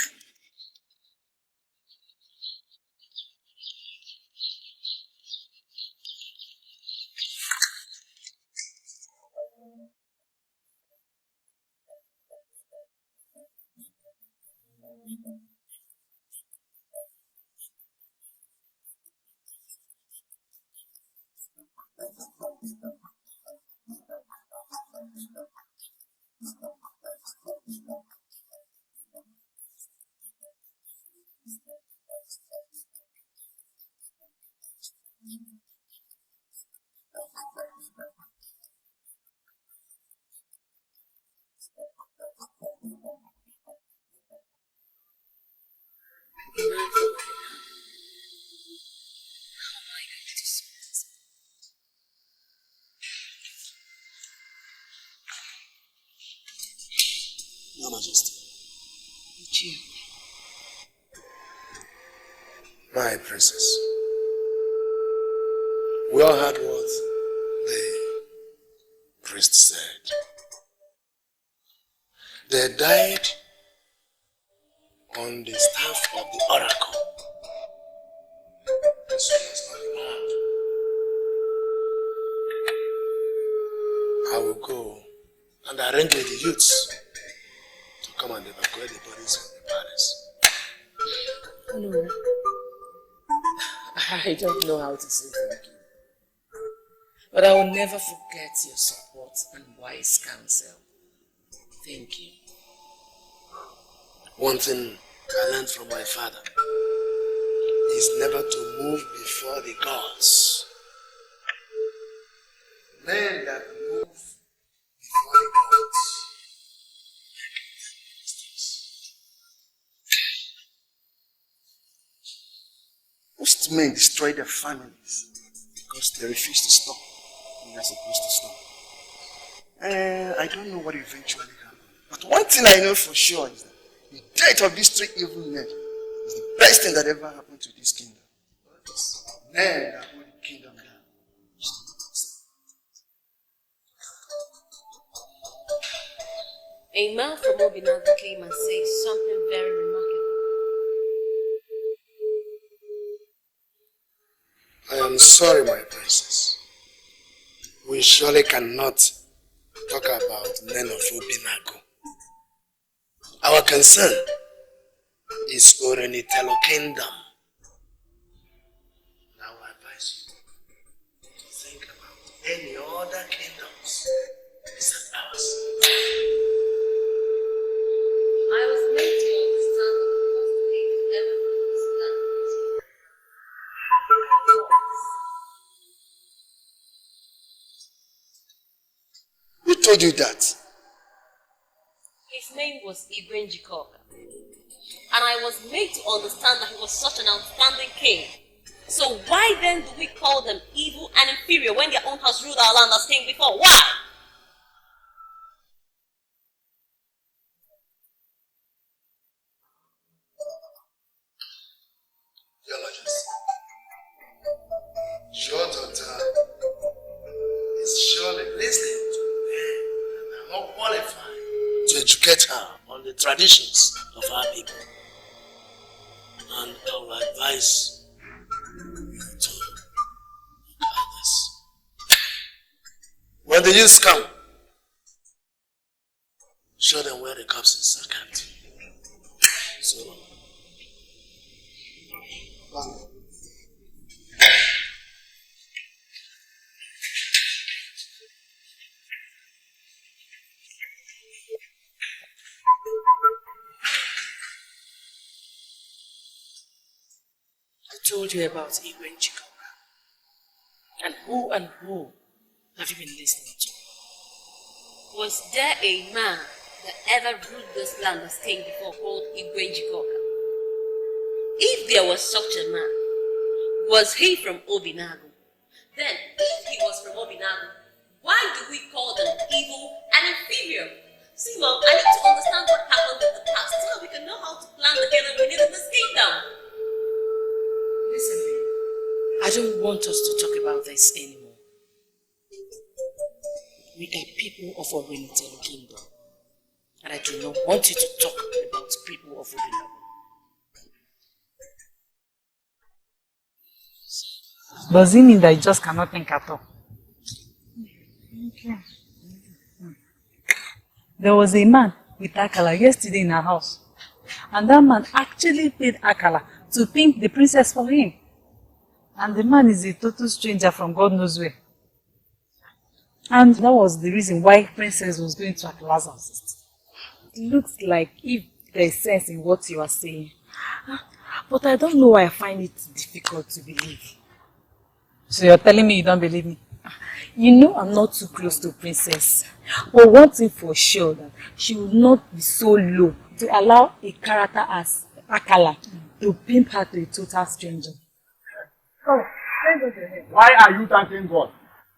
Your Majesty. My princess, we all heard what the priest said. They died on the staff of the oracle. This was not allowed. I will go and arrange with the youths to come and evacuate the bodies from the palace. No. I don't know how to say thank you. But I will never forget your support and wise counsel. Thank you. One thing I learned from my father is never to move before the gods. Men that move before the gods. Most men destroy their families because they refuse to stop when they're supposed to stop. I don't know what eventually happened. But one thing I know for sure is that the death of these 3 evil men is the best thing that ever happened to this kingdom. Men that hold the kingdom down. A man from Obinagu came and said something very remarkable. I am sorry, my princess. We surely cannot talk about men of Obinagu. Our concern is Orenitelo Kingdom. Now I advise you to think about any other kingdoms except ours. I was made to understand that the first thing to ever understand. Who told you that? His name was Igwenji Koka. And I was made to understand that he was such an outstanding king. So why then do we call them evil and inferior when their own house ruled our land as king before? Why? Your daughter is surely listening to men and are not qualified to educate her on the traditions of our people. And I will advise you to others. When the youths come, show them where the corpses are kept. So, I told you about Igwenji Koka. And who have you been listening to? was there a man that ever ruled this land as king before called Igwenji Koka? If there was such a man, was he from Obinagu? Then, if he was from Obinagu, why do we call them evil and inferior? See, Mom, I need to understand what happened in the past so we can know how to plan together we need in this kingdom. Listen, babe. I don't want us to talk about this anymore. We are people of Orenitelo Kingdom. And I do not want you to talk about people of Obinagu. Does it mean that you just cannot think at all? Okay. There was a man with Akala yesterday in our house. And that man actually paid Akala to pimp the princess for him. And the man is a total stranger from God knows where. And that was the reason why princess was going to Akala's house. It looks like if there is sense in what you are saying. But I don't know why I find it difficult to believe. So you're telling me you don't believe me? You know I'm not too close to princess. But one thing for sure, that she will not be so low to allow a character as Akala to pimp her to a total stranger. Oh, why are you thanking God?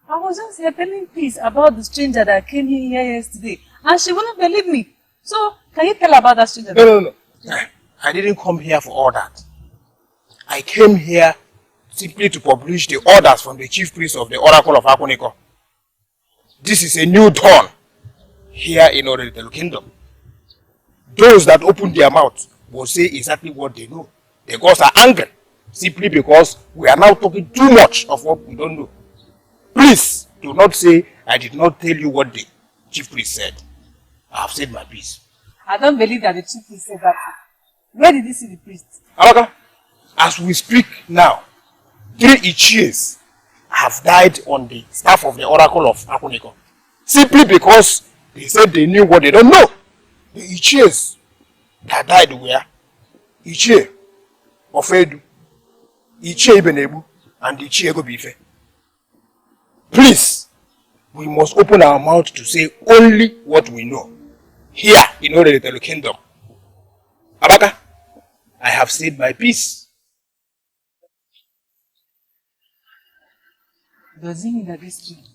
I was just here telling peace about the stranger that came in here yesterday. And she wouldn't believe me. So, can you tell about that stranger? No. I didn't come here for all that. I came here simply to publish the orders from the chief priest of the Oracle of Akuniko. This is a new dawn here in Orenitelo Kingdom. Those that open their mouths will say exactly what they know. The gods are angry simply because we are now talking too much of what we don't know. Please do not say I did not tell you what the chief priest said. I have said my piece. I don't believe that the chief priest said that. Where did you see the priest? Amaka, as we speak now, 3 Ichies have died on the staff of the Oracle of Akuniko. Simply because they said they knew what they don't know. The Ichies that died were Ichie Ofedu, Ichie Ibenebu, and Ichie Gobife. Please, we must open our mouth to say only what we know. Here in Orenitelo Kingdom. Amaka, I have said my piece. Does it mean that this thing?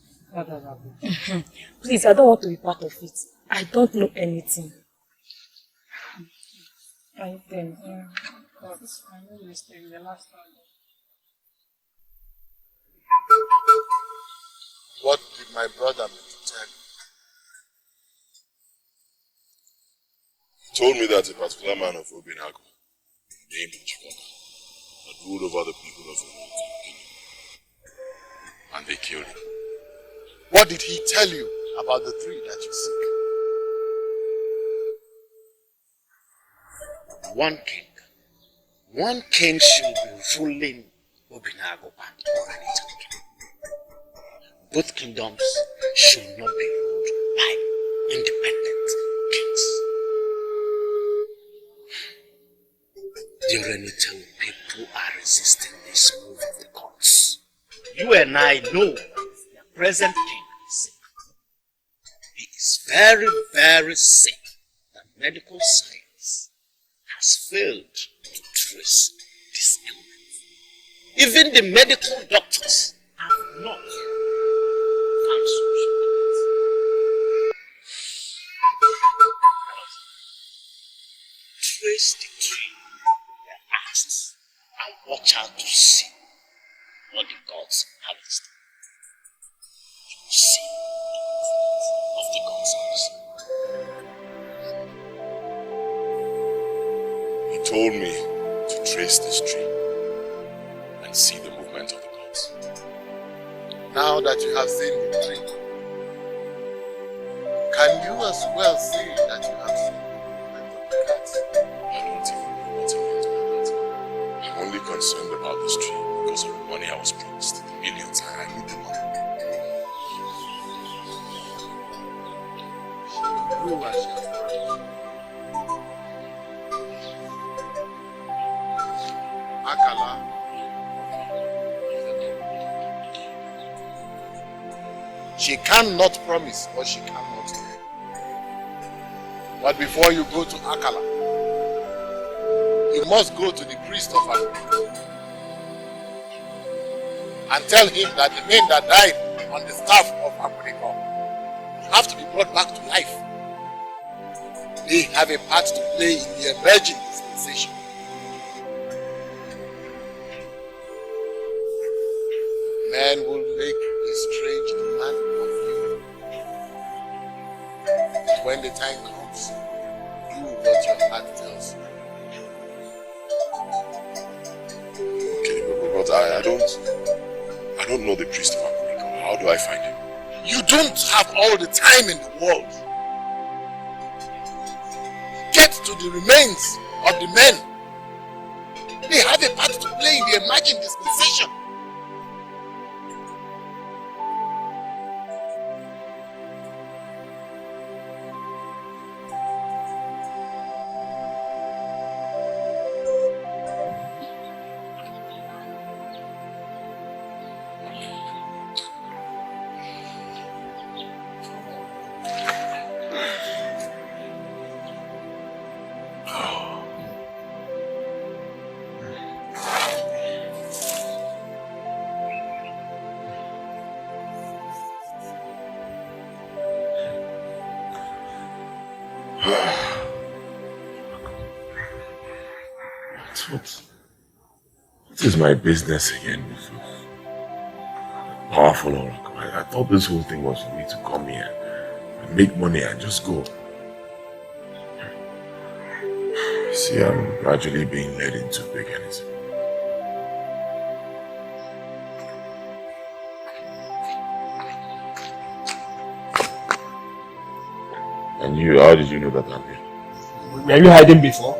Please, I don't want to be part of it. I don't know anything. I think, I made a mistake the last time. What did my brother mean to tell you? He told me that a particular man of Obinagu, named Chikona, had ruled over the people of Orenitelo Kingdom. And they killed him. What did he tell you about the 3 that you seek? One king one king should be ruling Obinagu and Oranita. Both kingdoms should not be ruled by independent kings. The Oranita people are resisting this move of the courts. You and I know that the present king is sick. He is very, very sick. That medical science has failed to trace this illness. Even the medical doctors have not found solution. Trace the tree, their acts, and watch out to see what the gods have in store. To see of the gods He told me to trace this tree and see the movement of the gods. Now that you have seen the tree, can you as well say that you have seen the movement of the gods? I don't even know what it meant by that. I'm only concerned about this tree because of the money I was promised. The millions. I need the money. Do as you have promised. Akala. She cannot promise what she cannot do. But before you go to Akala, you must go to the priest of Akala and tell him that the men that died on the staff of Akuniko have to be brought back to life. They have a part to play in the emerging dispensation. Man will make a strange demand of you. When the time comes, do what your heart tells you. Okay, but I don't know the priest of Akuniko. How do I find him? You don't have all the time in the world. Get to the remains of the men. They have a part to play in the emerging dispensation. What is my business again? Powerful oracle. I thought this whole thing was for me to come here and make money and just go. See, I'm gradually being led into paganism. And you, how did you know that I'm here? Were you hiding before?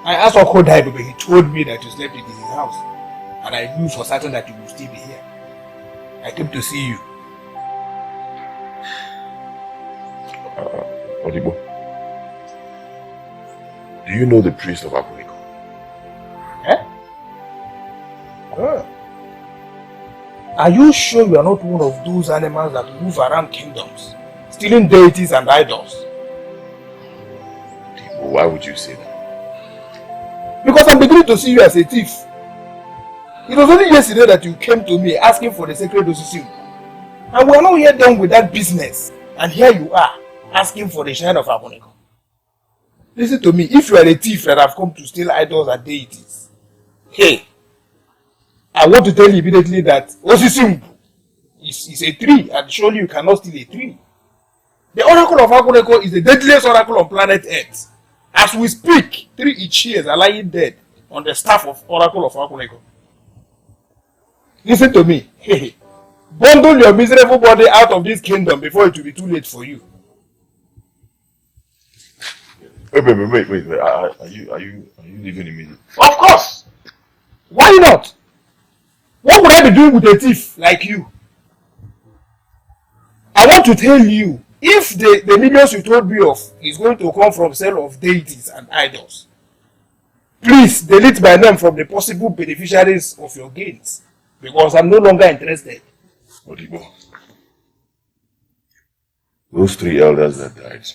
I asked Oko died, but he told me that you slept in his house. And I knew for certain that you would still be here. I came to see you. Odibo, do you know the priest of Akuniko? Eh? Oh. Are you sure you are not one of those animals that move around kingdoms, stealing deities and idols? Odibo, why would you say that? Because I'm beginning to see you as a thief. It was only yesterday that you came to me asking for the sacred Osisi. And we are not yet done with that business. And here you are, asking for the shrine of Akuniko. Listen to me, if you are a thief that have come to steal idols and deities, hey, I want to tell you immediately that Osisi is a tree, and surely you cannot steal a tree. The oracle of Akuniko is the deadliest oracle on planet Earth. As we speak, 3 Ichies are lying dead on the staff of Oracle of Akuniko. Listen to me. Bundle your miserable body out of this kingdom before it will be too late for you. Wait. Are you leaving immediately? Of course. Why not? What would I be doing with a thief like you? I want to tell you, if the millions you told me of is going to come from sale of deities and idols, please delete my name from the possible beneficiaries of your gains, because I'm no longer interested. Odibo, those 3 elders that died,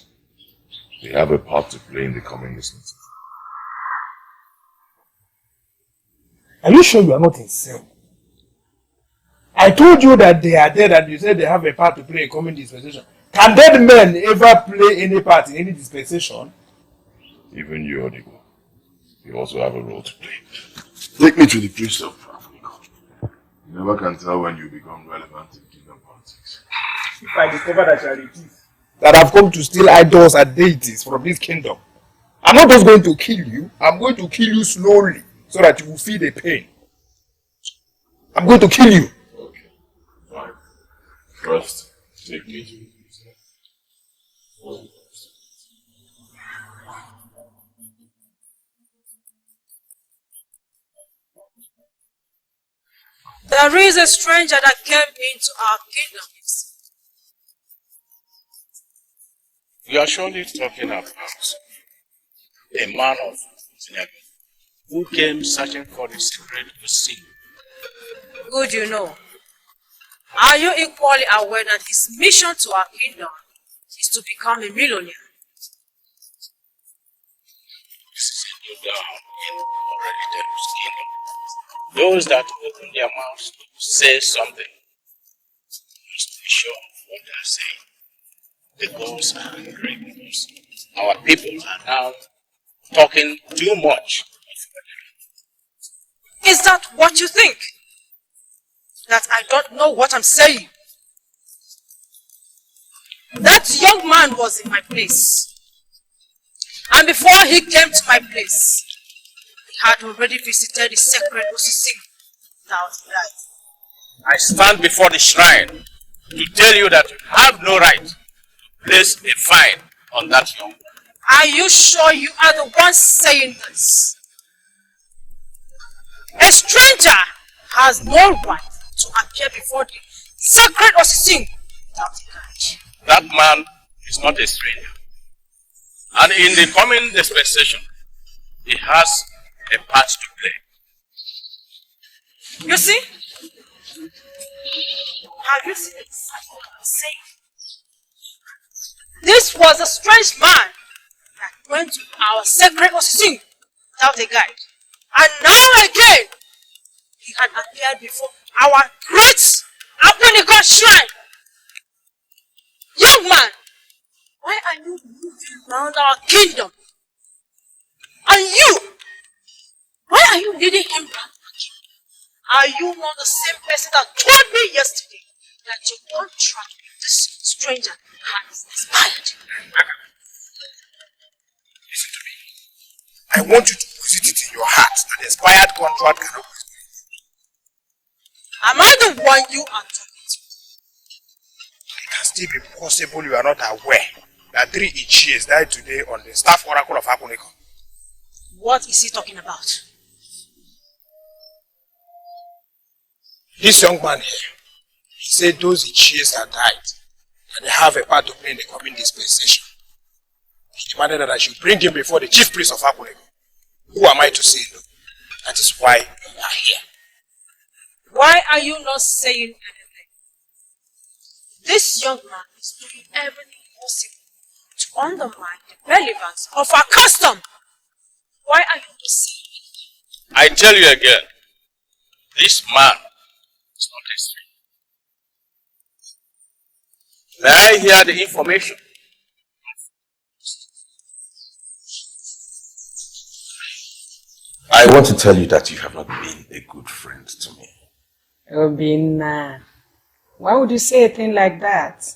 they have a part to play in the coming business. Are you sure you are not insane? I told you that they are dead and you said they have a part to play in coming dispensation. Can dead men ever play any part in any dispensation? Even you, Odibo, you also have a role to play. Take me to the priest of Africa. You never can tell when you become relevant in kingdom politics. If I discover that you are a thief, that I've come to steal idols and deities from this kingdom, I'm not just going to kill you, I'm going to kill you slowly so that you will feel the pain. I'm going to kill you. Okay, fine. First, take me to the priest. There is a stranger that came into our kingdom. You are surely talking about a man of Obinagu who came searching for the secret to see. Good you know. Are you equally aware that his mission to our kingdom is to become a millionaire? This is a new dawn in already Teru's kingdom. Those that open their mouths to say something must be sure of what they are saying. The gods are angry with us. Our people are now talking too much. Is that what you think? That I don't know what I'm saying? That young man was in my place. And before he came to my place, he had already visited the sacred Osisi without life. I stand before the shrine to tell you that you have no right to place a fine on that young man. Are you sure you are the one saying this? A stranger has no right to appear before the sacred Osisi without a guide. That man is not a stranger. And in the coming dispensation, he has a part to play. You see? Have you seen exactly what I'm saying? This was a strange man that went to our sacred Osisi without a guide. And now again, he had appeared before our great Obinagu shrine. Young man, why are you moving around our kingdom? And you, why are you leading him back? Are you not the same person that told me yesterday that your contract with this stranger has expired? Listen to me. I want you to put it in your heart that the expired contract cannot be. Am I the one you are talking to? It can still be possible you are not aware that 3 Ichies died today on the staff oracle of Akuniko. What is he talking about? This young man here, he said those Ichies that died, and they have a part to play in the coming dispensation. He demanded that I should bring him before the chief priest of Akuniko. Who am I to say no? That is why you are here. Why are you not saying anything? This young man is doing everything possible to undermine the relevance of our custom. Why are you not saying anything? I tell you again, this man is not a stranger. May I hear the information? I want to tell you that you have not been a good friend to me. Obina, why would you say a thing like that?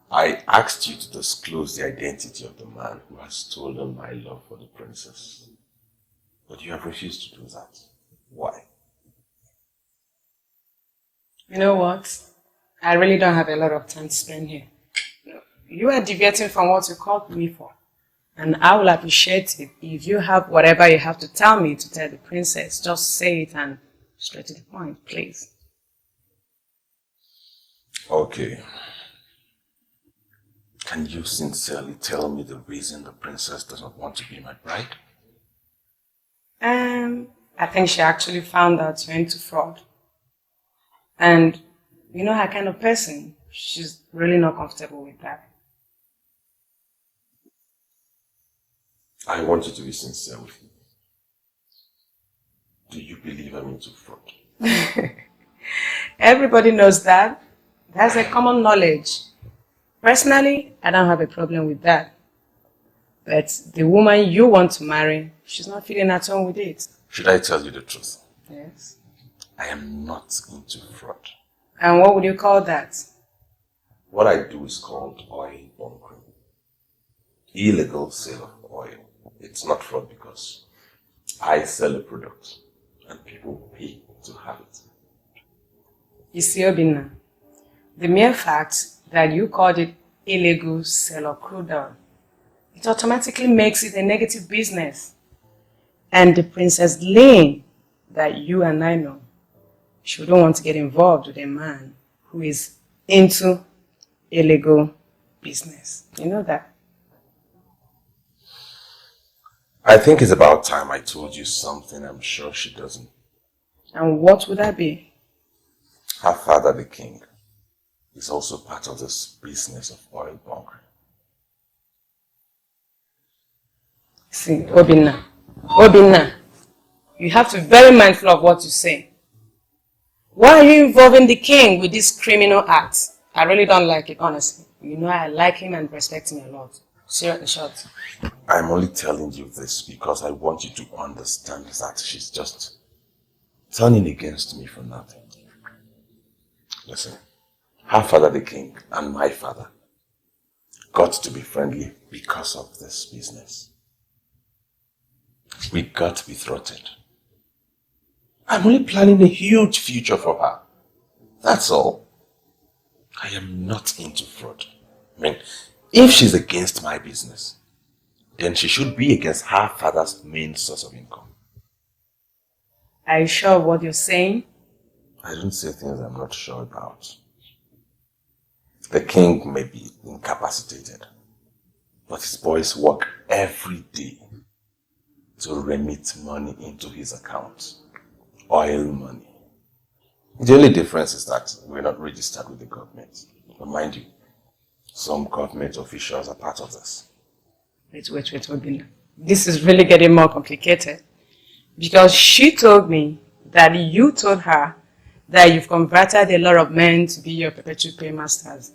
I asked you to disclose the identity of the man who has stolen my love for the princess. But you have refused to do that. Why? You know what? I really don't have a lot of time to spend here. You are deviating from what you called me for. And I will appreciate it if you have whatever you have to tell me to tell the princess. Just say it and straight to the point, please. Okay. Can you sincerely tell me the reason the princess does not want to be my bride? I think she actually found out you're into fraud. And you know her kind of person. She's really not comfortable with that. I want you to be sincere with me. Do you believe I'm into fraud? Everybody knows that. That's a common knowledge. Personally, I don't have a problem with that. But the woman you want to marry, she's not feeling at home with it. Should I tell you the truth? Yes. I am not into fraud. And what would you call that? What I do is called oil bunkering. Illegal sale of oil. It's not fraud because I sell a product and people pay to have it. You see, Obina, the mere fact that you called it illegal sale of crude oil, it automatically makes it a negative business. And the Princess Lane that you and I know, she wouldn't want to get involved with a man who is into illegal business. You know that? I think it's about time I told you something I'm sure she doesn't. And what would that be? Her father, the king, is also part of this business of oil bunkering. See, Obina, you have to be very mindful of what you say. Why are you involving the king with this criminal act? I really don't like it, honestly. You know I like him and respect him a lot. Seriously, short. I'm only telling you this because I want you to understand that she's just turning against me for nothing. Listen, her father, the king, and my father got to be friendly because of this business. We got to be thwarted. I'm only planning a huge future for her. That's all. I am not into fraud. I mean, if she's against my business, then she should be against her father's main source of income. Are you sure of what you're saying? I don't say things I'm not sure about. The king may be incapacitated, but his boys work every day to remit money into his account. Oil money. The only difference is that we're not registered with the government. But mind you, some government officials are part of this. Wait, Obina. This is really getting more complicated. Because she told me that you told her that you've converted a lot of men to be your perpetual paymasters.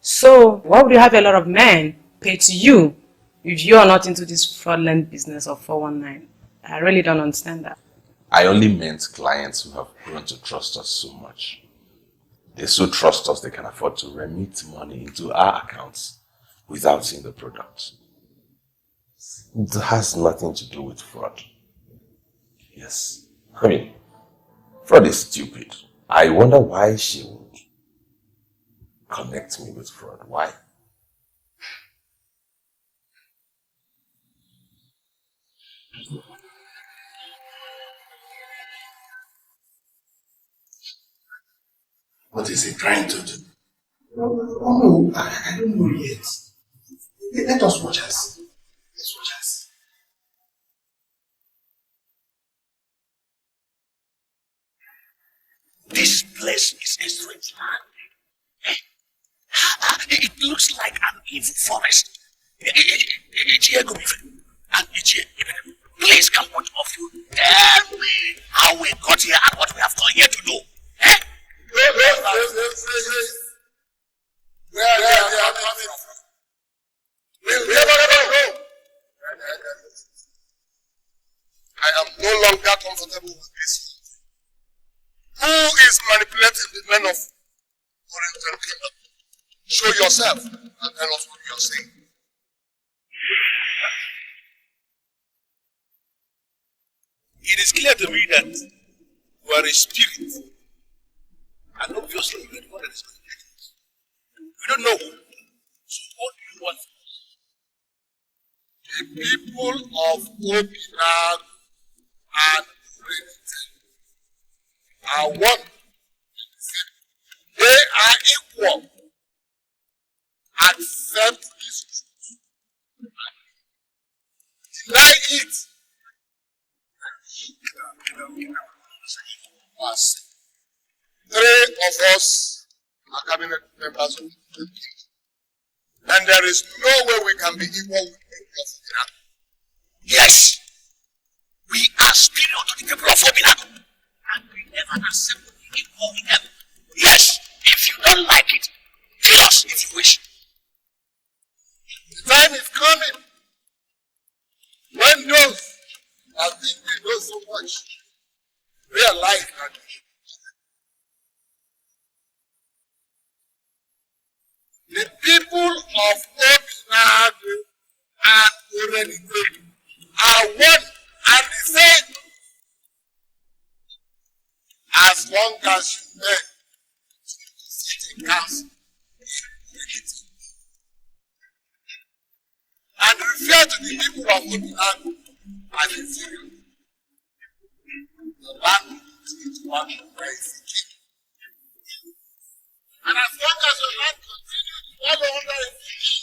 So, why would you have a lot of men pay to you if you are not into this fraudulent business of 419? I really don't understand that. I only meant clients who have grown to trust us so much. They so trust us they can afford to remit money into our accounts without seeing the product. It has nothing to do with fraud. Yes. I mean, fraud is stupid. I wonder why she would connect me with fraud. Why? What is he trying to do? Oh, no, I don't know yet. Let us watch us. Let's watch us. This place is a strange land. It looks like an evil forest. Please come, one of you, tell me how we got here and what we have come here to do. Where they are coming from? We'll never know. I am no longer comfortable with this. Who is manipulating the men of Oriental Kingdom? Show yourself and tell us what you are saying. It is clear to me that you are a spirit. And obviously you are the one that is manipulating us. We don't know who. So what do you want from us? the people of Obinagu and Renite are one. They are equal. Accept this truth. Deny it. Three of us are cabinet members of the king. And there is no way we can be equal with people of Obinagu. Yes, we are superior to the people of Obinagu. And we never accept to be equal with them. Yes, if you don't like it, kill us if you wish. The time is coming when those that think they know so much realize that the people of Obinagu and Renite are one and the same. As long as you men sit in council and refer to the people of Obinagu as inferior, the land will continue to work where it's the king. And as long as your land continues to follow under a king,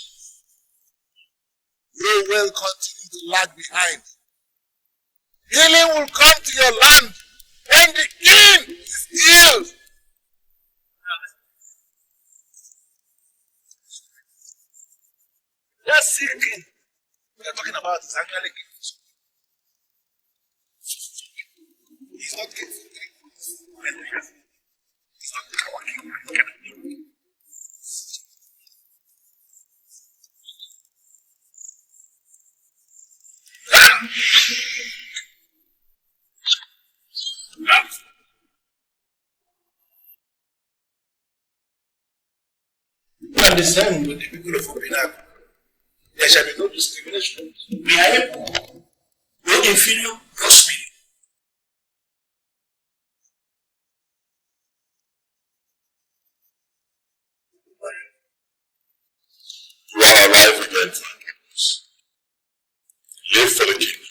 you will continue to lag behind. Healing will come to your land when the king is healed. That sick king we are talking about is actually king. He's not king. He's not our king. And the same with the people of Obinagu. There shall be no discrimination. We are equal. No inferior, no superior. You are alive again, Frank. Live for the kingdom,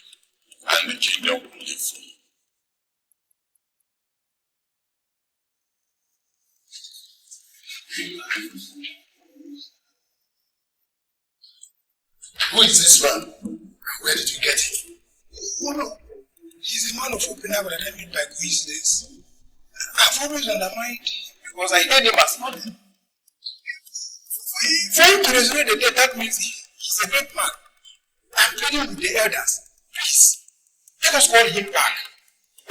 and the kingdom will live for you. Who is this man? Where did you get him? Oh no, he's a man of Obinagu that I met by coincidence. I've always undermined him because I heard him as nothing. For him to resurrect the dead, that means he's a great man. I'm pleading with the elders. Please, let us call him back.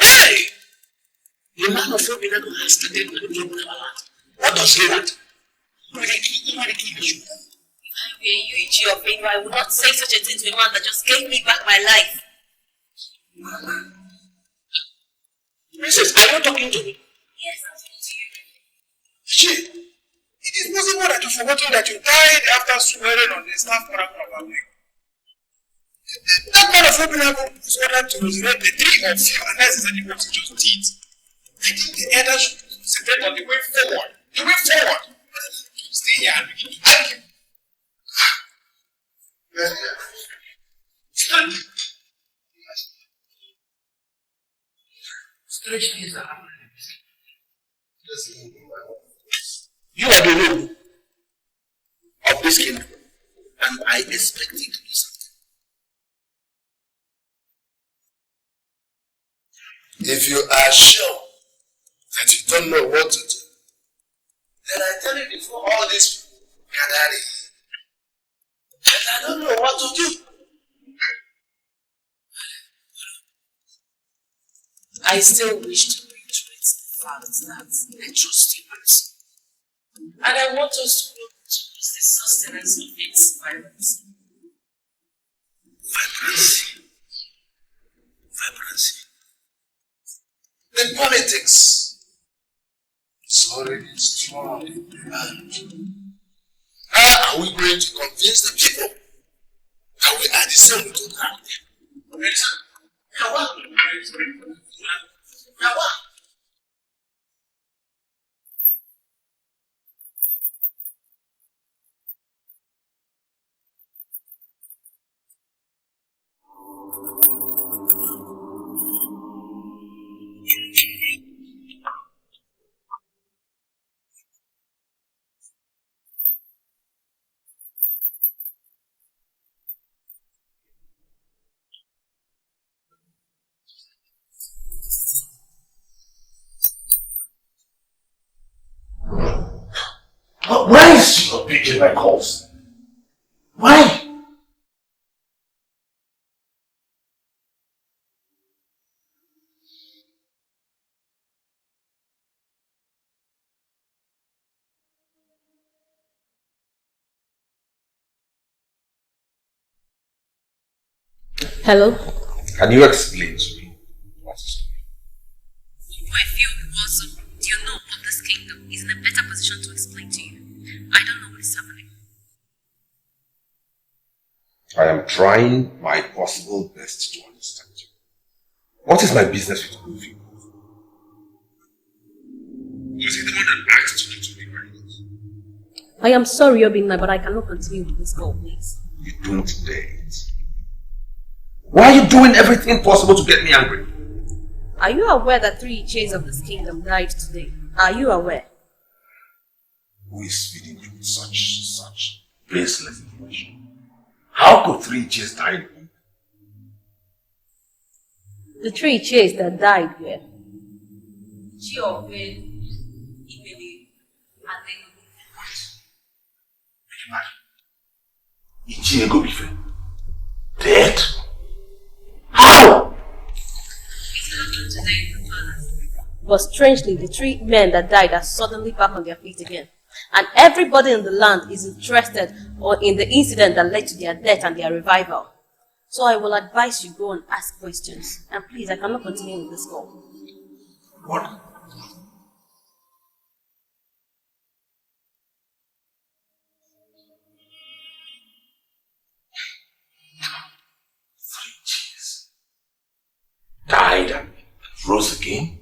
Hey! The man of Obinagu has started manipulating our land. What does he want? If I were you, Ichi of Benue, I would not say such a thing to a man that just gave me back my life. Princess, are you talking to me? Yes, I'm talking to you. Ichi, it is possible that you've forgotten that you died after swearing on the staff paragraph of our week. That man of Obinagu was ordered to resurrect the three of you, and that is exactly what he just did. I think the elders should concentrate on the way forward. The way forward. Stay here and begin to argue. Stand. You are the ruler of this kingdom, and I expect you to do something. If you are sure that you don't know what to do, then I tell you before all these people gather here that I don't know what to do. I still wish to reiterate the fact that I trust you, and I want us to work towards the sustenance of its vibrancy. Vibrancy. The politics is already strong in the land. How are we going to convince the people that we are the same with Obinagu? Why is she not picking my calls? Why? Hello? Can you explain to me what's I feel Ugezu, do you know of this kingdom, is in a better position to explain to you. I don't know what is happening. I am trying my possible best to understand you. What is my business with moving? Was he the one that asked you to be married? I am sorry, Obinagu, but I cannot continue with this call, please. You don't dare it. Why are you doing everything possible to get me angry? Are you aware that 3 Iches of this kingdom died today? Are you aware? Who is feeding you with such baseless information? How could 3 Iches die in one? The 3 Iches that died were Ichiego Bife. Dead? How? It happened today in the palace. But strangely, the 3 men that died are suddenly back on their feet again. And everybody in the land is interested in the incident that led to their death and their revival. So I will advise you go and ask questions. And please, I cannot continue with this call. What? Died and rose again?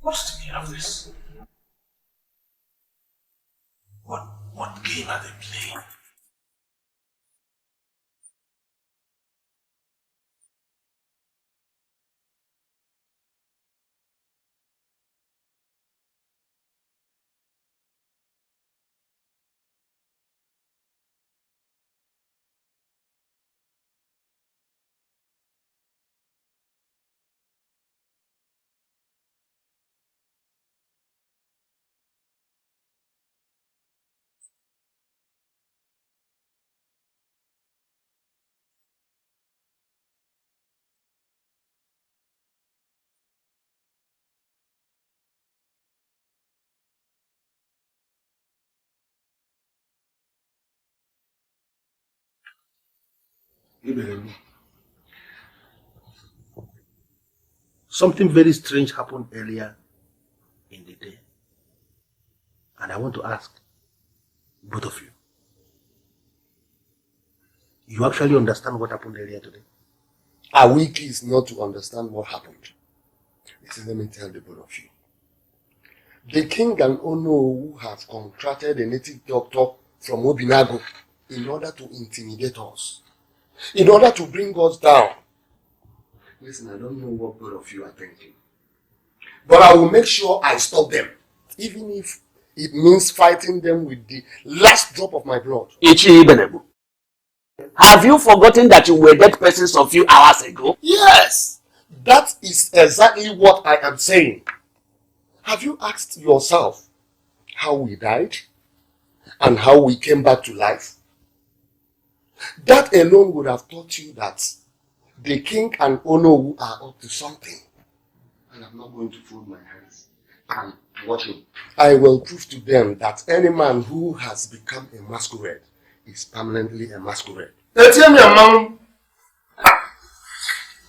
What's the meaning of this? What game are they playing? Something very strange happened earlier in the day. And I want to ask both of you. You actually understand what happened earlier today? Are we pleased not to understand what happened? Listen, let me tell the both of you. The king and Ono have contracted a native doctor from Obinagu in order to intimidate us, in order to bring us down. Listen, I don't know what both of you are thinking, but I will make sure I stop them, even if it means fighting them with the last drop of my blood. Ichi Ibenebu, have you forgotten that you were dead persons a few hours ago? Yes, that is exactly what I am saying. Have you asked yourself how we died and how we came back to life? That alone would have taught you that the king and Ono are up to something. And I'm not going to fold my hands and watch him. I will prove to them that any man who has become a masquerade is permanently a masquerade.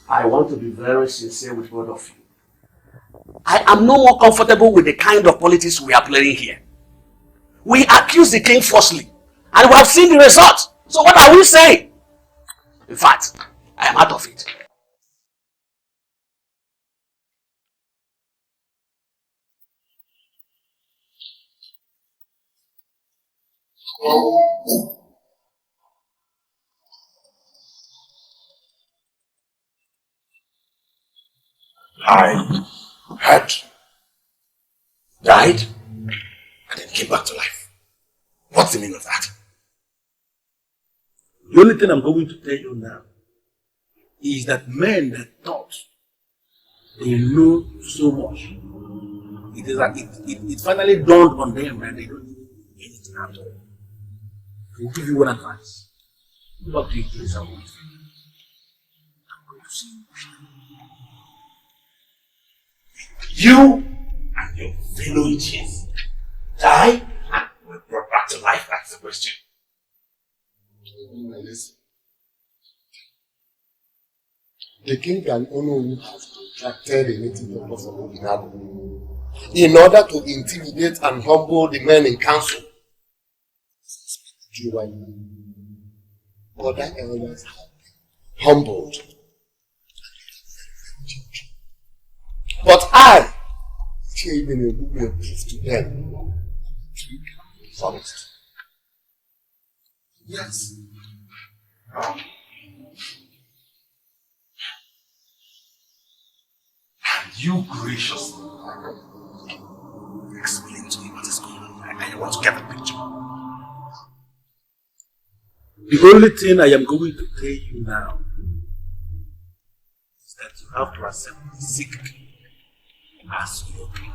I want to be very sincere with both of you. I am no more comfortable with the kind of politics we are playing here. We accuse the king falsely, and we have seen the result. So what are we saying? In fact, I am out of it. I had died and then came back to life. What's the meaning of that? The only thing I'm going to tell you now is that men that thought they know so much, it finally dawned on them that they don't know anything at all. I will give you one advice. What do you please avoid? I'm going to see you and your fellow chief die and were brought back to life. That's the question. Listen. The king and Ono have contracted a native doctor from Obinagu in order to intimidate and humble the men in council. Other elders have been humbled. But I, even will prove to them forest. Yes. And you graciously explain to me what is going on. I want to get a picture. The only thing I am going to tell you now is that you have to accept the sick as your king.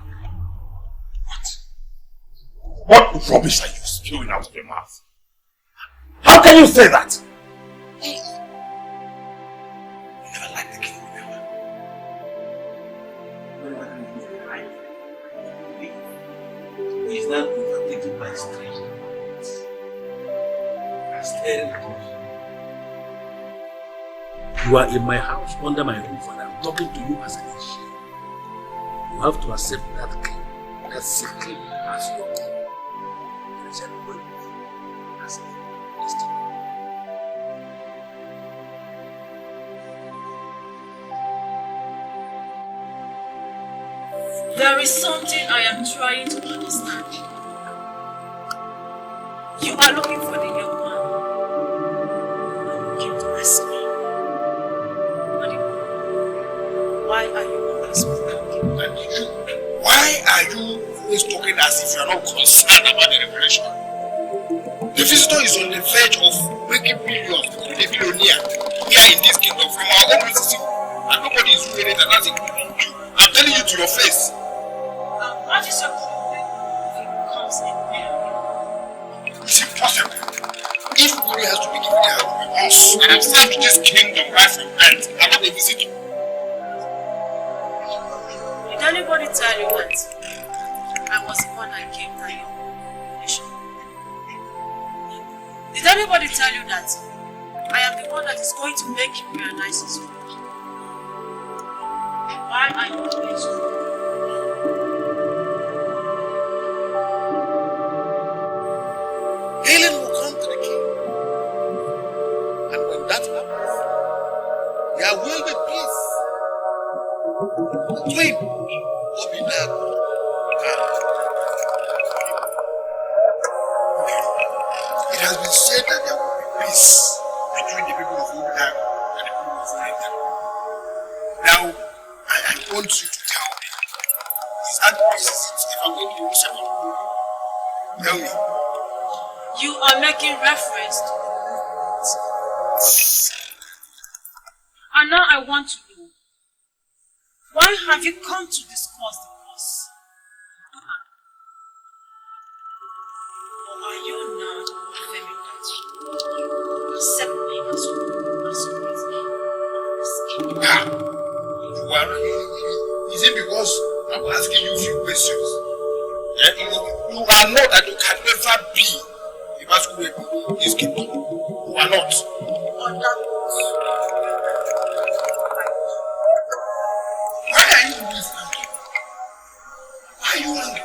What rubbish are you spewing out of your mouth? How can you say that? You never liked the king, remember? He is now overtaken by strange thoughts. Staring at us. You are in my house under my roof and I'm talking to you as an issue. You have to accept that king, that sick king as your king. There is a way as There is something I am trying to understand. You are looking for the young man who came to ask me. Why are you always with him? Why are you always talking as if you are not concerned about the revelation? The visitor is on the verge of making millions to the billionaire here in this kingdom from our own visiting, and nobody is doing it, and that's including you. I'm telling you to your face. What is your problem if he becomes a billionaire? It's impossible. If money has to be given to us, and I've served this kingdom right from birth, I'm not a visitor. Did anybody tell you that I was the one that came to your nation? Did anybody tell you that I am the one that is going to make you realize his fault? Why are you doing so? Healing will come to the king. And when that happens, there will be peace between Obinagu and it has been said that there will be peace between the people of Obinagu and the people of Ifete. Now, I want you to tell me, is that peace if I'm going to use seven? Tell me. You are making reference to the movement. And now I want to know, why have you come to discuss the cause? Or are you now affirming that you accept me as Well, is it because I'm asking you a few questions? You are not and you can never be the masquerade in this kingdom. You are not. Why are you always angry? Why are you angry?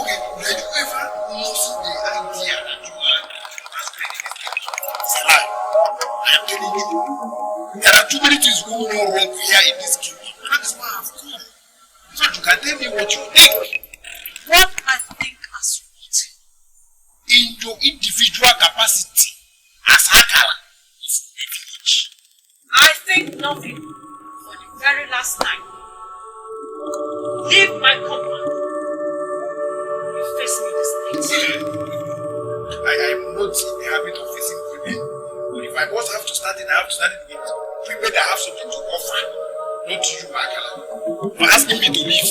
Okay, did you ever lose the idea that you are masquerade in this kingdom? It's a lie. I am telling you. There are too many things going on wrong here in this kingdom. And that is why I have come. So you can tell me what you think. What I think as what? In your individual capacity as Akala. I think nothing for the very last time I am not in the habit of facing women. But if I must have to start it, I have to start it with women that have something to offer. Not you, Makala. For asking me to leave.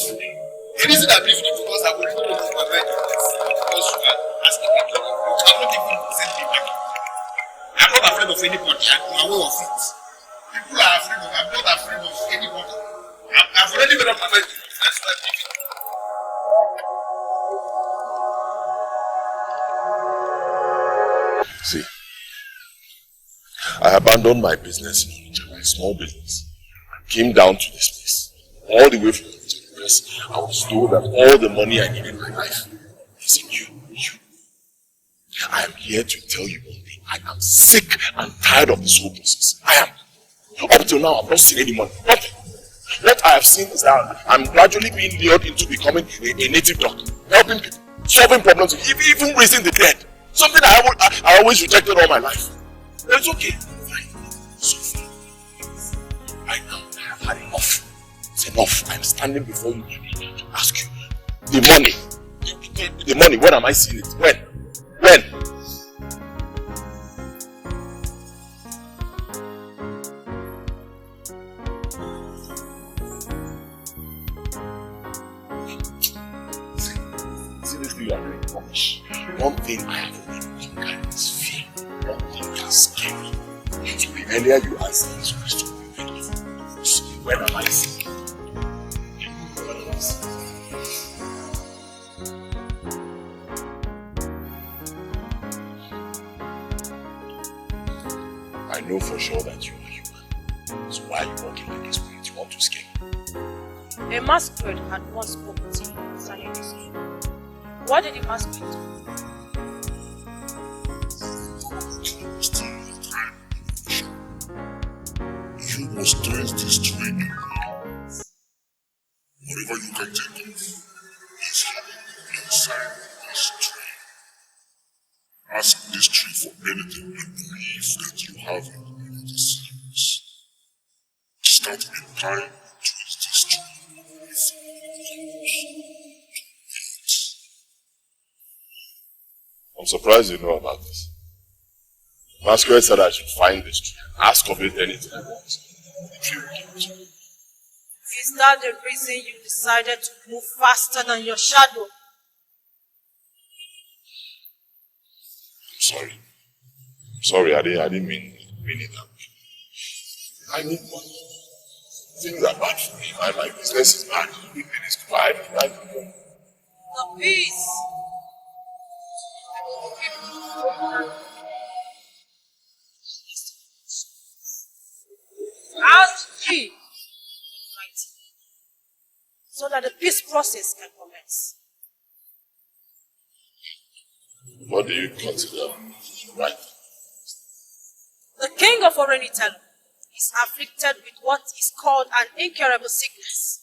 The reason I believe you because I will not leave my mind on this. Because you are asking me to leave. You cannot even send me back. I'm not afraid of anybody. I'm aware of it. People are afraid of. I'm not afraid of anybody. I've already made up my mind to leave. Let's start living. See, I abandoned my business in Onitsha, my small business, and came down to this place, all the way from Onitsha, because I was told that all the money I needed in my life is in you. I am here to tell you one thing. I am sick and tired of this whole process. I am. Up till now, I've not seen any money. Nothing. What I have seen is that I'm gradually being lured into becoming a native doctor, helping people, solving problems, even raising the dead. Something I always rejected all my life. But it's okay. Fine. So far. Right now, I have had enough. It's enough. I'm standing before you to ask you. The money, when am I seeing it? When? Seriously, you are doing rubbish. One thing I have already conquered is fear. One thing can scare me. So the earlier you answer this question, the better. So when am I seeing it? I know for sure that you are human. So why are you walking like this? You want to scare me? A masquerade had once spoken to you concerning this issue. What did the masquerade do? You must turn this train. Whatever you can take is happening inside this train. Ask this tree for anything and believe that you have it in the service. Start in time to this tree. I'm surprised you know about this. Masquerade said I should find this tree and ask of it anything I want. The tree will give it to me. Is that the reason you decided to move faster than your shadow? I'm sorry, I didn't mean it that way. I need money. Things are bad for me. My business is bad. The business is bad. I need money. The peace. Ask me so that the peace process can commence. What do you consider right? The king of Orenitelu is afflicted with what is called an incurable sickness.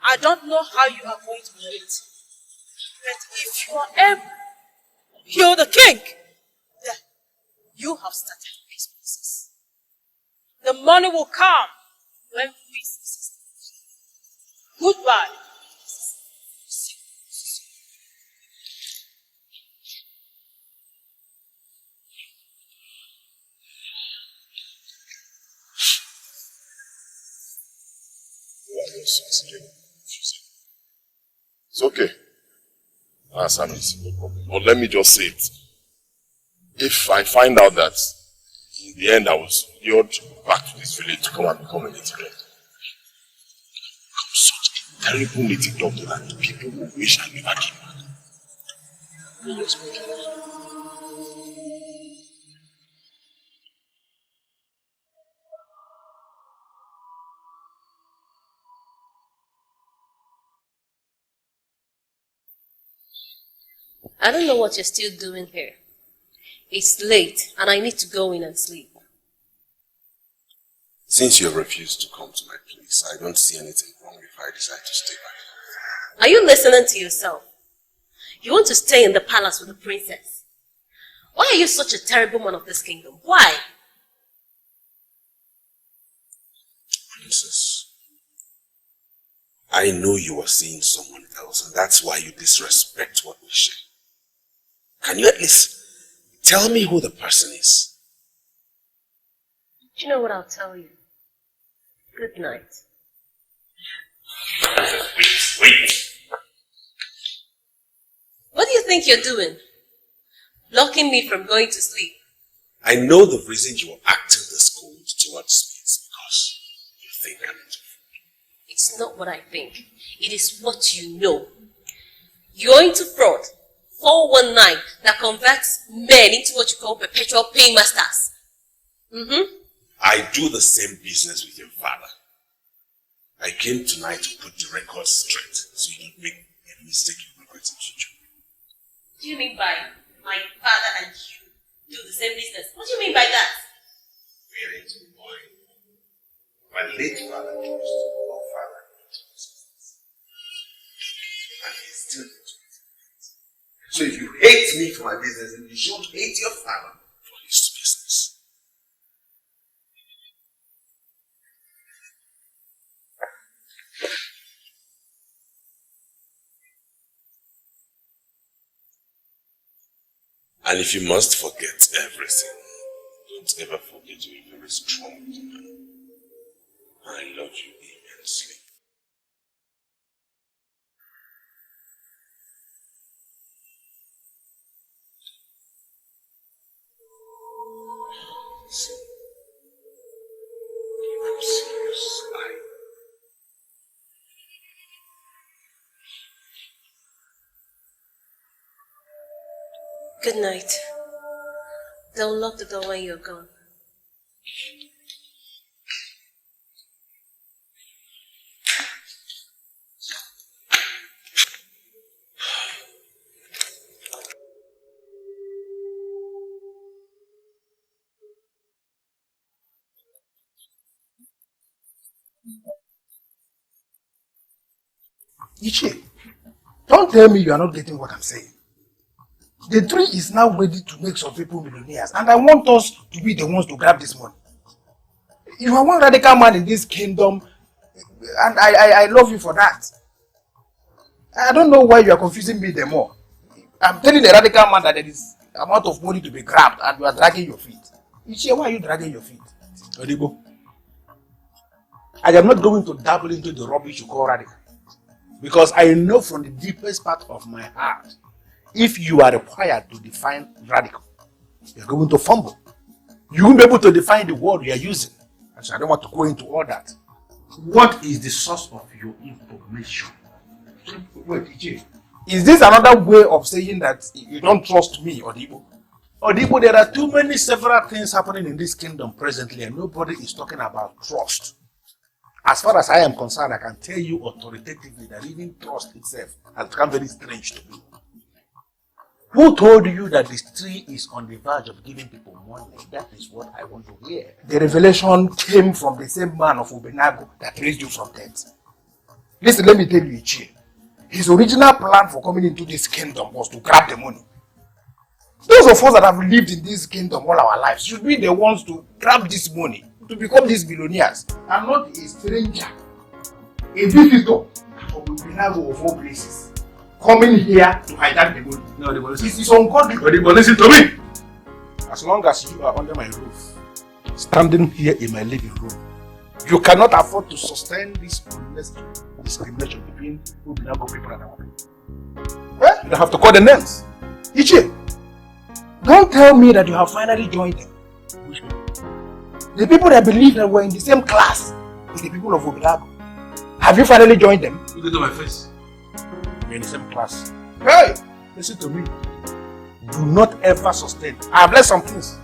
I don't know how you are going to do it, but if you are able to heal the king, then you have started the peace process. The money will come when peace is established. Goodbye. It's okay. Answer me, no problem. But let me just say it. If I find out that in the end I was lured back to this village to come and become a native doctor, I'm such a terrible native doctor that people will wish I never came back. I don't know what you're still doing here. It's late and I need to go in and sleep. Since you have refused to come to my place, I don't see anything wrong if I decide to stay back. Are you listening to yourself? You want to stay in the palace with the princess. Why are you such a terrible man of this kingdom? Why? Princess, I know you are seeing someone else, and that's why you disrespect what we share. Can you at least tell me who the person is? Do you know what I'll tell you? Good night. Wait. What do you think you're doing? Blocking me from going to sleep? I know the reason you are acting this cold towards me is because you think I'm into fraud. It's not what I think. It is what you know. You're into fraud. 419 that converts men into what you call perpetual paymasters. I do the same business with your father. I came tonight to put the record straight so you don't make a mistake you regret in future. What do you mean by my father and you do the same business? What do you mean by that? We are into wine. My late father used your father into this business. And he's still into it. So if you hate me for my business, then you should hate your father for his business. And if you must forget everything, don't ever forget you're a very strong woman. I love you immensely. See, I'm serious. Good night. They'll lock the door when you're gone. Ichie, don't tell me you are not getting what I'm saying. The tree is now ready to make some people millionaires, and I want us to be the ones to grab this money. You are one radical man in this kingdom, and I love you for that. I don't know why you are confusing me the more. I'm telling the radical man that there is amount of money to be grabbed, and you are dragging your feet. Ichie, why are you dragging your feet? Odibo, I am not going to dabble into the rubbish you call radical. Because I know from the deepest part of my heart, if you are required to define radical, you're going to fumble. You won't be able to define the word you are using. And so I don't want to go into all that. What is the source of your information? Wait, Ichie, is this another way of saying that you don't trust me, Odibo? Odibo, there are too many several things happening in this kingdom presently, and nobody is talking about trust. As far as I am concerned, I can tell you authoritatively that even trust itself has become very strange to me. Who told you that this tree is on the verge of giving people money? That is what I want to hear. The revelation came from the same man of Obinagu that raised you from death. Listen, let me tell you, Ichie. His original plan for coming into this kingdom was to grab the money. Those of us that have lived in this kingdom all our lives should be the ones to grab this money, to become these billionaires. I'm not a stranger, a visitor from Obinagu of all places, coming here to hijack the money. No, this is ungodly. But listen to me. As long as you are under my roof, standing here in my living room, you cannot afford to sustain this unnecessary discrimination between Obinagu people and our people. You don't have to call the names. Ichie, don't tell me that you have finally joined them. Which people? The people that believe that we're in the same class with the people of Obinagu. Have you finally joined them? Look into my face. We're in the same class. Hey! Listen to me. Do not ever sustain. I have learned some things.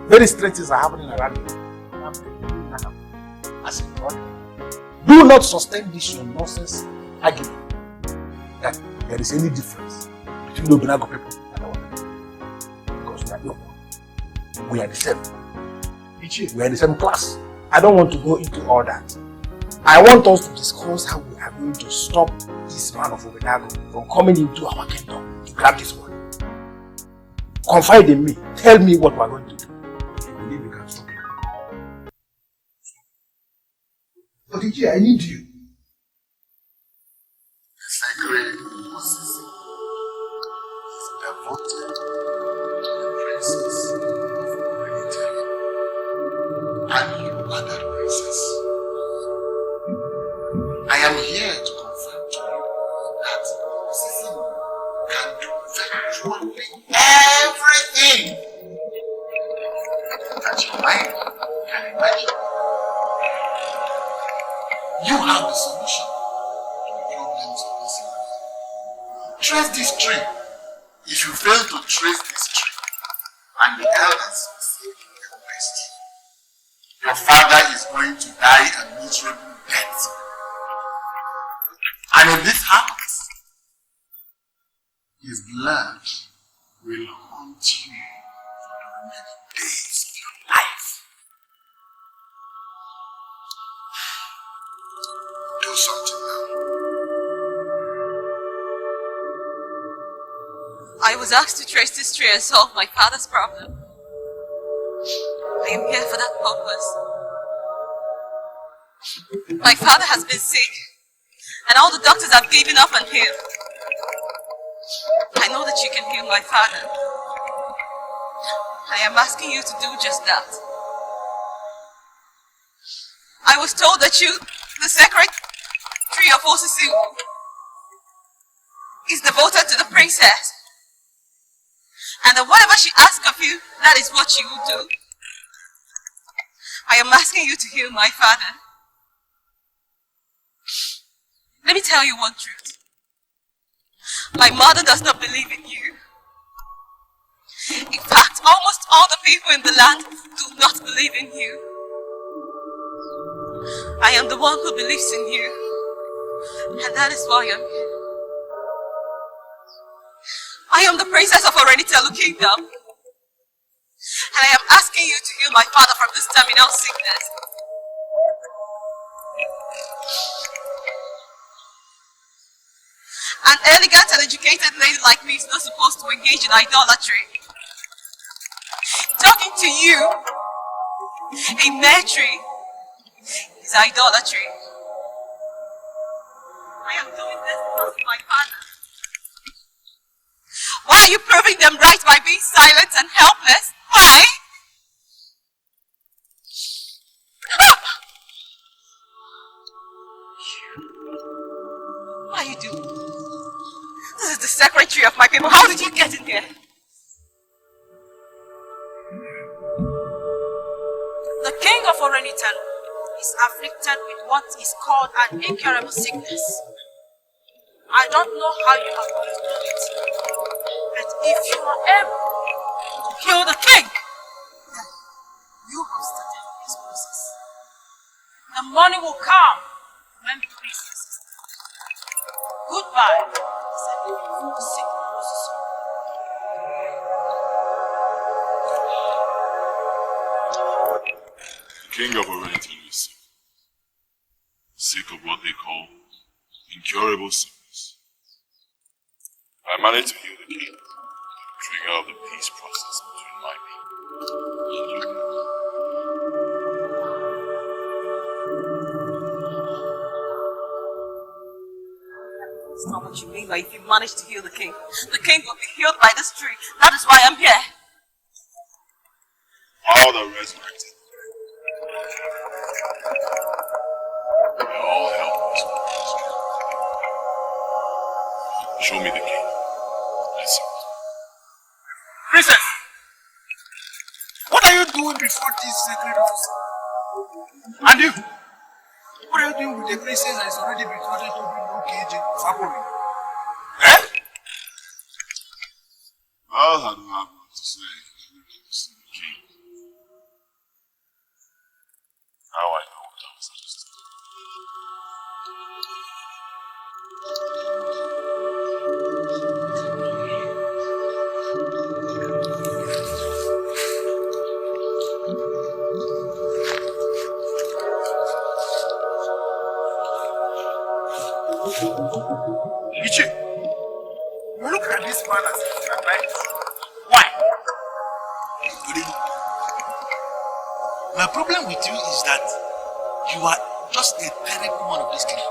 Very strange things are happening around you. I'm telling you now, as a brother, do not sustain this your nonsense argument that there is any difference between the Obinagu people and our people. Because we are equal. We are the same. We are in the same class. I don't want to go into all that. I want us to discuss how we are going to stop this man of Obinagu from coming into our kingdom to grab this money. Confide in me. Tell me what we are going to do. I believe we can stop him. But Ichie, I need you. devoted to the princess of Edochie. And you are that princess. I am here to confirm to you that Ezeonu can do virtually everything that your mind can imagine. You have the solution to the problems of this life. Trace this tree. If you fail to trace this tree, and the elders will say in the west, your father is going to die a miserable death. And if this happens, his blood will haunt you for the remaining days of your life. Do something now. I was asked to trace this tree and solve my father's problem. I am here for that purpose. My father has been sick, and all the doctors have given up on him. I know that you can heal my father. I am asking you to do just that. I was told that you, the secretary of Osisi, is devoted to the princess. And that whatever she asks of you, that is what you will do. I am asking you to heal my father. Let me tell you one truth. My mother does not believe in you. In fact, almost all the people in the land do not believe in you. I am the one who believes in you. And that is why I'm here. I am the princess of Orenitelu Kingdom. And I am asking you to heal my father from this terminal sickness. An elegant and educated lady like me is not supposed to engage in idolatry. Talking to you, a mere tree, is idolatry. I am doing this because of my father. Why are you proving them right by being silent and helpless? Why? What are you doing? This is the secretary of my people. How did you get in here? The king of Orenitelu is afflicted with what is called an incurable sickness. I don't know how you are going to do it, but if you are able to kill the king, then you have started this process. The money will come when the princess is dead. Goodbye. The king of Orenitelu is sick. Sick of what they call incurable sickness. I managed to heal the king, the trigger of the peace process between my people and you. That's not what you mean by if you manage to heal the king will be healed by this tree. That is why I'm here. All the resurrected. We're all helpless. Show me the king. Let's see. Princess! What are you doing before this sacred officer? And you? What are you doing with the princess that is already betrothed to be no cage Fabuli? Eh? Well, I don't have what to say. See the king. Now I know what I was understood. Ichi, you look at this man as if you are right. Why? My problem with you is that you are just a terrible one of this king.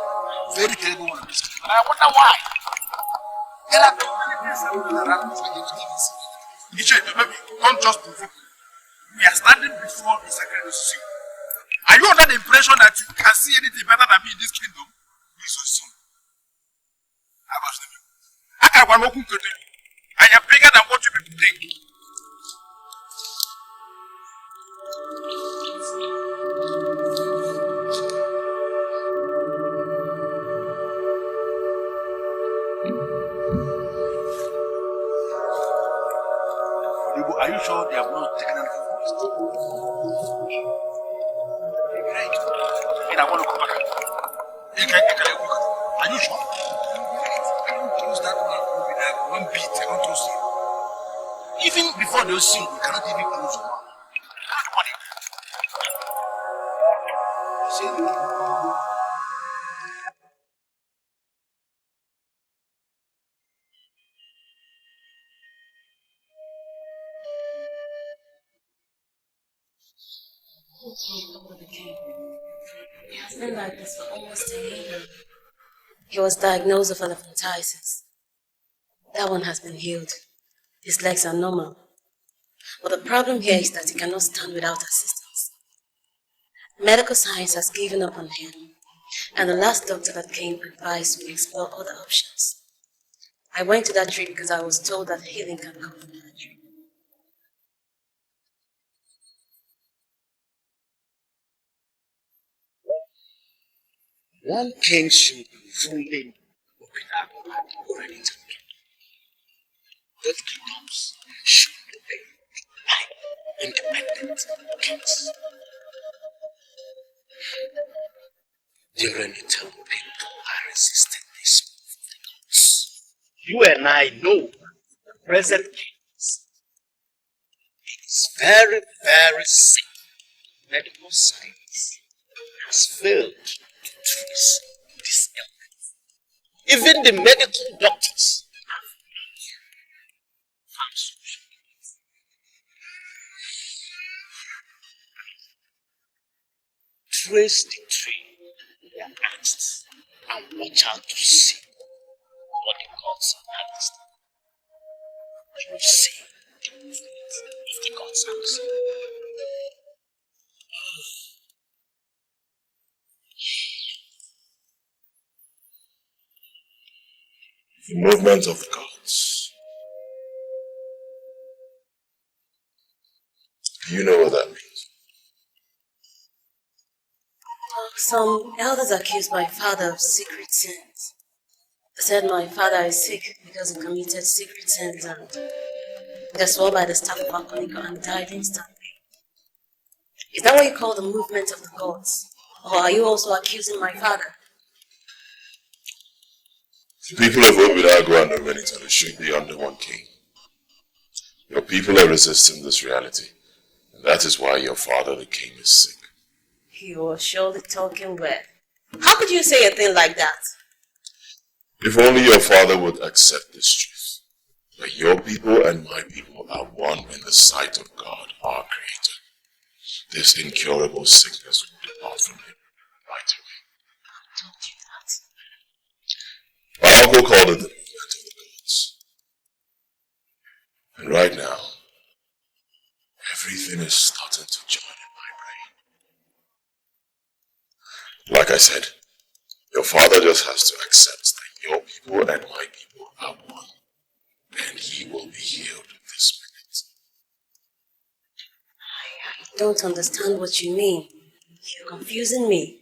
Very terrible one of this king. And I wonder why. There are too many Don't just provoke me. We are standing before the sacred decision. Are you under the impression that you can see anything better than me in this kingdom? Please so soon. I am bigger than what you people think. Are you sure they have not taken anything from us? I want to come back. Are you sure? I don't trust that man. One beat, I don't trust him. Even before those sing, we cannot even close one. He has been like this for almost a year now. He was diagnosed with elephantiasis. That one has been healed. His legs are normal. But the problem here is that he cannot stand without assistance. Medical science has given up on him, and the last doctor that came advised we explore other options. I went to that tree because I was told that healing can come from that tree. One king should be fully Obinagu and already taken. Both kingdoms should be independent kings. The Orenital people are resisting this move of the gods. You and I know the present king is very, very sick. Medical science has failed to trace this illness. Even the medical doctors have found solutions. Trace the tree we are asked and watch out to see what the gods are asked. You will see the movement of the gods answer. The movement of gods. Do you know what that means? Some elders accused my father of secret sins. They said my father is sick because he committed secret sins and they swore by the staff of Akoniko and died instantly. Is that what you call the movement of the gods? Or are you also accusing my father? The people of Obinagu and Omenitala should be under one king. Your people are resisting this reality, and that is why your father, the king, is sick. You are surely talking well. How could you say a thing like that? If only your father would accept this truth, that your people and my people are one in the sight of God, our Creator, this incurable sickness will depart from him right away. My uncle called it the movement of the gods. And right now, everything is starting to join in my brain. Like I said, your father just has to accept that your people and my people are one, and he will be healed this minute. I don't understand what you mean. You're confusing me.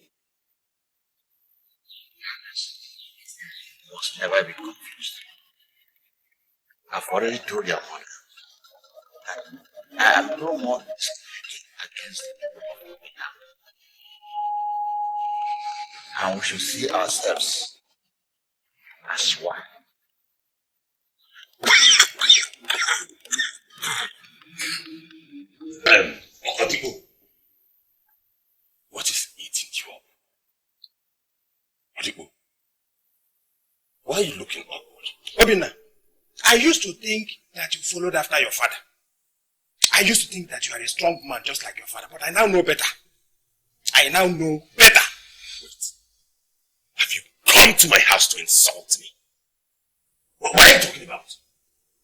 You must never be confused. I've already told your mother that I am no more discriminating against the people of Obinagu. And we should see ourselves as one. Okatipo, what is eating you up? Okatipo, why are you looking upward? Obina, I used to think that you followed after your father. I used to think that you are a strong man just like your father, but I now know better. I now know better. Wait, have you come to my house to insult me? What are you talking about?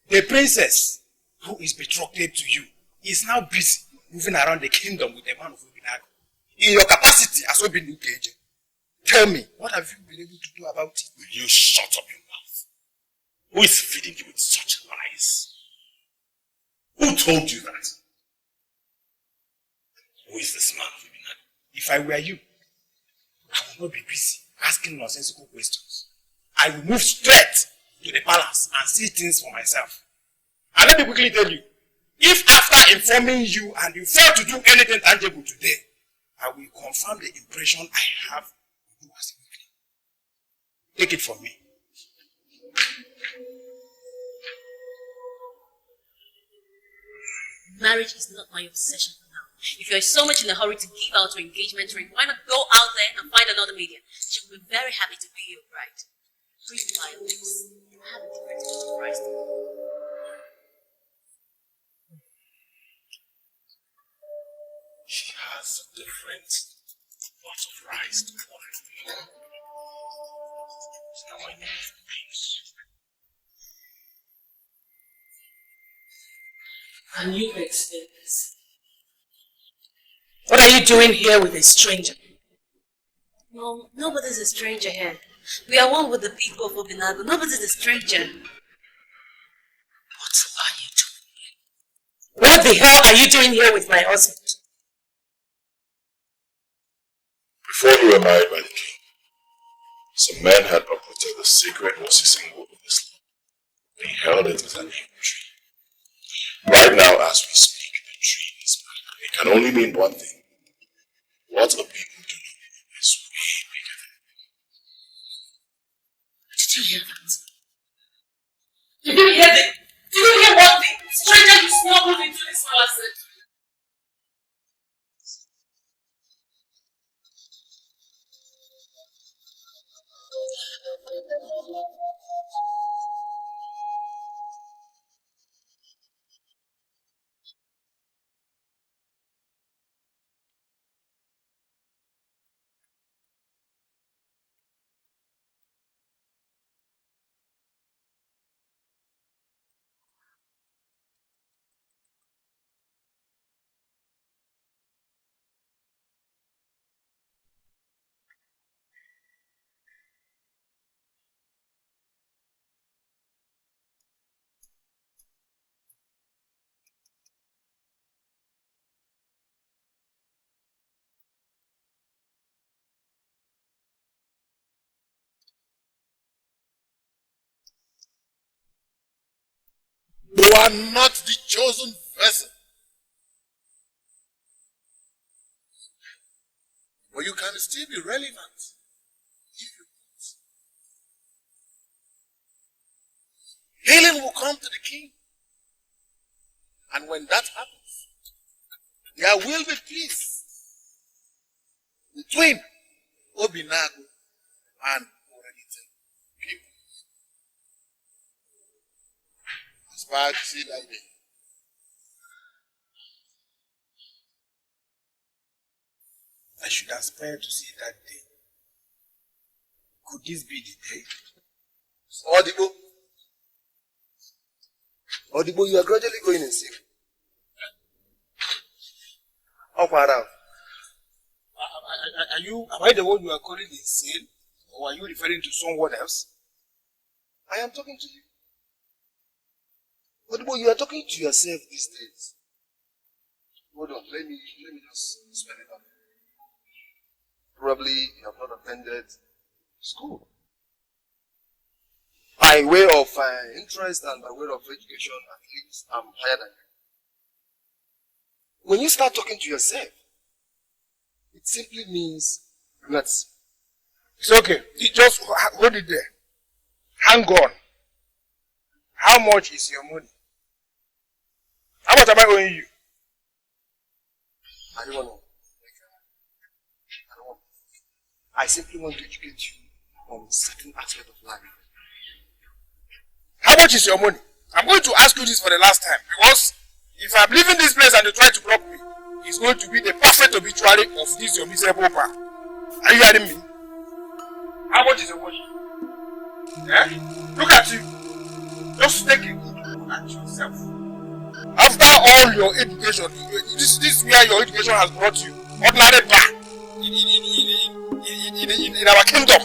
The princess who is betrothed to you is now busy moving around the kingdom with the man of Obinagu. In your capacity as Ugezu, tell me, what have you been able to do about it? Will you shut up your mouth? Who is feeding you with such lies? Who told you that? Who is this man of Obinagu? If I were you, I would not be busy asking nonsensical questions. I will move straight to the palace and see things for myself. And let me quickly tell you, if after informing you and you fail to do anything tangible today, I will confirm the impression I have of you as a weakling. Take it from me. Marriage is not my obsession for now. If you're so much in a hurry to give out your engagement ring, why not go out there and find another medium? She will be very happy to be your bride. Bring violets. Have a different price. She has different lots of rice to pour it. Now I know the things. Can you explain this? What are you doing here with a stranger? No, nobody's a stranger here. We are one with the people of Obinagu. Nobody's a stranger. What are you doing here? What the hell are you doing here with my husband? Before you were married by the king, some men had uprooted the sacred Ngozi symbol of Islam. They held it as an evil tree. Right now, as we speak, the tree is back. It can only mean one thing. What a people do is way bigger than it. Did you hear that? Did you hear that? Did you hear what the stranger who smuggled into this palace said? You are not the chosen vessel. But you can still be relevant if you want. Healing will come to the king. And when that happens, there will be peace between Obinagu and people. As far as you see that day. I should aspire to see that day. Could this be the day? Odibo, you are gradually going insane. How far out? Am I the one you are calling insane? Or are you referring to someone else? I am talking to you. Odibo, you are talking to yourself these days. Hold on, let me just spell it out. Probably you have not attended school. By way of interest and by way of education, at least I'm higher than you. When you start talking to yourself, it simply means nuts. It's okay. You just hold it there. Hang on. How much is your money? How much am I owing you? I don't want to. I simply want to educate you on certain aspect of life. How much is your money? I'm going to ask you this for the last time because if I'm leaving this place and you try to block me, it's going to be the perfect obituary of this your miserable path. Are you hearing me? How much is your money? Eh? Look at you. Just take it. at yourself. After all your education, this is where your education has brought you. Ordinary bar in our kingdom.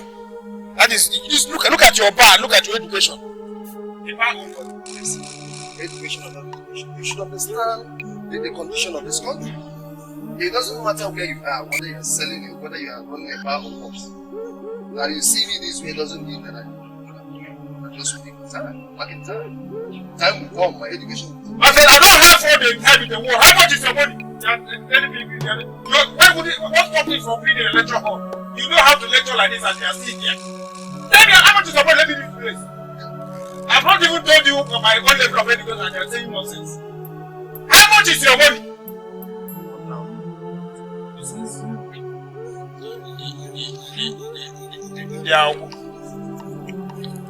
That is, you just look at your bar, look at your education. The bar of education or not education. You should understand the condition of this country. It doesn't matter where you are, whether you are selling it, whether you are running a bar or pubs. That you see me this way doesn't mean that I just want to time. Back in time. Time will come, my education will come. I said, I don't have all the time in the world. How much is your money? What company for being in a lecture hall? You know how to lecture like this as you are sitting here. Tell me, how much is your money? Let me leave the place. I've not even told you my own level of education and you're saying nonsense. How much is your money? Yeah.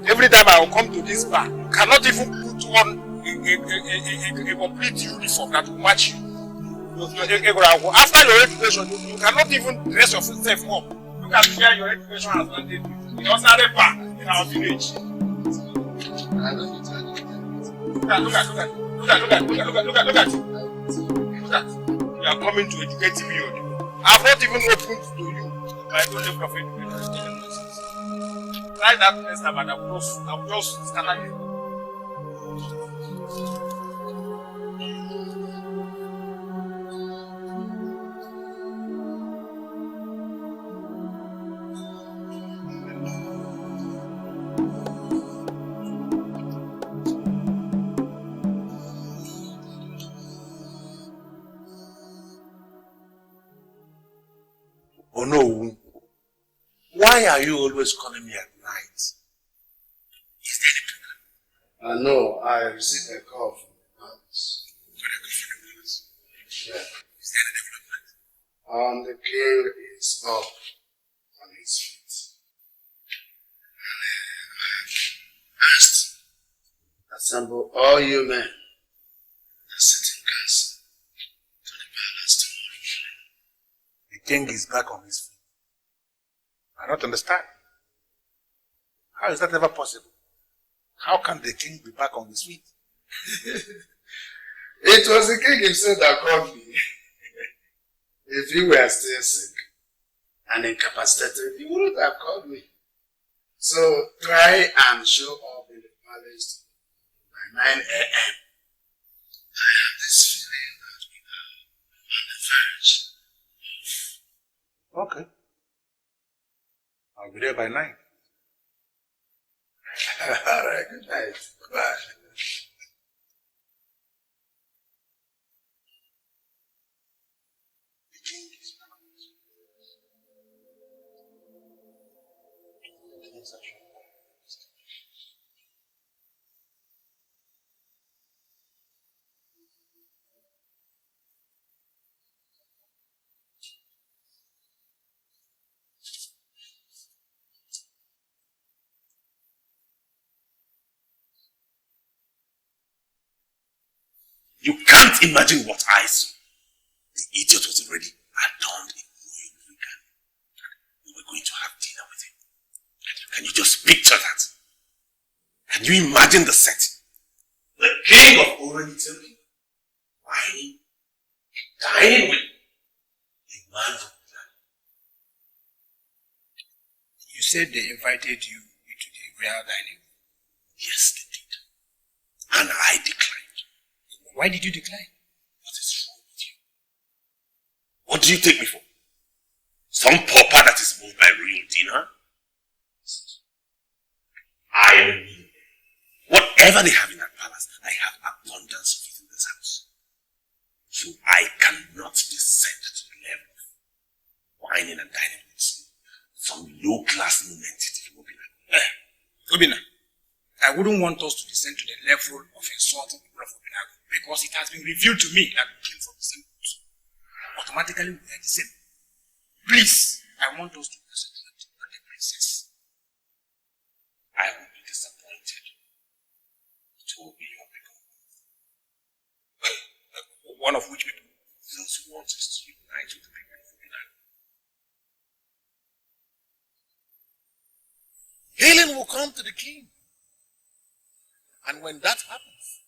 Every time I will come to this bar, you cannot even put on a complete uniform that will match you. After your education, you cannot even dress yourself up. Look at where your education has landed you. In ordinary bar in our village. Look at it. You are coming to educate me. I've not even opened to you my own level of education. Try that next time and I will just scatter you. Oh no. Why are you always calling me at night? Is there any problem? No, I received a call from the palace. Yeah. Is there any development? The king is up on his feet. Asked, assemble all you men and sit in council to the palace tomorrow. The king is back on his feet. I don't understand. How is that ever possible? How can the king be back on his feet? It was the king himself that called me. If he were still sick and incapacitated, he wouldn't have called me. So try and show up in the palace by 9 a.m. I have this feeling that we are on the verge. Okay. I'll be there by 9. Alright, good night. Bye. You can't imagine what I saw. The idiot was already adorned in royal regalia. We were going to have dinner with him. Can you just picture that? Can you imagine the setting? The king of already telling whining, dining with a man from the land. You said they invited you into the royal dining room. Yes, they did. And I declined. Why did you decline? What is wrong with you? What do you take me for? Some pauper that is moved by real dinner? I am a millionaire. Whatever they have in that palace, I have abundance of it in this house. So I cannot descend to the level of whining and dining with some low-class nonentity from Obinagu. Obina, I wouldn't want us to descend to the level of insulting people of Obinagu because it has been revealed to me that we came from the same root. Automatically, we are the same. Please, I want us to concentrate on the princess. I will be disappointed. It will be your bigger one of which people? Those who want us to unite with the people of Obinagu. Healing will come to the king. And when that happens,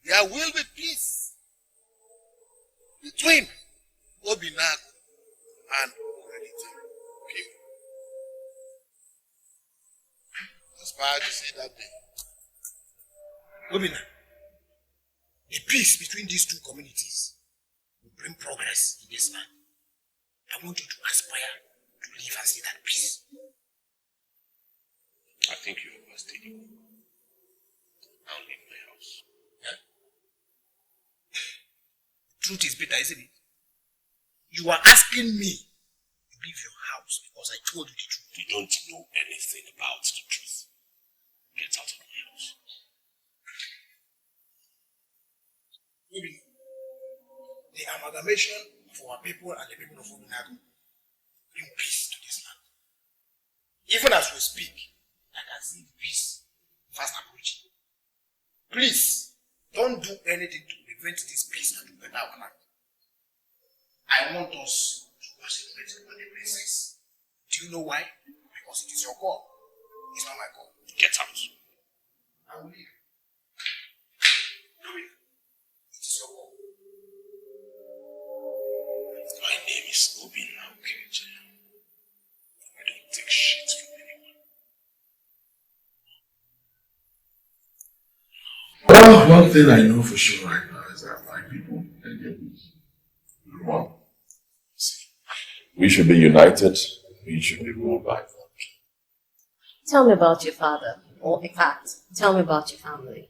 there will be peace between Obinagu and Hereditary King. Aspire to see that day. Obina, the peace between these two communities will bring progress in this land. I want you to aspire to live and see that peace. I think you overstated it. I'll leave my house. Yeah? Truth is bitter, isn't it? You are asking me to leave your house because I told you the truth. You don't know anything about the truth. Get out of my house. Maybe the amalgamation of our people and the people of Obinagu bring peace to this land. Even as we speak, I can see the peace fast approaching. Please, don't do anything to prevent this peace and to better our land. I want us to concentrate on the princess. Do you know why? Because it is your call. It's not my call. Get out. I will leave. It is your call. My name is Obinagu. I don't take shit from anyone. Well, one thing I know for sure right now is that my people and their one. We should be united. We should be ruled by God. Tell me about your father. Or, in fact, tell me about your family.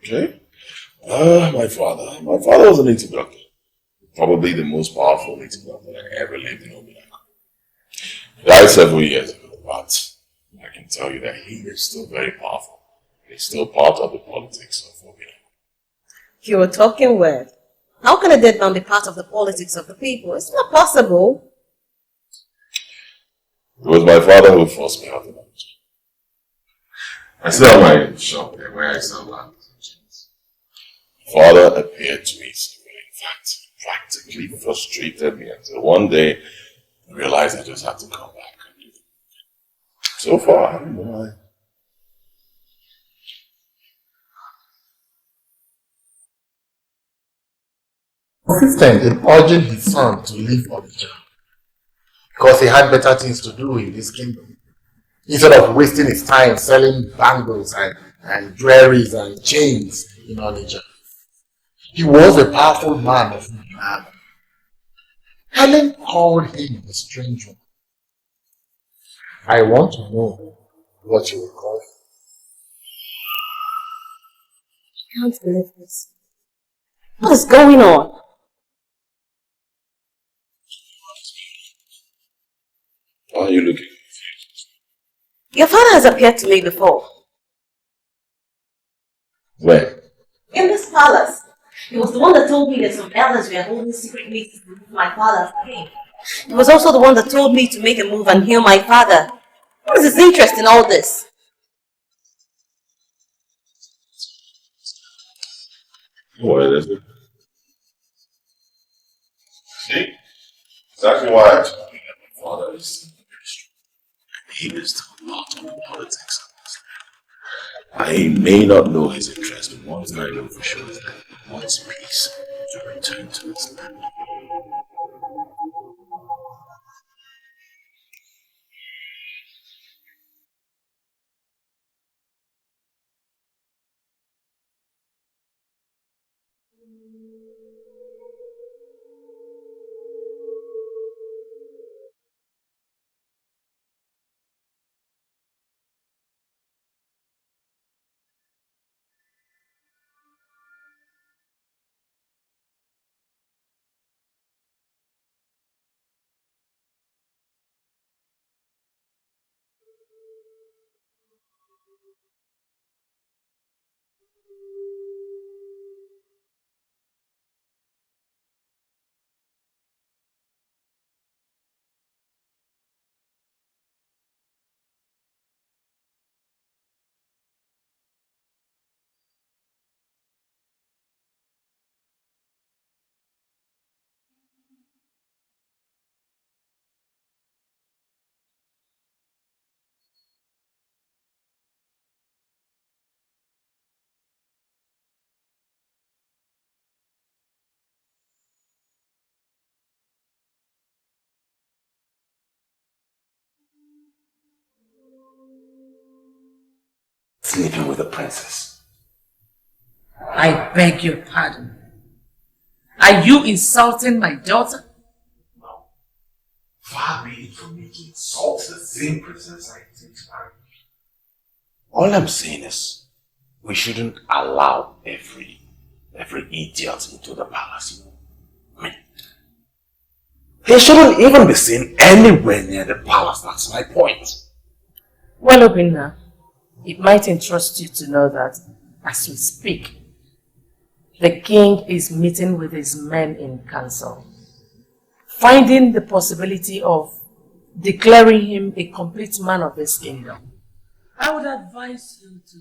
Okay? My father. My father was a native doctor. Probably the most powerful native doctor that ever lived in Obinagu. He died several years ago, but I can tell you that he is still very powerful. He's still part of the politics of Obinagu. You were talking weird. How can a dead man be part of the politics of the people? It's not possible. It was my father who forced me out of Nigeria. I still have my shop there where I sell lands and jeans. Father appeared to me severely. In fact, practically frustrated me until one day I realized I just had to come back and do it. So far, I don't know why. Consistent in urging his son to leave Onitsha because he had better things to do in this kingdom instead of wasting his time selling bangles and jewelries and chains in Onitsha. He was a powerful man of Ugezu. Helen called him a strange one. I want to know what you will call him. I can't believe this. What is going on? Why are you looking? Your father has appeared to me before. Where? In this palace. He was the one that told me that some elders were holding secret meetings to remove my father as king. He was also the one that told me to make a move and heal my father. What is his interest in all this? What is it? See? Exactly why I told you that my father is very strong. He is still part of the politics of this land. I may not know his interest, but one thing I know for sure is that he wants peace to return to this land. Sleeping with the princess. I beg your pardon. Are you insulting my daughter? No. Far be it from me to insult the same princess I intend to marry. All I'm saying is, we shouldn't allow every idiot into the palace. I mean, they shouldn't even be seen anywhere near the palace, that's my point. Well, Obina, it might interest you to know that, as we speak, the king is meeting with his men in council, finding the possibility of declaring him a complete man of his kingdom. I would advise you to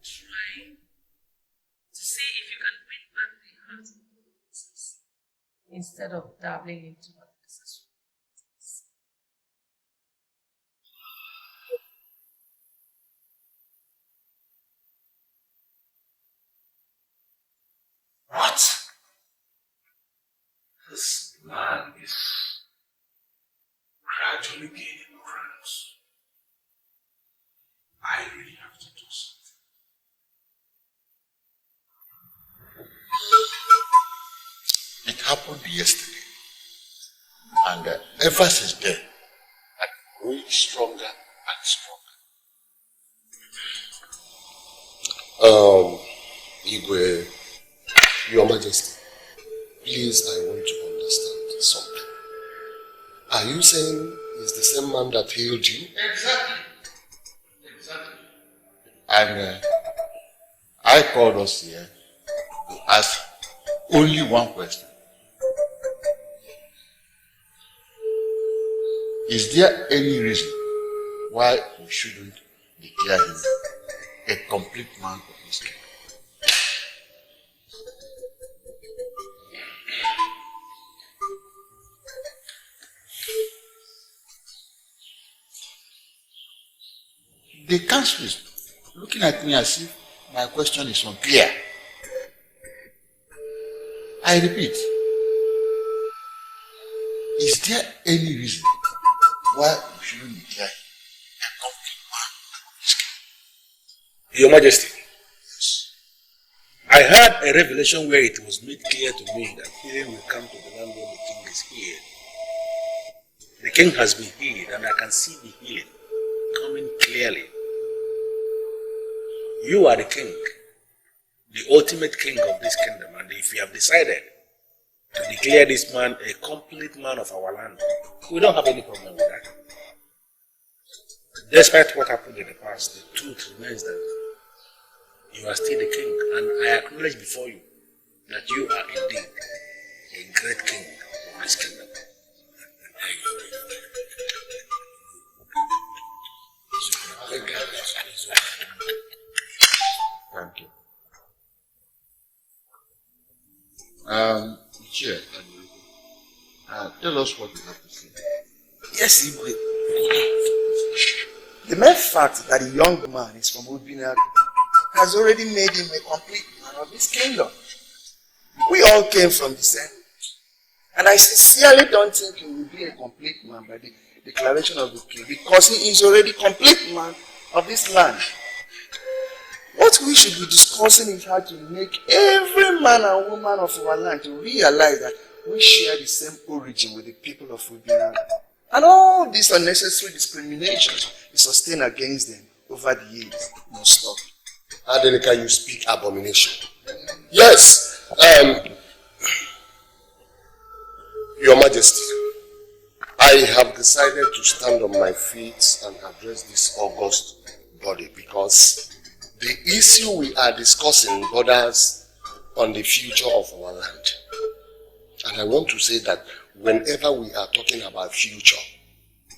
try to see if you can win back the heart of the princess instead of dabbling into unnecessary things. What? This man is gradually gaining grounds. I really have to do something. It happened yesterday. And ever since then, I'm growing stronger and stronger. Igwe, Your Majesty, please, I want to understand something. Are you saying it's the same man that healed you? Exactly. And I called us here to ask only one question. Is there any reason why we shouldn't declare him a complete man of his kingdom? The council is looking at me as if my question is unclear. I repeat, is there any reason why we shouldn't declare a complete man of his kingdom? Your Majesty, I had a revelation where it was made clear to me that healing will come to the land when the king is healed. The king has been healed, and I can see the healing coming clearly. You are the king, the ultimate king of this kingdom, and if you have decided to declare this man a complete man of our land, we don't have any problem with that. Despite what happened in the past, the truth remains that you are still the king, and I acknowledge before you that you are indeed a great king of this kingdom. Thank you. Chair, tell us what you have to say. Yes, Igwe. The mere fact that a young man is from Obinagu has already made him a complete man of his kingdom. We all came from the same, and I sincerely don't think he will be a complete man by the declaration of the king, because he is already complete man of this land. What we should be discussing is how to make every man and woman of our land to realize that we share the same origin with the people of Obinagu. And all these unnecessary discriminations is sustained against them over the years must stop. Adeleka, you speak abomination. Yes, Your Majesty, I have decided to stand on my feet and address this august body because the issue we are discussing borders on the future of our land. And I want to say that whenever we are talking about future,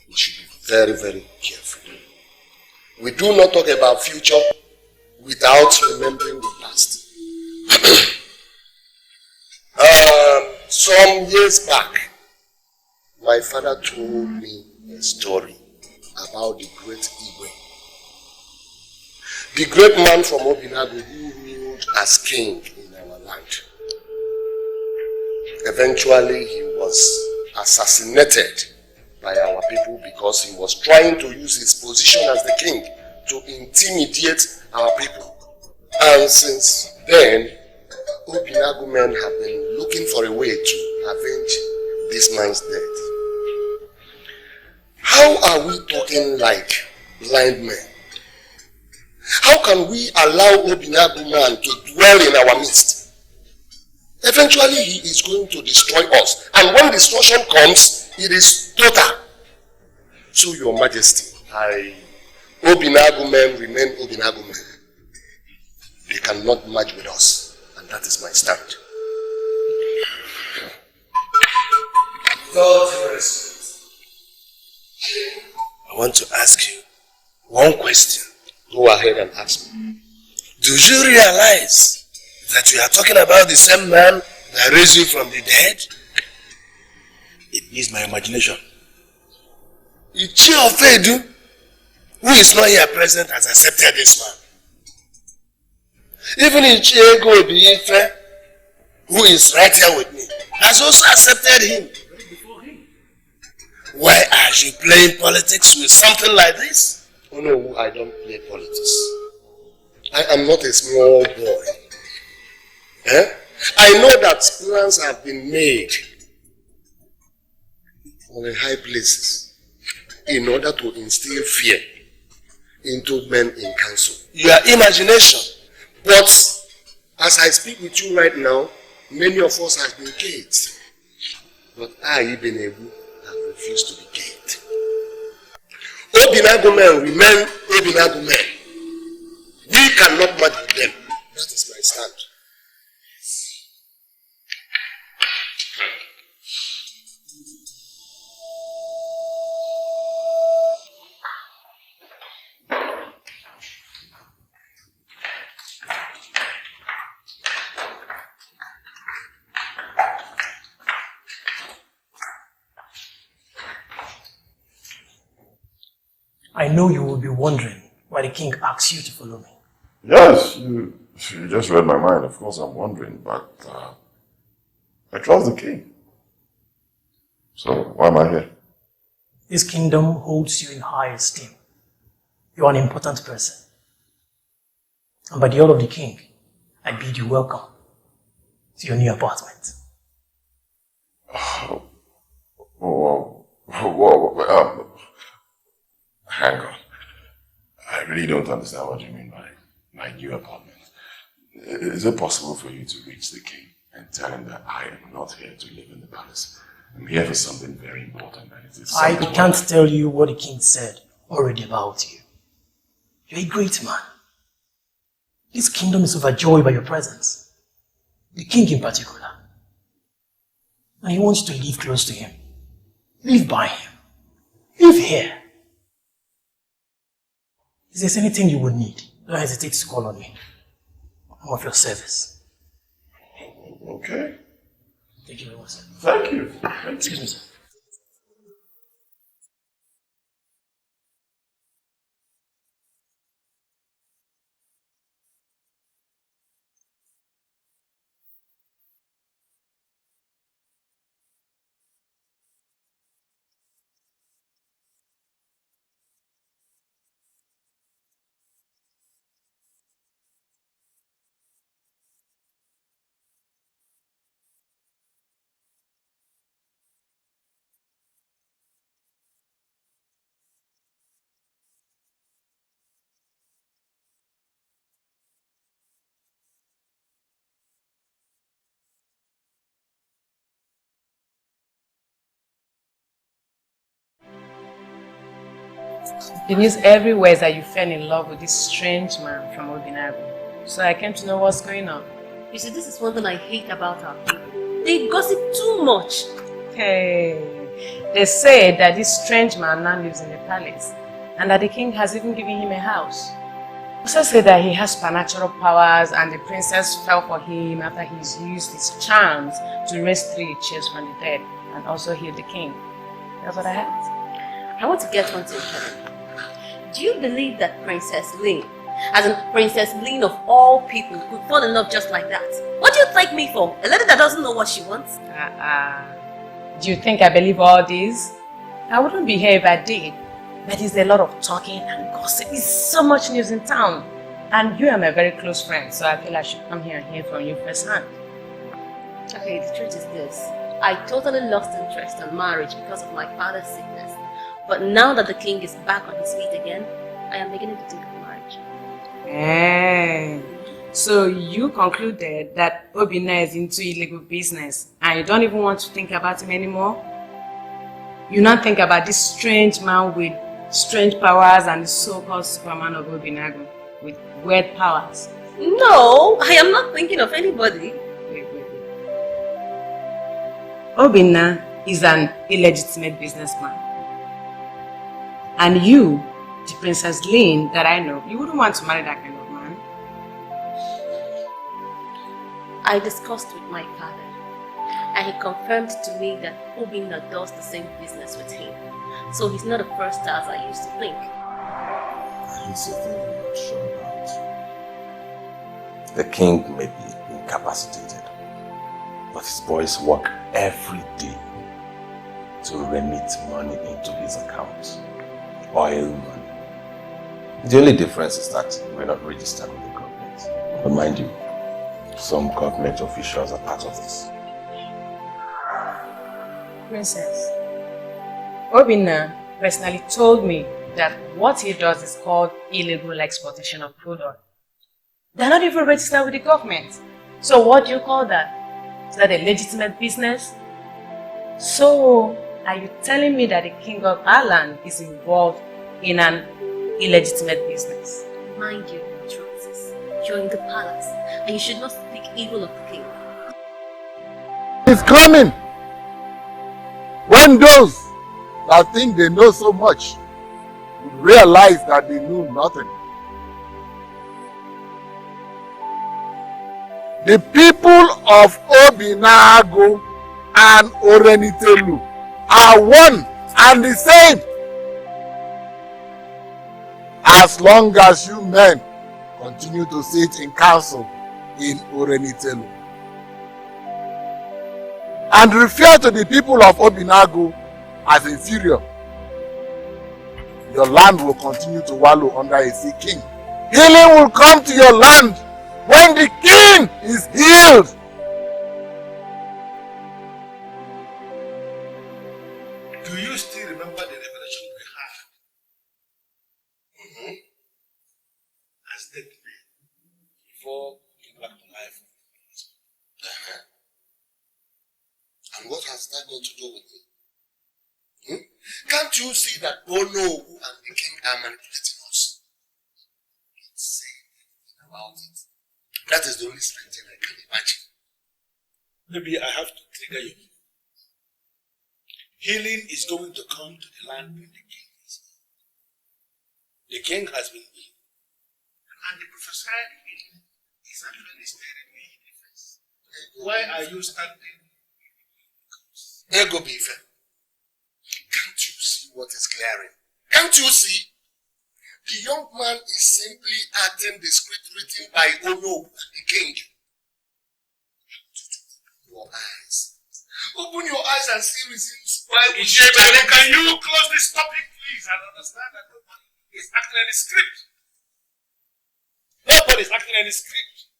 we should be very, very careful. We do not talk about future without remembering the past. Some years back, my father told me a story about the great Igwe. The great man from Obinagu who ruled as king in our land. Eventually, he was assassinated by our people because he was trying to use his position as the king to intimidate our people. And since then, Obinagu men have been looking for a way to avenge this man's death. How are we talking like blind men? How can we allow Obinagu man to dwell in our midst? Eventually he is going to destroy us. And when destruction comes, it is total. So your majesty, Obinagu men remain Obinagu men. They cannot merge with us. And that is my stand. With all due respect, I want to ask you one question. Go ahead and ask me. Do you realize that we are talking about the same man that raised you from the dead? It needs my imagination. Ichi Ofedu, who is not here present, has accepted this man. Even Ichi Ego Ifete, who is right here with me, has also accepted him. Why are you playing politics with something like this? Oh no, I don't play politics. I am not a small boy. I know that plans have been made on the high places in order to instill fear into men in council. Your imagination. But as I speak with you right now, many of us have been caged. But I, Ibn have refused to be caged. Obinagu men remain Obinagu men. We cannot match with them. That is my stand. I know you will be wondering why the king asked you to follow me. Yes, you just read my mind. Of course I'm wondering, but I trust the king. So why am I here? This kingdom holds you in high esteem. You are an important person. And by the order of the king, I bid you welcome to your new apartment. Hang on. I really don't understand what you mean by my new apartment. Is it possible for you to reach the king and tell him that I am not here to live in the palace? I'm here for something very important. And it is I can't tell you what the king said already about you. You're a great man. This kingdom is overjoyed by your presence. The king in particular. And he wants you to live close to him. Live by him. Live here. If there's anything you would need, don't hesitate to call on me. I'm of your service. Okay. Thank you very much, sir. Thank you. Excuse me, sir. The news everywhere is that you fell in love with this strange man from Obinagu. So I came to know what's going on. You see, this is one thing I hate about our people. They gossip too much. Hey, they say that this strange man now lives in the palace and that the king has even given him a house. Also say that he has supernatural powers and the princess fell for him after he's used his charms to raise 3 chairs from the dead and also heal the king. That's what I heard. I want to get one thing clear. Do you believe that Princess Lin, as in Princess Lin of all people, could fall in love just like that? What do you take me for? A lady that doesn't know what she wants? Do you think I believe all this? I wouldn't be here if I did. But there's a lot of talking and gossip. There's so much news in town. And you are my very close friend, so I feel I should come here and hear from you firsthand. Okay, the truth is this. I totally lost interest in marriage because of my father's sickness. But now that the king is back on his feet again, I am beginning to think of marriage. So you concluded that Obina is into illegal business and you don't even want to think about him anymore? You not think about this strange man with strange powers and the so-called Superman of Obinagu with weird powers? No, I am not thinking of anybody. Wait. Obina is an illegitimate businessman. And you, the Princess Lynn that I know, you wouldn't want to marry that kind of man. I discussed with my father, and he confirmed to me that Obina does the same business with him. So he's not a first star as I used to think. He's a thing I'm not sure about. The king may be incapacitated, but his boys work every day to remit money into his account. Oil money. The only difference is that we're not registered with the government. But mind you, some government officials are part of this. Princess, Obina personally told me that what he does is called illegal exportation of crude oil. They're not even registered with the government. So what do you call that? Is that a legitimate business? So, are you telling me that the king of Ireland is involved in an illegitimate business? Mind you, Francis, you're in the palace, and you should not speak evil of the king. He's coming! When those that think they know so much would realize that they knew nothing. The people of Obinagu and Orenitelu are one and the same. As long as you men continue to sit in council in Orenitelu and refer to the people of Obinagu as inferior, your land will continue to wallow under a sick king. Healing will come to your land when the king is healed. Do you still remember the revelation we had? As dead men before coming back to life? And what has that got to do with me? Can't you see that Onowu and the king are manipulating us? Don't say anything about it. That is the only strange thing I can imagine. Maybe I have to trigger you. Healing is going to come to the land when the king is healed. The king has been healed. And the prophesied healing is actually staring me in the face. Why are you standing? Ego Bife. Can't you see what is glaring? Can't you see? The young man is simply acting the script written by Ono, the king. Open your eyes. Open your eyes and see reasons why we should. Can you close this topic, please, and understand that nobody is acting any script? Nobody is acting any script.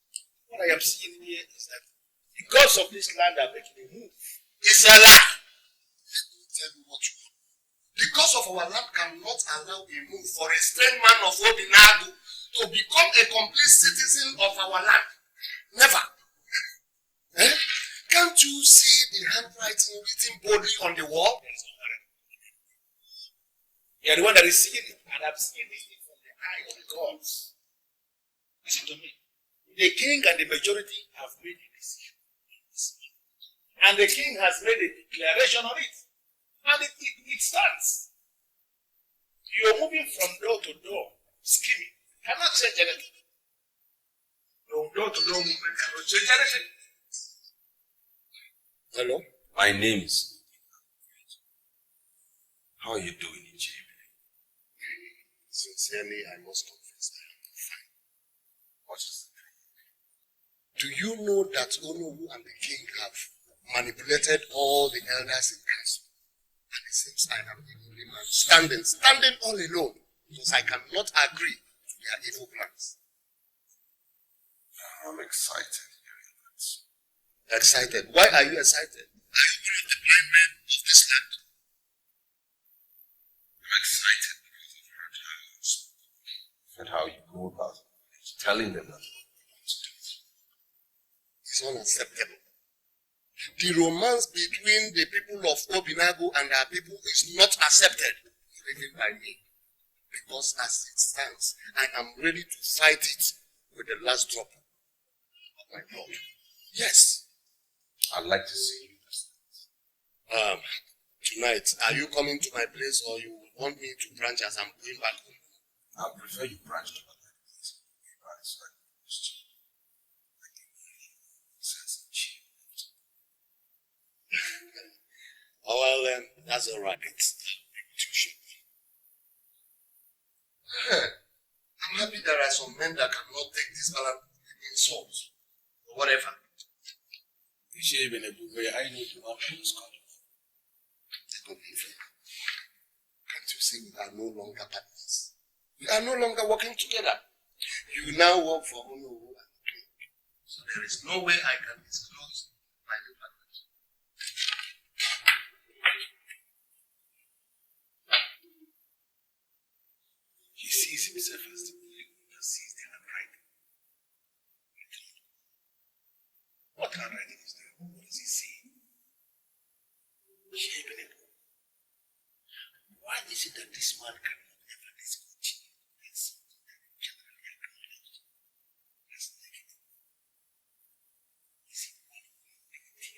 What I am seeing here is that the gods of this land are making a move. It's a lie. Let me tell you what you want. The gods of our land cannot allow a move for a strange man of Obinagu to become a complete citizen of our land. Never. Can't you see the handwriting written boldly on the wall? You are the one that is seeing it, and I'm seeing this thing from the eye of the gods. Listen to me. The king and the majority have made a decision. And the king has made a declaration on it. And it stands. You're moving from door to door, scheming. Cannot change anything. From door to door movement cannot change anything. Hello? My name is. How are you doing in jail? Sincerely, I must confess I am fine. What is it? Do you know that Onowu and the king have manipulated all the elders in council And it seems I am the only man standing all alone, because I cannot agree to their evil plans. I'm excited hearing that. Excited? Why are you excited? Are you one of the blind men of this land? I'm excited because of how you go about telling them that it's unacceptable. The romance between the people of Obinagu and our people is not accepted, even by me. Because as it stands, I am ready to fight it with the last drop of my blood. Yes. I'd like to see you. Tonight, are you coming to my place or you want me to branch as I'm going back home? I prefer you branch to my place. Oh, well, that's all right. It's too short. I'm happy there are some men that cannot take this insults or whatever. You even a book where I know to want to Scott. Can't you see we are no longer partners? We are no longer working together. You now work for Onowu and King. So there is no way I can disclose my new partners. He sees himself as the only one that sees the handwriting. What handwriting is that? What does he see? Why is it that this man cannot ever discontinue with something that is generally acknowledged as negative? Is it one of the negative?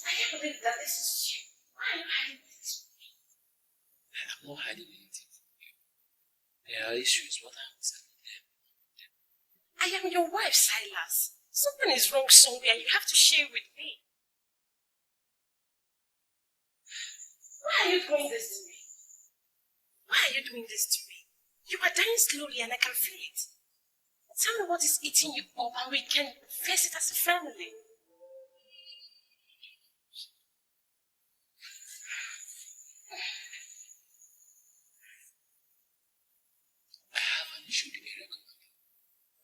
I can't believe that this is you. Why are you hiding this from me? I'm not hiding anything from you. There are issues. What I was telling them. I am your wife, Silas. Something is wrong somewhere. You have to share with me. Why are you doing this to me? Why are you doing this to me? You are dying slowly and I can feel it. Tell me what is eating you up and we can face it as a family. I have an issue with the area commander.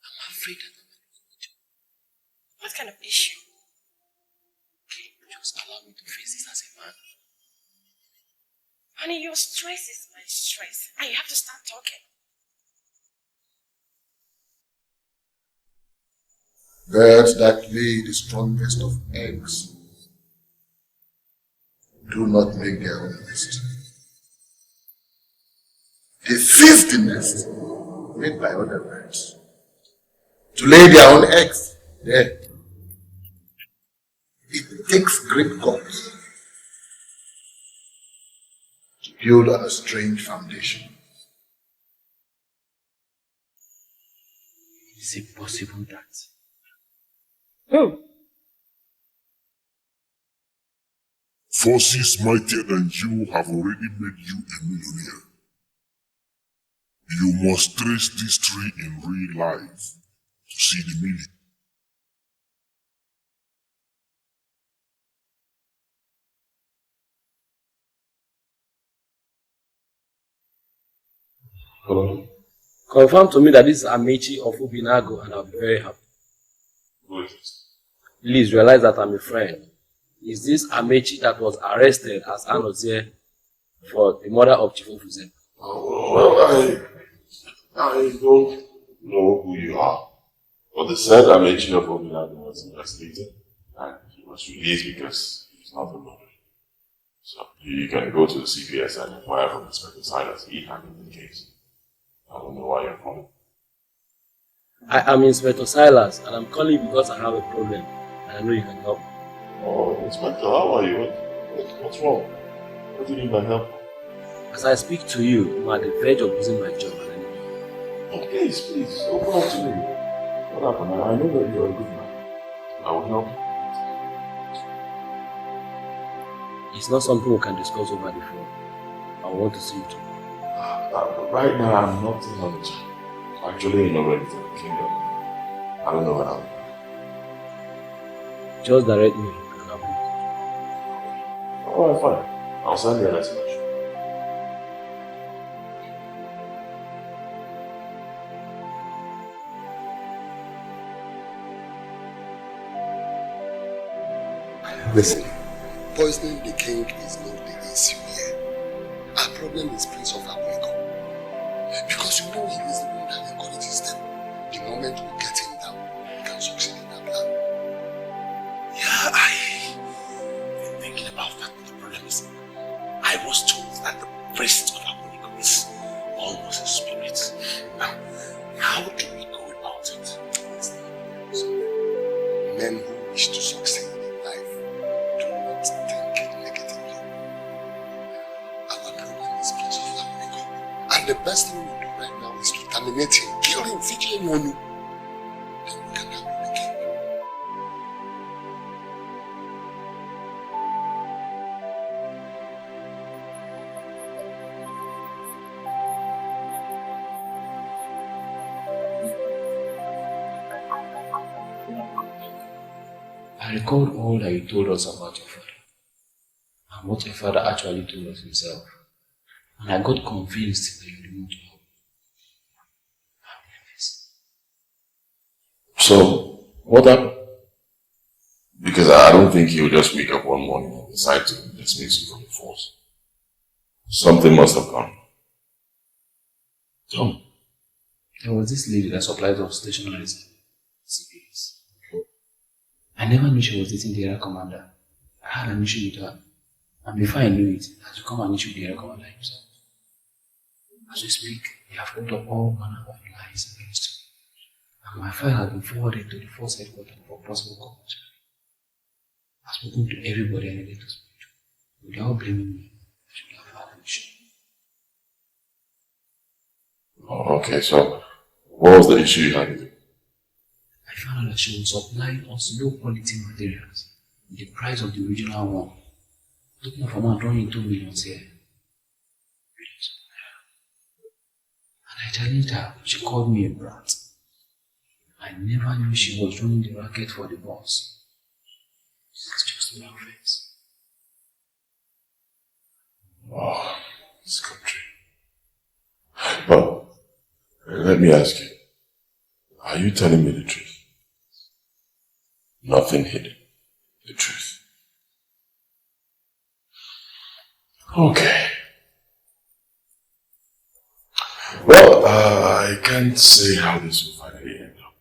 I'm afraid that I'm not going to. What kind of issue? Okay, just allow me to face this as a man. Honey, your stress is my stress. And you have to start talking. Birds that lay the strongest of eggs do not make their own nest. They seize the nest made by other birds to lay their own eggs there. It takes great guts to build on a strange foundation. Is it possible that? Forces mightier than you have already made you a millionaire. You must trace this tree in real life to see the meaning. Hello? Confirm to me that this is Amechi of Obinagu and I'll be very happy. Good. Please realize that I'm a friend. Is this Amechi that was arrested as Anozie for the murder of Chief Ugezu? Well, I don't know who you are. But they said Amechi of Obinagu was investigated and he was released because he's not a murderer. So you can go to the CPS and inquire from Inspector Silas. He handled the case. I don't know why you're calling. I am Inspector Silas and I'm calling because I have a problem and I know you can help. Oh, Inspector, how are you? What's wrong? What do you need my help? As I speak to you, I'm at the verge of losing my job. Oh, please, open up to me. What happened? I know that you're a good man. I will help you. It's not something we can discuss over the phone. I want to see you tomorrow. Right now, I'm not in on the job. I'm actually in already to the kingdom. I don't know what I'll do. Just direct me. Alright, fine. I'll send you a message. Listen, poisoning the king is not the issue here. Our problem is Prince of Africa. Because you know he is the one that encourages them. The moment we get him down, we can succeed in our plan. Yeah, I've been thinking about that. The problem is, I was told that the priest of Africa is almost a spirit. Now, how do we go about it? Men who wish to succeed in life do not think negatively. Our problem is Prince of Africa. And the best thing we do right now is to terminate him, kill him, feature him on you. Then we can handle the king. I recalled all that you told us about your father, and what your father actually told us himself, and I got convinced that you didn't want to help. So, what happened? Because I don't think he'll just wake up one morning and decide to dismiss you from the force. Something must have gone. Tell me. There was this lady that supplied us stationaries. CPS. I never knew she was dating the area commander. I had an issue with her. And before I knew it, I had to come and issue the area commander himself. As we speak, they have put up all manner of lies against him. And my file has been forwarded to the force headquarters for possible coverage. I've spoken to everybody I needed to speak to. Without blaming me, I should have had an issue. Oh, okay, so what was the issue you had with her? I found out that she was supplying us low quality materials with the price of the original one. Talking of a man drawing 2 million here. And I challenged her. She called me a brat. I never knew she was running the racket for the boss. It's just my offense. Oh, this country. But let me ask you, are you telling me the truth? Nothing hidden. The truth. Okay. Well, I can't say how this will finally end up.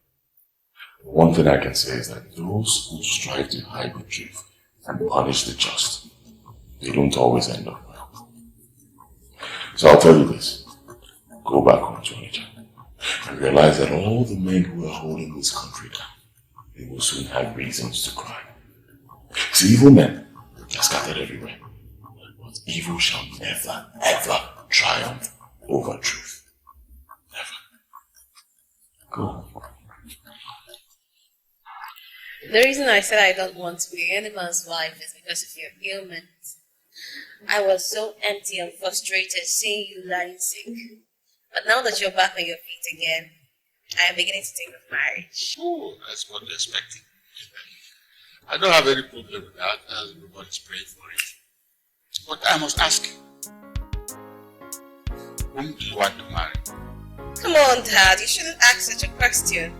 One thing I can say is that those who strive to hide the truth and punish the just, they don't always end up well. So I'll tell you this. Go back home to Onitsha and realize that all the men who are holding this country down, they will soon have reasons to cry. See, evil men are scattered everywhere. But evil shall never, ever triumph over truth. Never. Go. The reason I said I don't want to be any man's wife is because of your ailment. I was so empty and frustrated seeing you lying sick. But now that you're back on your feet again, I am beginning to think of marriage. Oh, that's what they're expecting. I don't have any problem with that, as everybody's praying for it. But I must ask you, whom do you want to marry? Come on, Dad, you shouldn't ask such a question.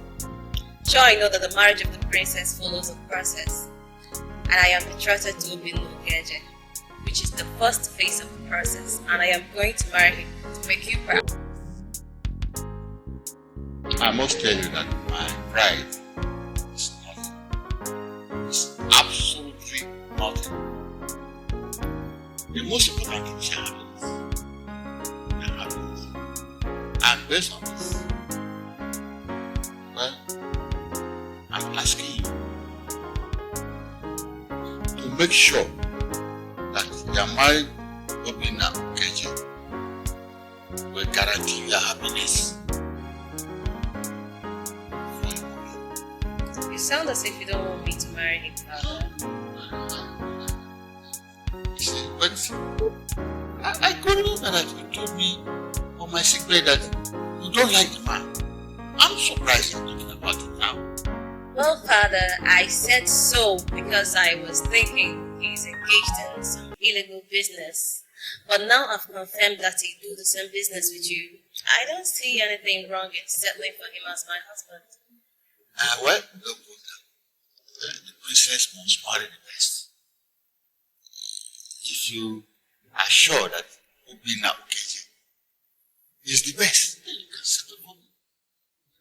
Sure, I know that the marriage of the princess follows a process. And I am betrothed to Obinagu, which is the first phase of the process. And I am going to marry him to make you proud. I must tell you that my pride is nothing. It's absolutely nothing. The most important thing shall happen is your happiness. And based on this, well, I'm asking you to make sure that your married Obinagu will guarantee your happiness. You sound as if you don't want me to marry him, Father. See, but I could remember that you told me on my sick bed that you don't like the man. I'm surprised you're talking about it now. Well, Father, I said so because I was thinking he's engaged in some illegal business. But now I've confirmed that he do the same business with you. I don't see anything wrong in settling for him as my husband. Well, look, the princess must marry the best. If you are sure that Obinagu is the best, then you can settle for me.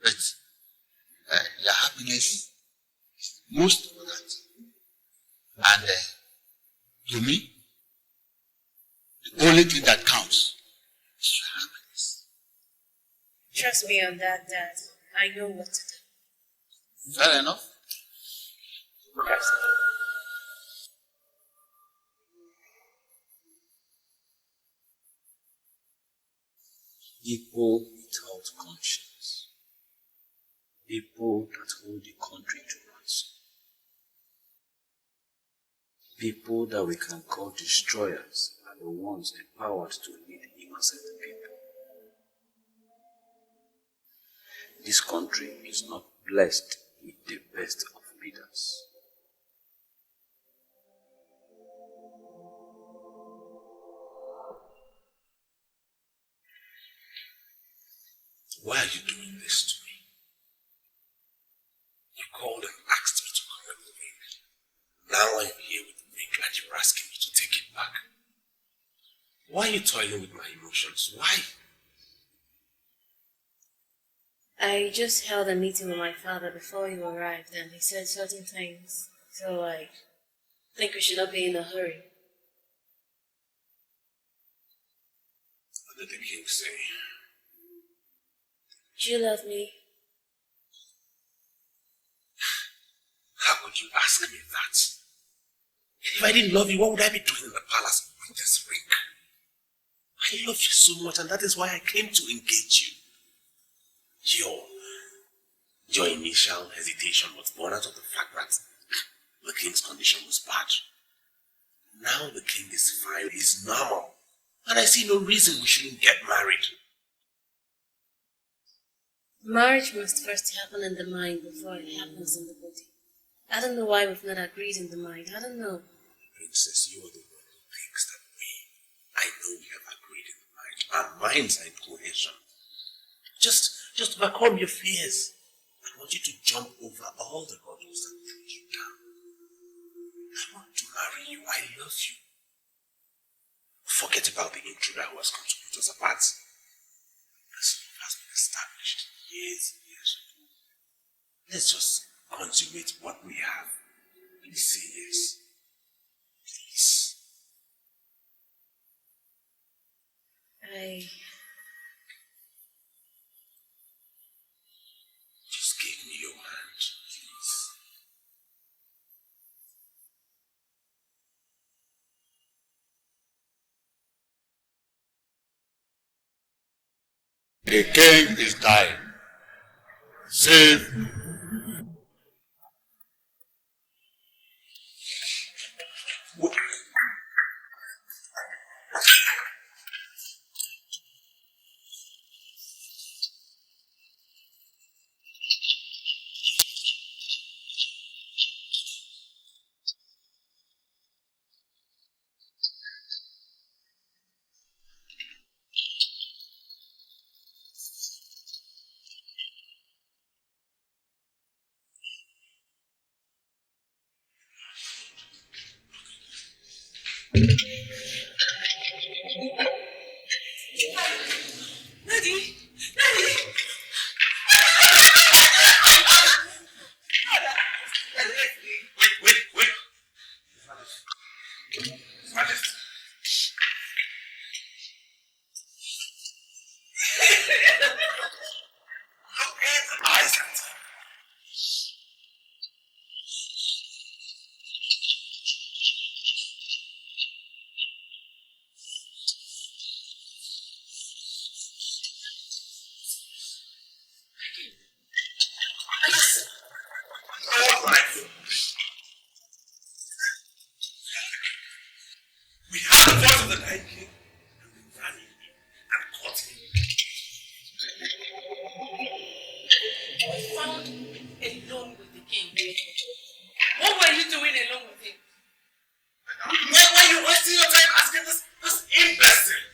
But your happiness is the most important. And to me, the only thing that counts is your happiness. Trust me on that, Dad. I know what to do. Fair enough. Yes. People without conscience. People that hold the country to ransom. People that we can call destroyers are the ones empowered to lead innocent people. This country is not blessed with the best of leaders. Why are you doing this to me? You called and asked me to come with the ring. Now I'm here with the ring and you're asking me to take it back. Why are you toiling with my emotions? Why? I just held a meeting with my father before you arrived and he said certain things. So I think we should not be in a hurry. What did the king say? Do you love me? How could you ask me that? If I didn't love you, what would I be doing in the palace with this ring? I love you so much and that is why I came to engage you. Your initial hesitation was born out of the fact that the king's condition was bad. Now the king is fine, he's normal. And I see no reason we shouldn't get married. Marriage must first happen in the mind before it happens in the body. I don't know why we've not agreed in the mind. I don't know. Princess, you are the one who thinks that way. I know we have agreed in the mind. Our minds are in cohesion. Just overcome your fears. I want you to jump over all the hurdles that pull you down. I want to marry you. I love you. Forget about the intruder who has come to put us apart. This love has been established years and years ago. Let's just consummate what we have. Please say yes. Please. Just give me your hand, please. The king is dying. Save. Daddy! Wait. Majesty. We had the voice of the Night King, and we ran him and caught him. We found alone with the What were you doing alone with him? Why are you wasting your time asking this imbecile?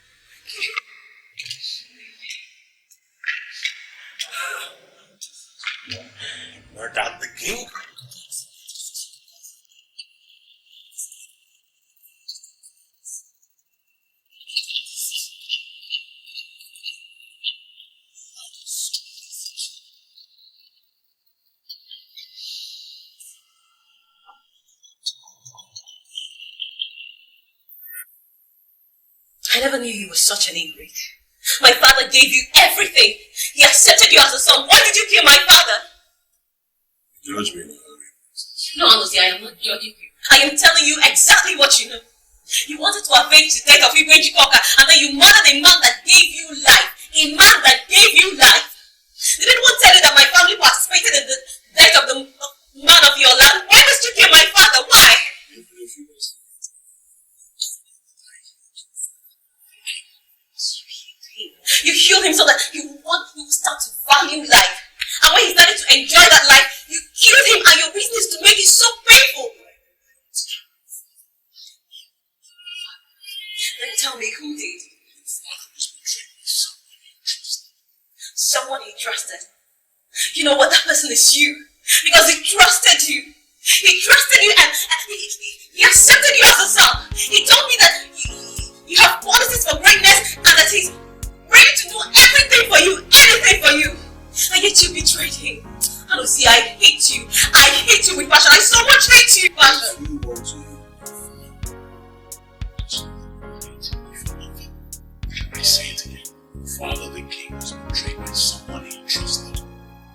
Murdered the king? I never knew you were such an ingrate. My father gave you everything. He accepted you as a son. Why did you kill my father? Judge me in a hurry. No, Anozie, I am not judging you. I am telling you exactly what you know. You wanted to avenge the death of Ugezu, and then you murdered a man that gave you life. A man that gave you life. Did anyone tell you that my family participated in the death of the man of your land? Why must you kill my father? Why? You killed him so that he would start to value life. And when he started to enjoy that life, you killed him, and your reason is to make it so painful. Then tell me, who did? Someone he trusted. You know what? That person is you. Because he trusted you. He trusted you and he accepted you as a son. He told me that you have policies for greatness and that he's ready to do everything for you, anything for you. And yet you betrayed him. Anozie, I hate you. I hate you with passion. I so much hate you with passion. I say it again. Father the king was betrayed by someone he trusted.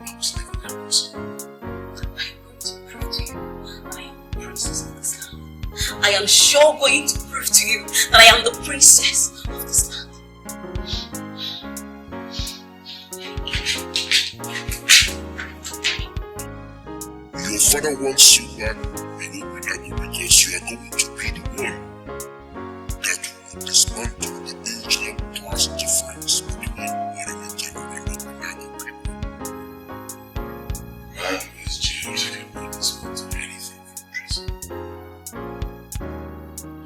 I was never that person. I'm going to prove to you that I am the princess of this land. I am sure going to prove to you that I am the princess of this land. Your father wants you back in Obinagu because you are going to be the one that will dismantle the ancient class difference between Oriental and Obinagu people. Man is jailed can be dismantled anything from prison.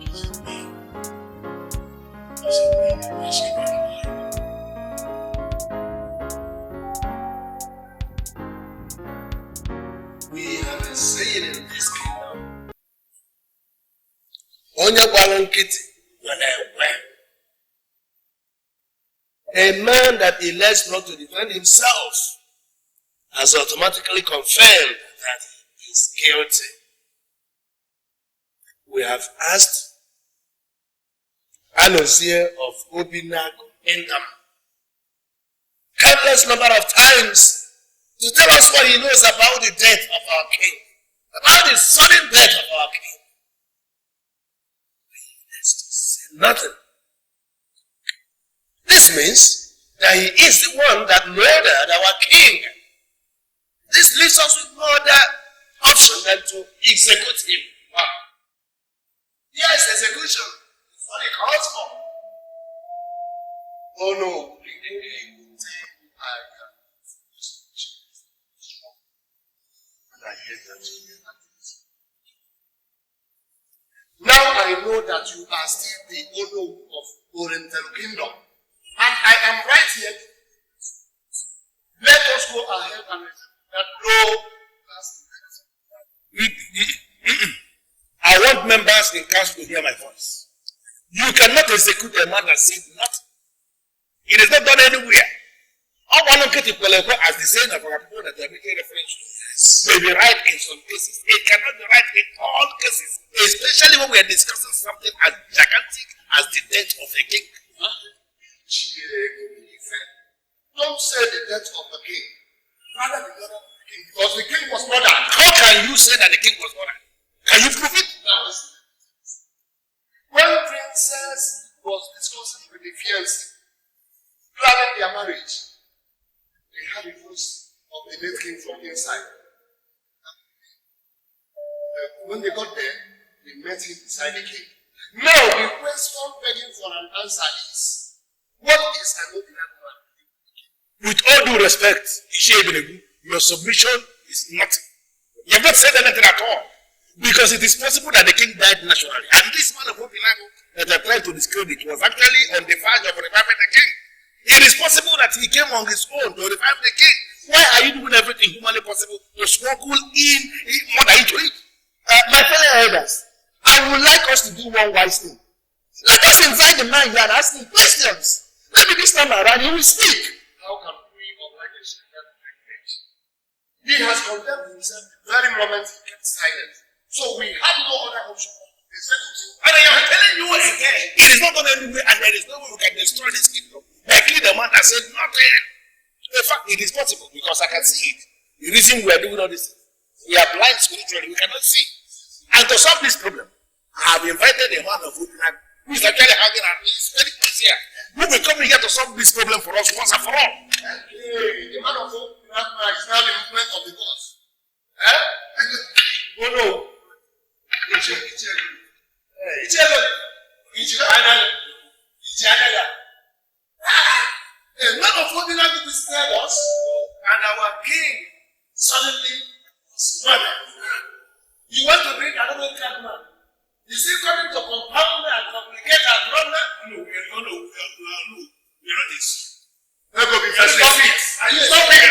Does it mean the rescue of life? We have a saying in this kingdom. Onye gbara nkịtị nwere ekwe. A man that elects not to defend himself has automatically confirmed that he is guilty. We have asked Anozie of Obinagu Kingdom countless number of times to tell us what he knows about the death of our king, about the sudden death of our king. He has to say nothing. This means that he is the one that murdered our king. This leaves us with no other option than to execute him. Yes, execution is what he calls for. Oh no, I hate that. Now I know that you are still the owner of Oriental Kingdom. And I am right here. Let us go ahead and that no. I want members in council to hear my voice. You cannot execute a man that said nothing. It is not done anywhere. All one look at it as the saying of our people that they are making reference to may be right in some cases. It cannot be right in all cases, especially when we are discussing something as gigantic as the death of a king. Don't say the death of the king. Rather the death of the king, because the king was murdered. How can you say that the king was murdered? Can you prove it? No. When princess was discussing with the fiancé, planning their marriage, they had a voice of the late king from inside. When they got there, they met him beside the king. Now, the question begging for an answer is, what is an Obinagu man? With all due respect, Edochie, your submission is nothing. You have not said anything at all. Because it is possible that the king died naturally. And this man of Obinagu that I tried to discredit was actually on the verge of reviving the king. It is possible that he came on his own to revive the king. Why are you doing everything humanly possible to smuggle in murder into it? My fellow elders, I would like us to do one wise thing. Let us invite the man here and ask him questions. Maybe this time around he will speak. How can we avoid a secret regret? He has condemned himself the very moment he kept silent. So we had no other option. And I am telling you again, it is not going anywhere and there is no way we can destroy this kingdom. Likely the man has said nothing. In fact, it is possible because I can see it. The reason we are doing all this, we are blind spiritually, we cannot see. And to solve this problem, I have invited a man of Obinagu who is actually hanging at me. He's very close here. Who will come here to solve this problem for us once and for all. Hey, the man of Obinagu is now the movement of the gods. Oh no. A man of Obinagu visited us, and our king suddenly was murdered. You want to bring another man? Is he coming to compound and complicate our problem? No, we're not this. Let go be first. Stop it! Stop it!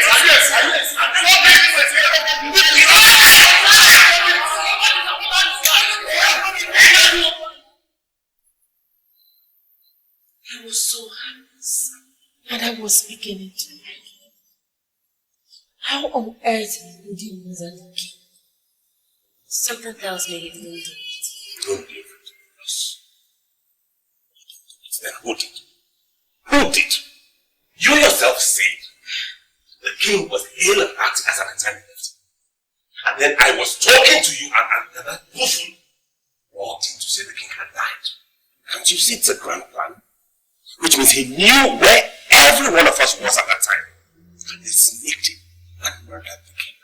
I was so happy, and I was beginning to like him. How on earth would you know that the king? Something tells me he didn't do it. Don't give it to us. Then who did? Who did? You yourself said the king was ill and acting as an attendant. And then I was talking to you and that buffoon walked in to say the king had died. Can't you see it's a grand plan? Which means he knew where every one of us was at that time. And he sneaked in and murdered the king.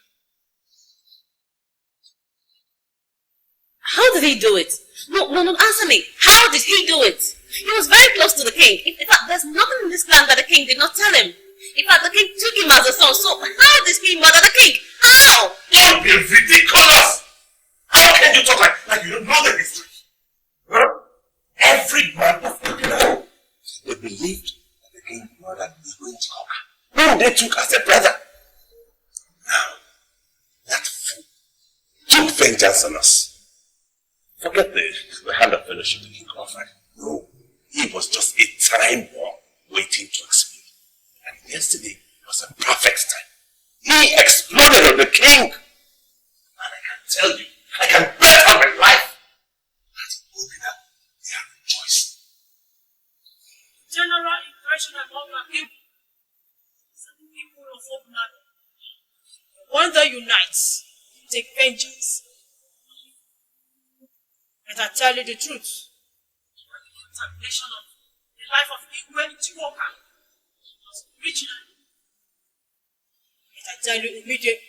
How did he do it? No, answer me. How did he do it? He was very close to the king. In fact, there's nothing in this plan that the king did not tell him. In fact, the king took him as a son. So how did he murder the king? How? Don't be ridiculous! How can you talk like you don't know the history? Huh? Every man of Obinagu, they believed that the king murdered Edochie, whom they took as a brother. Now, that fool took vengeance on us. Forget the hand of fellowship the king offered. No, he was just a time bomb waiting to explode. And yesterday was a perfect time. He exploded on the king. And I can tell you, I can bet on my life that in Obinagu they are rejoicing. General impression among the people is that the people of Obinagu, when they unite, take vengeance. And I tell you the truth, the contamination of the life of Ezeonu was original. And I tell you immediately,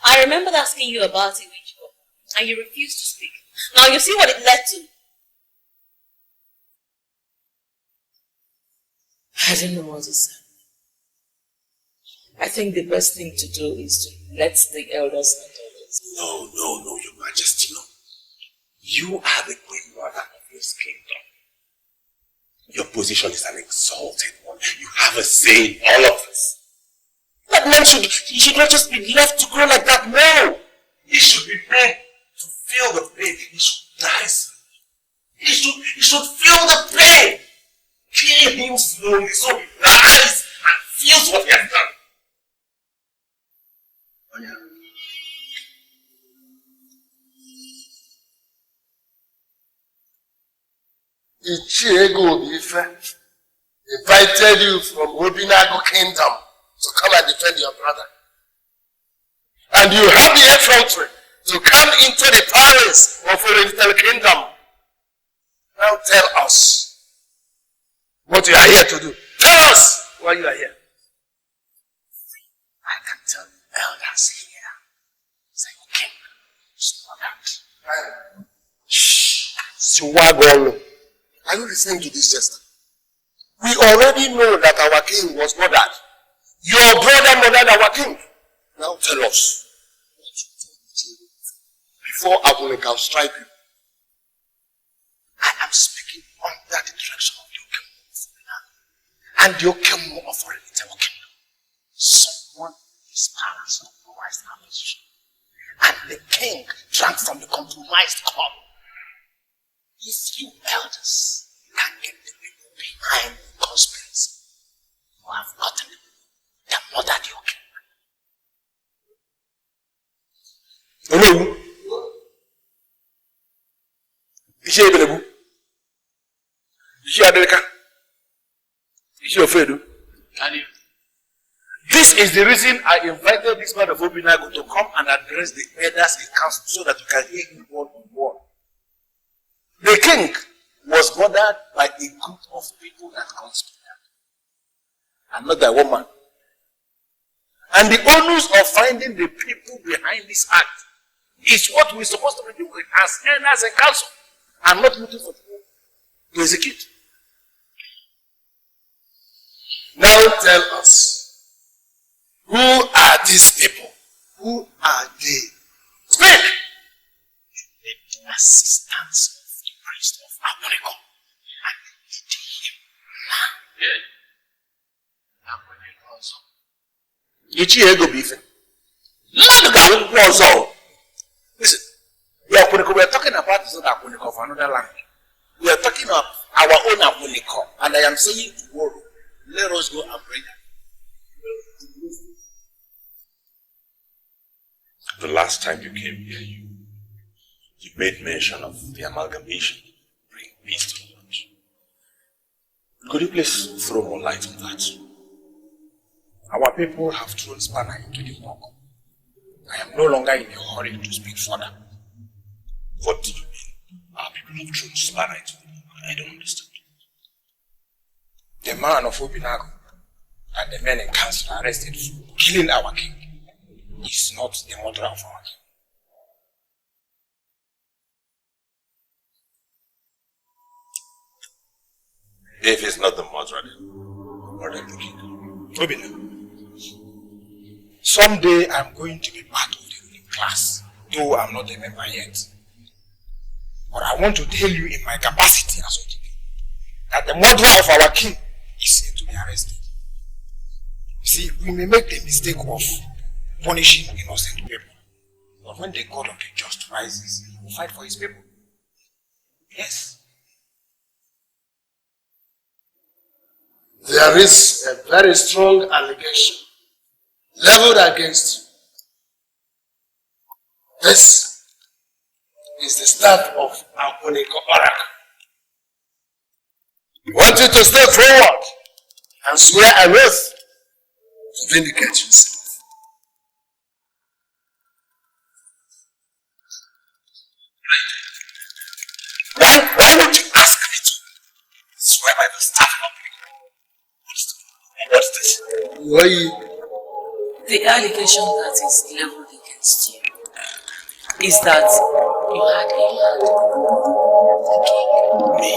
I remember asking you about it, and you refused to speak. Now you see what it led to. I don't know what to say. I think the best thing to do is to let the elders handle it. No, Your Majesty, no. You are the queen mother of this kingdom. Your position is an exalted one. You have a say in all of us. That man should not just be left to grow like that. No! He should be made to feel the pain. He should die slowly. He should feel the pain. Kill him slowly so he dies and feels what he has done. Ichiego Ifete invited you from Obinagu kingdom to come and defend your brother. And you have the effrontery to come into the palace of Oriental kingdom. Now tell us what you are here to do. Tell us why you are here. I can tell the elders here. Say, okay, slow down. Shh. Swagolo. Are you listening to this, Chester? We already know that our king was murdered. Your brother murdered our king. Now tell us what you told before Abune can strike you. I am speaking under the direction of your king and your king of Oriental Kingdom. Someone is parents compromised our position, and the king drank from the compromised cup. If you elders can get the people behind the conspiracy who have gotten them murdered your king. Hello. Is he available? Is he Adeleka? Is he Ofedu? This is the reason I invited this man of Obinagu to come and address the elders in council so that you can hear him word on word. The king was bothered by a group of people that conspired, and not a woman. And the onus of finding the people behind this act is what we're supposed to be doing as elders in council, and not looking for people to execute. Now tell us, who are these people? Who are they? Speak! The assistants of the priest of Aboneko and Ichi ego beefing. Listen, we are talking about this other Aboneko of another land. We are talking about our own Aboneko, and I am saying tomorrow, let us go and pray. The last time you came here, you made mention of the amalgamation, bring peace to the land. Could you please throw more light on that? Our people have thrown spanner into the work. I am no longer in a hurry to speak further. What do you mean? Our people have thrown spanner into the work? I don't understand. The man of Obinagu and the men in council arrested for killing our king is not the murderer of our king. If it's not the murderer, then murder the king. Obinagu. Someday I'm going to be part of the ruling class, though I'm not a member yet. But I want to tell you in my capacity as ODP that the murderer of our king is said to be arrested. You see, we may make the mistake of punishing innocent people, but when the God of the just rises, he will fight for his people. Yes. There is a very strong allegation leveled against you. This is the staff of Aboneko Oracle. We want you to step forward and swear an oath to vindicate yourself. Why would you ask me to swear by the staff of what's this? Why? The allegation that is leveled against you is that you had a hand the king. Me?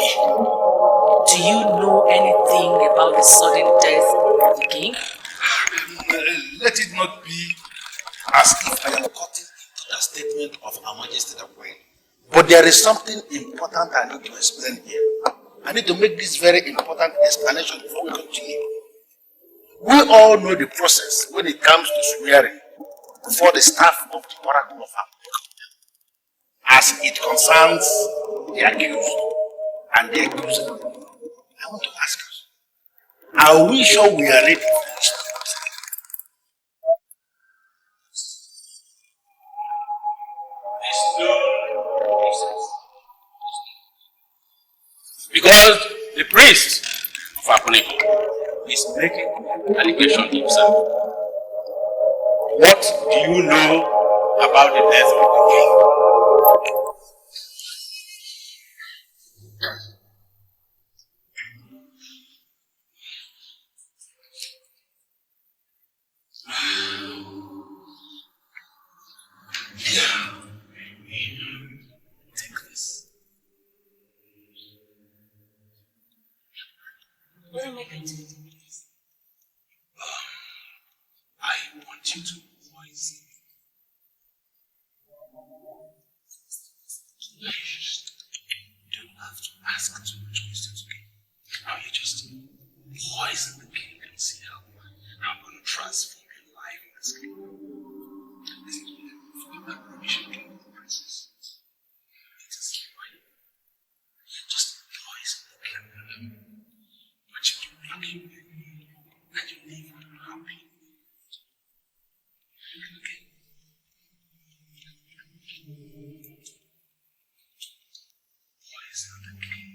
Do you know anything about the sudden death of the king? Let it not be as if I am cutting into the statement of Her Majesty the Queen. But there is something important I need to explain here. I need to make this very important explanation before we continue. We all know the process when it comes to swearing before the staff of the Oracle of Africa, as it concerns the accused and the accuser. I want to ask us, are we sure we are ready for this? Because the priest of Akoneko is making allegation himself. What do you know about the death of the king? Take this. What am I going to do with this? you to poison. You don't have to ask too much questions, okay? Now you just poison the king and see how I'm going to transform your life in this kingdom. Listen to me. I promise you, king of the princess. It is fine. Just poison the king. But you can make you and you live happy. Okay? Poison the king.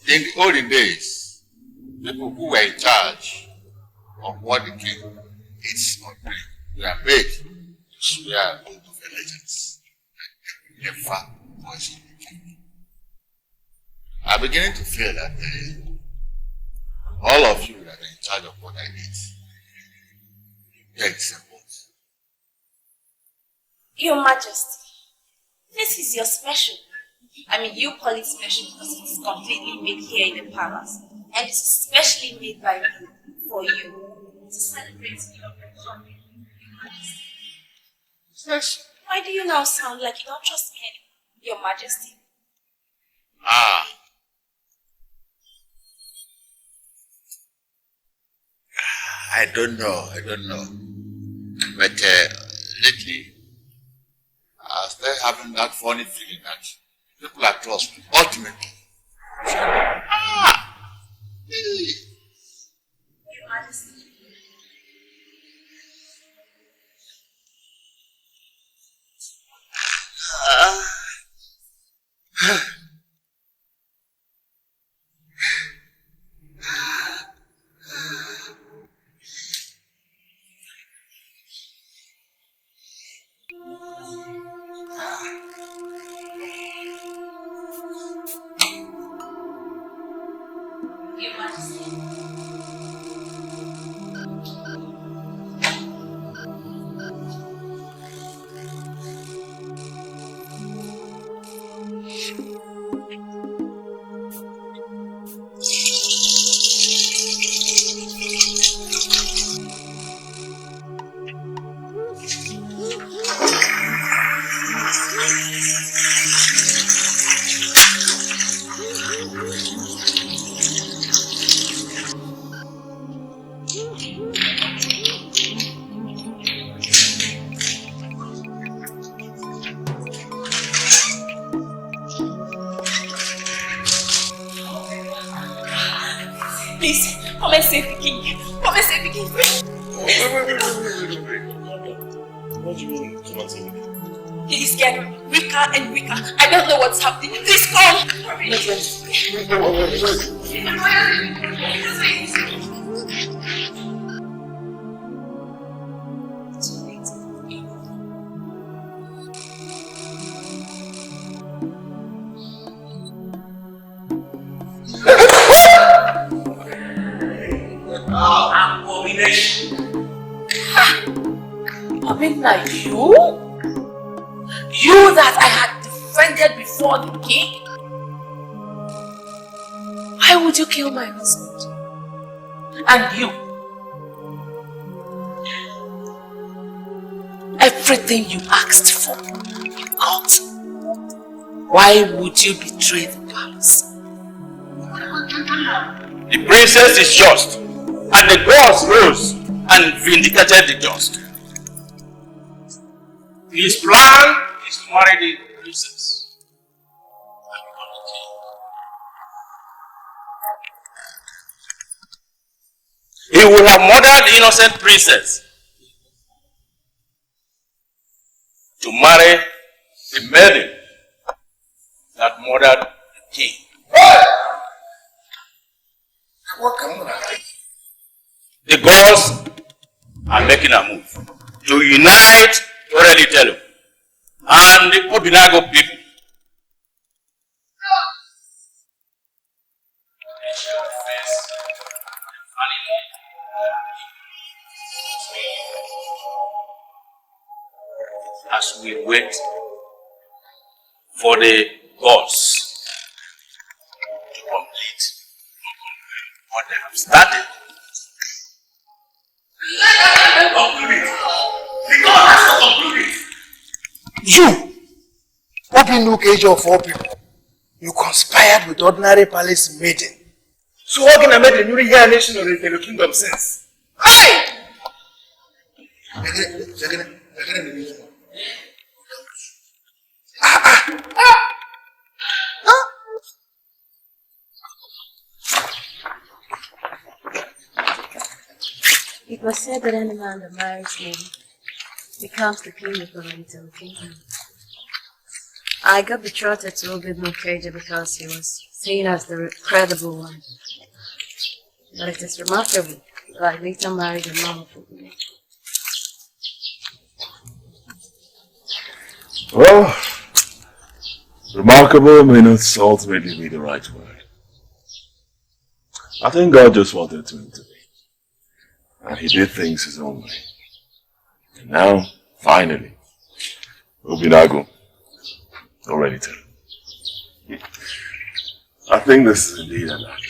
In the olden days, people who were in charge of what the king eats or drinks were made to swear an oath of allegiance and never poison the king. I'm beginning to feel that all of you that are in charge of what I eat, you take the same oath. Your Majesty, this is your special. I mean, you call it special because it is completely made here in the palace. And it's specially made by me for you to celebrate your return. Yes. Why do you now sound like you don't trust me anymore, Your Majesty? I don't know. But lately, I started having that funny feeling that people are trust me. Ultimately. Your Majesty. Your Majesty. Please, come and save the king. Come and save the king. Wait. What do you mean, come and save me? He is getting weaker and weaker. I don't know what's happening. Please Abomination. I mean, like you? You that I had defended before the king? Why would you kill my husband? And you? Everything you asked for, you got. Why would you betray the palace? The princess is just, and the gods rose and vindicated the just. His plan is to marry the princess. He will have murdered the innocent princess to marry the The maiden that murdered the king. The gods are making a move to unite Orenitelu and the Obinagu people. As we wait for the gods to complete what they have started. Let them conclude it. The God has to conclude it. You, Obinagu age of 4 people, you conspired with ordinary palace maiden. So how can I make the Nigerian nation or the kingdom sense? Hey! It was said that any man that marries me becomes the king of the little kingdom. I got betrothed to Obinagu because he was seen as the credible one. But it is remarkable that I later married a man of Obinagu. Well, remarkable may not ultimately be the right word. I think God just wanted to intervene. And he did things his own way. And now, finally, Obinagu, already tell. I think this is indeed an act.